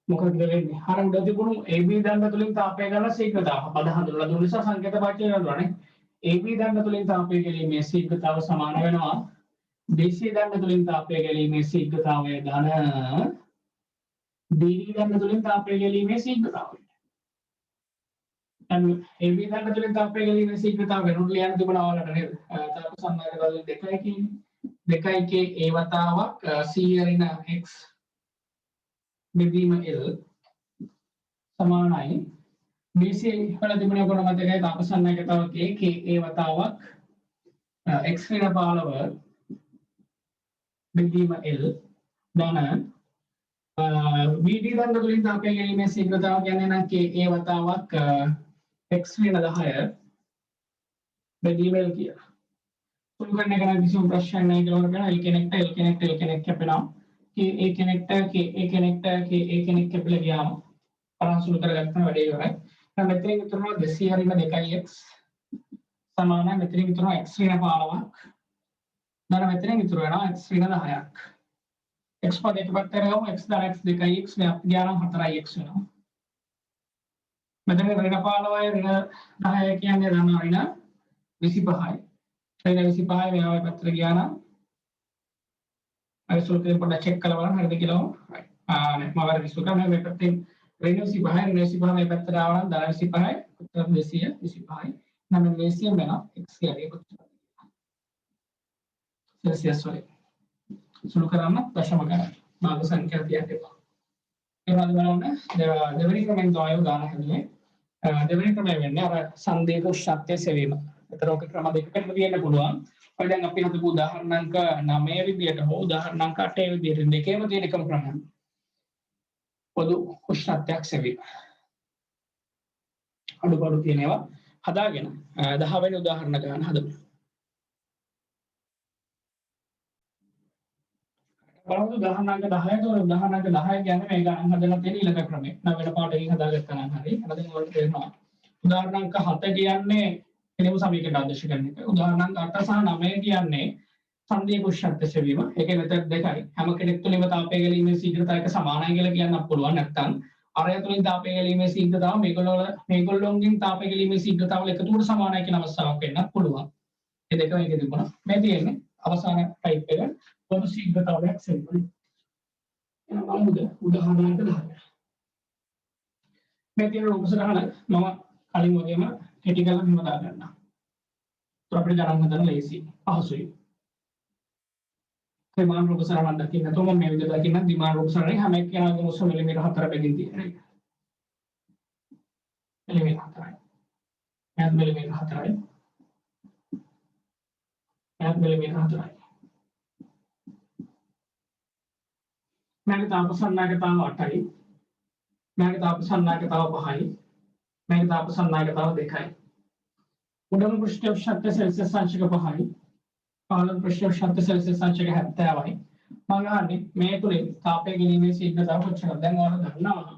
මොකද වෙන්නේ? අර උඩ තිබුණු AB දණ්ඩ තුලින් තාපය ගන්න ශීඝ්‍රතාව පද හඳුනලා දුන්න නිසා සංකේත වාක්‍ය කරනවානේ. AB දණ්ඩ තුලින් තාපය ගැලීමේ ශීඝ්‍රතාව සමාන වෙනවා BC දණ්ඩ තුලින් තාපය ගැලීමේ ශීඝ්‍රතාවය ධන BD දණ්ඩ තුලින් තාපය ගැලීමේ ශීඝ්‍රතාවය. දැන් ඒ විදිහට තුලින් තාපය ගැලීමේ ශීඝ්‍රතාව වෙනුත් ලියන්න තිබුණා ඔයාලට නේද? තාප සම්මායකතාව 2 කියන්නේ 2 k a වතාවක් c ඍණ x බෙදීම l සමානයි BC වල තිබුණේ කොහොමද මතකයි තාප සම්මායකතාව k a වතාවක් x ඍණ 15 බෙදීම l ධන VD දණ්ඩ තුලින් තාපය ගැනීමේ ශීඝ්‍රතාව කියන්නේ නම් k a වතාවක් x ඍණ 10 බෙදීම l කියලා. සුළු කරන එක නම් කිසිම ප්‍රශ්නයක් නැහැ කියලා කරනවා. l කෙනෙක්ට කැපෙනවා. k a කෙනෙක්ට කැපිලා ගියාම බලන් සුළු කරගත්තා වැඩේ ඉවරයි. දැන් මෙතනින් විතරම 200 ඍණ 2x සමානයි මෙතනින් විතරම x ඍණ 15ක්. දැන් මෙතනින් විතර වෙනවා x ඍණ 10ක්. x පද එක පැත්තට ගමු x දාන x 2x මේ අපි ගියා නම් 4x වෙනවා. මෙතන ඍණ 15යි ඍණ 10 කියන්නේ ඍණ 25යි. ඍණ 25යි මේවා පැත්තට ගියා නම් අර සුළු කරලා පොඩ්ඩක් චෙක් කරලා බලන්න හරිද කියලා. නේ මම වැරදි සුළු කරා මේ පැත්තෙන් ඍණ 25යි මේ පැත්තට ආවා නම් ධන 25යි උත්තර 225යි. නම් මේ 200 වෙනවා x කියන්නේ කොච්චරද? සෙල්සියස් වලින් සුළු කරන්න දශම ගණන් මාර්ග සංඛ්‍යා තියන්න එපා. ඒ වගේම බලන්න දෙවෙනි ක්‍රමෙන් තමයි ගාන හැදුවේ. දෙවෙනි ක්‍රමය වෙන්නේ අර සංදේක උෂ්ණත්වය සෙවීම. ඒතර ඔක ක්‍රම දෙකකට තියෙන්න පුළුවන්. ඔය දැන් අපි හදපු උදාහරණ අංක 9 විදියට හෝ උදාහරණ අංක 8 විදියට දෙකේම තියෙන එකම ක්‍රමයක්. පොදු උෂ්ණත්වයක් සෙවීම. අඩුපාඩු තියෙනවා හදාගෙන 10 වෙනි උදාහරණ ගන්න හදමු. බලමු උදාහරණ අංක 10 තෝරන උදාහරණ අංක 10 කියන්නේ මේ ගණන් හදලා තියෙන ඊළඟ ක්‍රමය. නම් වෙන පාඩකින් හදාගත්තා නම් හරි. අද ඔයාලට තේරෙනවා. උදාහරණ අංක 7 කියන්නේ එනම සමීකරණ ආදර්ශ කරන එක. උදාහරණ අංක 8 සහ 9 කියන්නේ සංදේක උෂ්ණත්වය සෙවීම. ඒකේ මෙතන දෙකයි. හැම කෙනෙක් තුළින්ම තාපය ගැලීමේ ශීඝ්‍රතාවයක සමානයි කියලා කියන්නත් පුළුවන්. නැත්නම් අරය තුළින් තාපය ගැලීමේ ශීඝ්‍රතාව මේගොල්ලෝන්ගෙන් තාපය ගැලීමේ ශීඝ්‍රතාවල එකතුවට සමානයි කියන අවස්ථාවක් වෙන්නත් පුළුවන්. මේ දෙක මේකේ තිබුණා. මේ තියෙන්නේ අවසාන ටයිප් එක පොදු ශීඝ්‍රතාවයක් සෙවීම. එහෙනම් උදාහරණ අංක 10. මේ තියෙන රූප සටහන මම කලින් වගේම කෙටි කරලා මෙහෙම දාගන්නවා. તો අපිට ගණන් හදන්න ලේසි පහසුයි. ත්‍රිමාන රූප සටහනක් දකින්න તો මම මේ විදිහට දකින්න ත්‍රිමාන රූප සටහනේ හැම එකකම උස මිලිමීටර 4 බැගින් තියෙනවා. මිලිමීටර 4යි. ඈත් මිලිමීටර 4යි. ඈත් මිලිමීටර 4යි. මේක තාප සන්නායකතාව 8යි. මේක තාප සන්නායකතාව 5යි. මේක තාප සන්නායකතාව 2යි. උඩම පෘෂ්ඨ උෂ්ණත්වය සෙල්සියස් අංශක 5යි. පහළම පෘෂ්ඨ උෂ්ණත්වය සෙල්සියස් අංශක 70යි. මම අහන්නේ මේ තුලින් තාපය ගැනීමේ ශීඝ්‍රතාව කොච්චරද? දැන් ඔයාලා දන්නවා.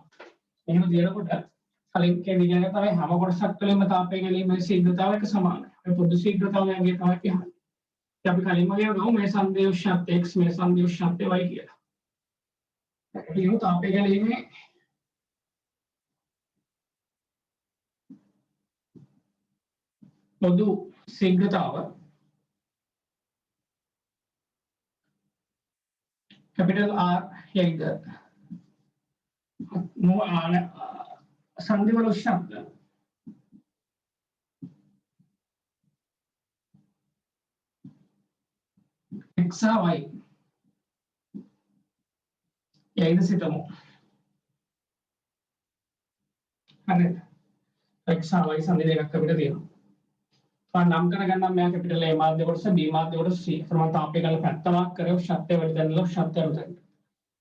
එහෙම දිනකොට කලින් කියන තමයි හැම කොටසක් තුළින්ම තාපය ගැනීමේ ශීඝ්‍රතාව එක සමානයි. ඒ පොදු ශීඝ්‍රතාවයගේ තමයි කියන්නේ. අපි කලින්ම කියනවා මේ සංදේශ උෂ්ණත්වය x මේ සංදේශ උෂ්ණත්වය y කියලා. ඒක තාපය ගැනීමේ පොදු ශීඝ්‍රතාව capital R යයිද මොන සංදිවල උෂ්ණත්වය x y යයිද සිතමු. හරිද? x y සංදි දෙකක් අපිට තියෙනවා. නම් කරගන්නම් මෙයා කැපිටල් A මාධ්‍ය කොටස B මාධ්‍ය කොටස C ප්‍රමාණ තාපය ගාලා පැත්තමක් කරේ ශක්තිය වැඩි දැනලා ශක්තිය අඩු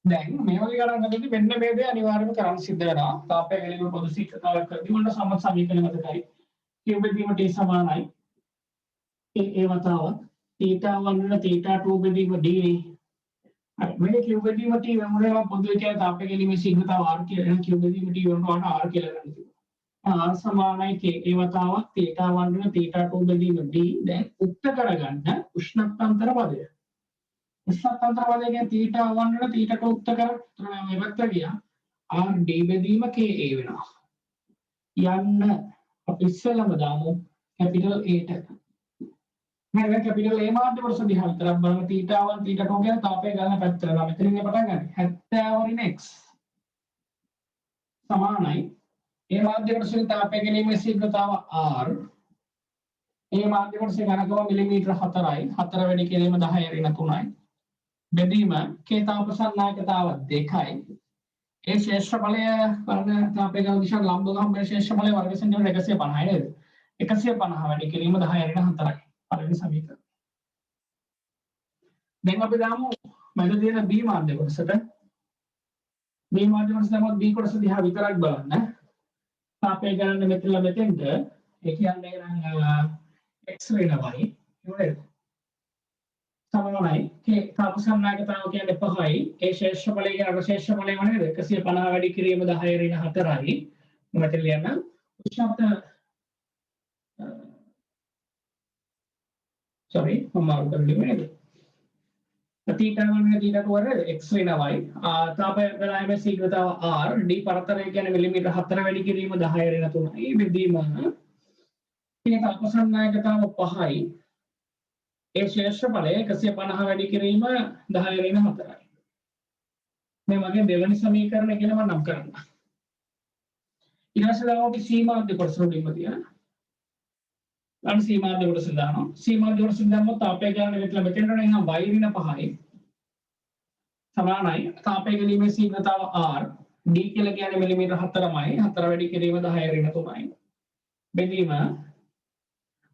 දැන් මේ වගේ ගණන් හදද්දී මෙන්න මේ දේ අනිවාර්යයෙන්ම කරන්න සිද්ධ වෙනවා තාපය ගැනීම පොදු ශීඝ්‍රතාවයක් කරද්දී මොන සම්මත සමීකරණ මතකයි q බෙදීම t සමානයි a වතාව θ1 θ2 බෙදීම d නේ හරි මේ q බෙදීම t වෙනුනේ පොදු එකේ තාපය ගැනීම ශීඝ්‍රතාව r කියලා q බෙදීම t වෙනුවට r කියලා ගන්න තිබුණා R සමානයි k a වතාවක් θ1 θ2 බෙදීම d දැන් උක්ත කරගන්න උෂ්ණත්වන්තර පදය. උෂ්ණත්වන්තර පදය කියන්නේ θ1 θ2 උක්ත කරලා මේ පැත්ත ගියා r d බෙදීම ka වෙනවා. යන්න අපි ඉස්සෙල්ලම දාමු කැපිටල් A ට. මම කැපිටල් A මාධ්‍ය කොටස දිහා විතරක් බලමු θ1 θ2 කියන තාපය ගන්න පැත්තට. මෙතනින් පටන් ගන්න 70 x සමානයි මේ මාධ්‍ය කොටසේ තාපය ගැනීමේ ශීඝ්‍රතාව r. මේ මාධ්‍ය කොටසේ ඝනකම මිලිමීටර 4යි. 4 වැඩි කිරීම 10 ඍණ 3යි. බෙදීම k තාපසන්නායකතාව 2යි. ඒ ශේෂ්ඨ බලය වර්ග තාපය ගාන දිශා ලම්බ ගමන ශේෂ්ඨ බලය වර්ග සෙන්ටිමීටර 150යි නේද? 150 වැඩි කිරීම 10 ඍණ 4යි. පළවෙනි සමීකරණය. දැන් අපි දාමු මැද තියෙන b මාධ්‍ය කොටසට. b මාධ්‍ය කොටස තමයි b කොටස දිහා විතරක් බලන්න. තාපය ගණන් මෙතන මෙතෙන්ට ඒ කියන්නේ නම් x ඍණ y නේද? සමානයි k තාපසන්නායකතාව කියන්නේ 5යි. ඒ ශේෂ්ඨ බලය කියන අශේෂ්ඨ බලය නේද? 150 වැඩි කිරීම 10 ඍණ 4යි. මෙතන ලියන්න උෂ්ණත්ව sorry මම අරගෙන නේද? थीटा 1 में थीटा 2 है x ऋण y ताप गलाय में शीघ्रता r d परतर කියන්නේ මිලිමීටර 4 වැඩි කිරීම 10 ඍණ 3යි බෙදීම මේ තාපසන්නායකතාව 5යි ඒ ශේෂ්ඨ බලය 150 වැඩි කිරීම 10 ඍණ 4යි මේ වගේ දෙවෙනි සමීකරණය කියලා මම නම් කරනවා ඊළඟට අපි සීමාන්ත කොටස වලින්ම තියෙනවා අන්න සීමාන්ත කොටස දානවා සීමාන්ත කොටස දැම්මොත් තාපය ගන්න මෙතන මෙතෙන්ට නම් y ඍණ 5යි සමානයි තාපය ගැනීමේ ශීඝ්‍රතාව r d කියලා කියන්නේ මිලිමීටර 4යි 4 වැඩි කිරීම 10 ඍණ 3යි බෙදීම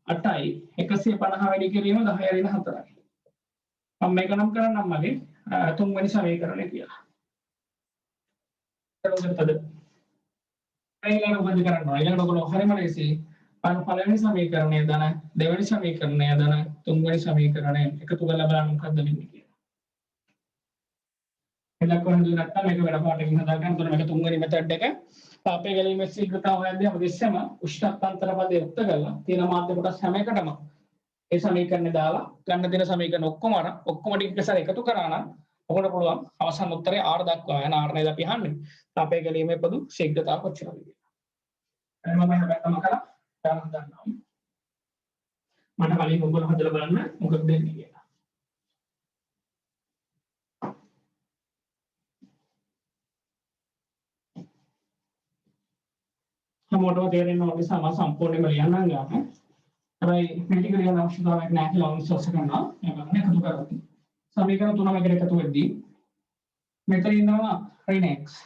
8යි 150 වැඩි කිරීම 10 ඍණ 4යි මම මේක නම් කරන්නම් මගේ තුන්වෙනි සමීකරණය කියලා එතකොට ඊළඟ මොකද කරන්නේ ඊළඟ ඔයගොල්ලෝ හරියම ලේසි පළවෙනි සමීකරණය දන දෙවෙනි සමීකරණය දන තුන්වෙනි සමීකරණය එකතු කරලා බලන්න මොකද්ද වෙන්නේ කියලා එලක් කොහොමද නැත්තම් මේක වැඩ පාඩකින් හදා ගන්න. උතන මේක තුන්වෙනි මෙතඩ් එක. තාපය ගැනීමේ ශීඝ්‍රතාව හොයද්දී අපි ඉස්සෙම උෂ්ණත්වන්තර පදේ යුක්ත කරලා තියෙන මාධ්‍ය කොටස් හැම එකටම ඒ සමීකරණය දාලා ගන්න දෙන සමීකරණ ඔක්කොම ටික එකසර එකතු කරා නම් ඔකට පුළුවන් අවසන් උත්තරේ r දක්වා යන r නේද අපි අහන්නේ. තාපය ගැනීමේ පොදු ශීඝ්‍රතාව කොච්චරද කියලා. එහෙනම් මම හැබැයි කරලා දාන්න ගන්නවා. මට කලින් ඔයගොල්ලෝ හදලා බලන්න මොකද දෙන්නේ කියලා. හැමෝටම තේරෙන්න ඕනේ සම්පූර්ණයෙන්ම ලියන්න ගන්න. හැබැයි මෙටික ලියන අවශ්‍යතාවයක් නැහැ කියලා මම විශ්වාස කරනවා. මේක එකතු කරගන්න. සමීකරණ තුනම එකට එකතු වෙද්දී මෙතන ඉන්නවා ඍණ x.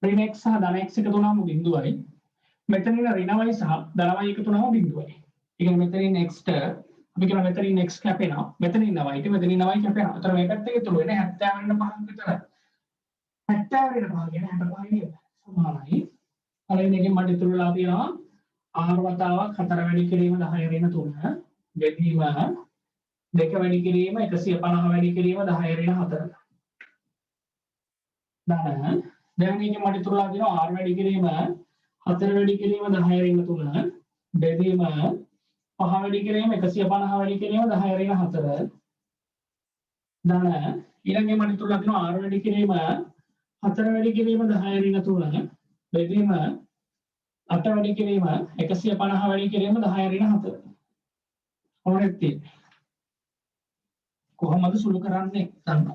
ඍණ x සහ ධන x එකතු වුණාම බිඳුවයි. මෙතන ඉන්න ඍණ y සහ ධන y එකතු වුණාම බිඳුවයි. ඒ කියන්නේ මෙතන ඉන්න x ට අපි කියන මෙතන ඉන්න x කැපෙනවා. මෙතන ඉන්න y ට මෙතන ඉන්න y කැපෙනවා. අතන මේ පැත්තේ ඉතුරු වෙන්නේ 70 වෙන 5ක් විතරයි. 70 වෙන 5 කියන්නේ 65 නේද? සමානයි. පළවෙනි එකෙන් මට ඉතුරු වෙලා තියෙනවා r වතාවක් 4 වැඩි කිරීම 10 ඍණ 3 බෙදීම 2 වැඩි කිරීම 150 වැඩි කිරීම 10 ඍණ 4 ධන දෙවෙනි එකෙන් මට ඉතුරු වෙලා තියෙනවා r වැඩි කිරීම 4 වැඩි කිරීම 10 ඍණ 3 බෙදීම 5 වැඩි කිරීම 150 වැඩි කිරීම 10 ඍණ 4 ධන ඊළඟට මට ඉතුරු වෙලා තියෙනවා r වැඩි කිරීම 4 වැඩි කිරීම 10 ඍණ 3 බෙදීම 8 වැඩි කිරීම 150 වැඩි කිරීම 10 ඍණ 4 ඕනෙත් තියෙන්නේ කොහොමද සුළු කරන්නේ ගන්න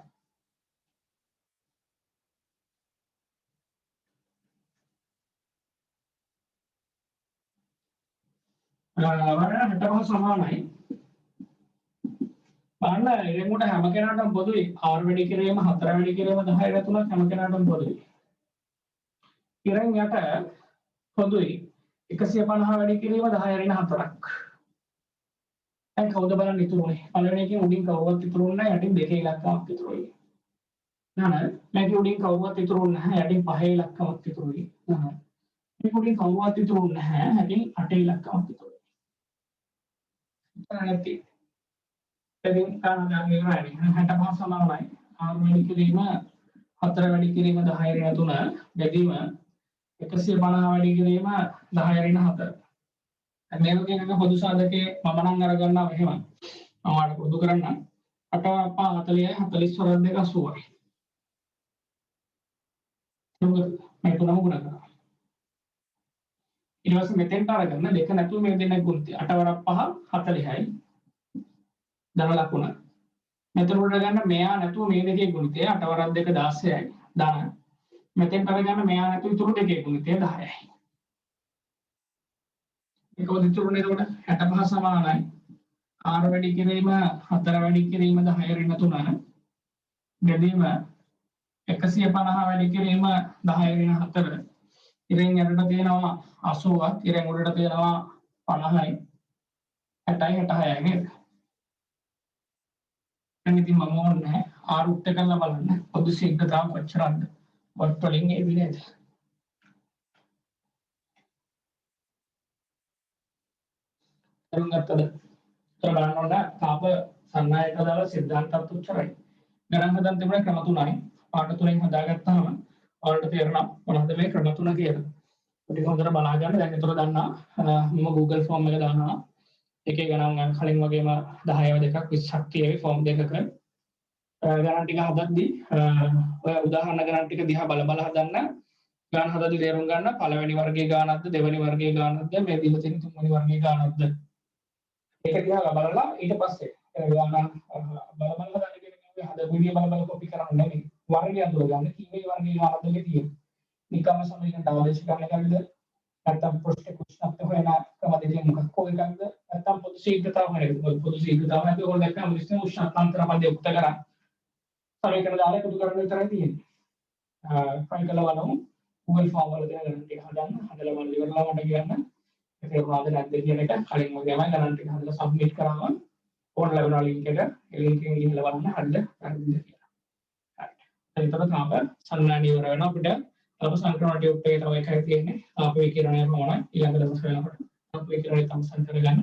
වරණ 65 සමානයි බලන්න ඉරමුට හැම කෙනාටම පොදුයි r වැඩි කිරීම 4 වැඩි කිරීම 10 ඍණ 3 හැම කෙනාටම පොදුයි ඉරන් යට පොදුයි 150 වැඩි කිරීම 10 ඍණ 4ක්. දැන් කවුද බලන්න ඉතුරුනේ? පළවෙනි එකෙන් උඩින් කවුවත් ඉතුරුන්නේ නැහැ යටින් දෙකේ ඉලක්කමක් ඉතුරුයි. නේද? මේකේ උඩින් කවුවත් ඉතුරුන්නේ නැහැ යටින් පහේ ඉලක්කමක් ඉතුරුයි. නේද? මේක උඩින් කවුවත් ඉතුරුන්නේ නැහැ යටින් අටේ ඉලක්කමක් ඉතුරුයි. නැති. එදින් ගන්න ඉවරයි. 65 සමානයි. r වැඩි කිරීම 4 වැඩි කිරීම 10 ඍණ 3 බෙදීම 150 වැඩි කිරීම 10 ඍණ 4. මේක කියන එක පොදු සාධකයේ මම නම් අර ගන්නවා එහෙම. මම ඔයාලට පොදු කරන්න. 8 40යි 40 වරක් දෙක 80යි. මේ තුනම ගුණ කරනවා. ඊට පස්සේ මෙතෙන්ට අරගෙන දෙක නැතුව මේ දෙන්න ගුණ 8 වරක් 5 40යි. ධන ලකුණ. මෙතන උඩ ගන්න මෙයා නැතුව මේ දෙකේ ගුණිතය 8 වරක් දෙක 16යි. ධන මෙතෙන් කරගන්න මෙයා නැතු ඉතුරු දෙකේ ගුණිතය 10යි. ඒක උදිතුරුනේ එතකොට 65 සමානයි 6 වැඩි කිරීම 4 වැඩි කිරීම 10 ඍණ 3 බෙදීම 150 වැඩි කිරීම 10 ඍණ 4 ඉරෙන් යටට තියෙනවා 80ක් ඉරෙන් උඩට තියෙනවා 50යි 60යි 66යි නේද? දැන් ඉතින් මම ඕනේ ආරුට්ට කරලා බලන්න පොදු ශීඝ්‍රතාව කොච්චරද වර්ත් වලින් එවි නේද? තරුණ ගත්තද? තර බලන්න ඕන තාප සන්නායක දාලා සිද්ධාන්තත් උච්චරයි. ගණන් හදන් තිබුණේ ක්‍රම 3යි. පාඩ 3න් හදාගත්තාම ඔයාලට තේරෙනවා මොනවද මේ ක්‍රම 3 කියලා. ටික හොඳට බලා ගන්න. දැන් ඒතර දන්නා මම Google form එක දානවා. එකේ ගණන් කලින් වගේම 10ව දෙකක් 20ක් තියෙවි form දෙකක. ගණන් ටික හදද්දී ඔය උදාහරණ ගණන් ටික දිහා බල බල හදන්න. ගණන් හදද්දී තේරුම් ගන්න පළවෙනි වර්ගයේ ගානක්ද දෙවෙනි වර්ගයේ ගානක්ද මේ දීලා තියෙන තුන්වෙනි වර්ගයේ ගානක්ද. ඒක දිහා බලලා ඊට පස්සේ ගණන් බල බල හදන්න කියන්නේ හද විදිය බල බල කොපි කරන්න නෙමෙයි. වර්ගය අඳුර ගන්න කීවේ වර්ගයේ ගානක්ද තියෙන්නේ. නිකම්ම සමීකරණ ආදේශ කරන එකක්ද නැත්නම් පෘෂ්ඨ කුෂ්ණත් හොයන ක්‍රම දෙකෙන් මොකක් කොයිකක්ද නැත්නම් පොදු ශීඝ්‍රතාව හොයන පොදු ශීඝ්‍රතාව හැටි ඕල් දැක්කම විශ්ලේෂණ උෂ්ණාන්තර පදේ උක්ත කරා සමීකරණ දාලා එකතු කරන්න විතරයි තියෙන්නේ. ෆයිල් කළා වළමු Google form වල තියෙන ගණන් ටික හදන්න හදලා මම ඉවරලා මට කියන්න ඒක මොනවද නැද්ද කියන එක කලින් වගේම ගණන් ටික හදලා සබ්මිට් කරාම ඕන ලැබෙන ලින්ක් එක ඒ ලින්ක් එකෙන් ගිහලා බලන්න හරිද හරිද කියලා. හරි. එතකොට තාම සම්මාන ඉවර වෙනවා අපිට තව සංක්‍රමණ ටියුබ් එකේ තව එකයි තියෙන්නේ තාප විකිරණය පමණයි ඊළඟ දවස් වෙනකොට තාප විකිරණය තම සංකර ගන්න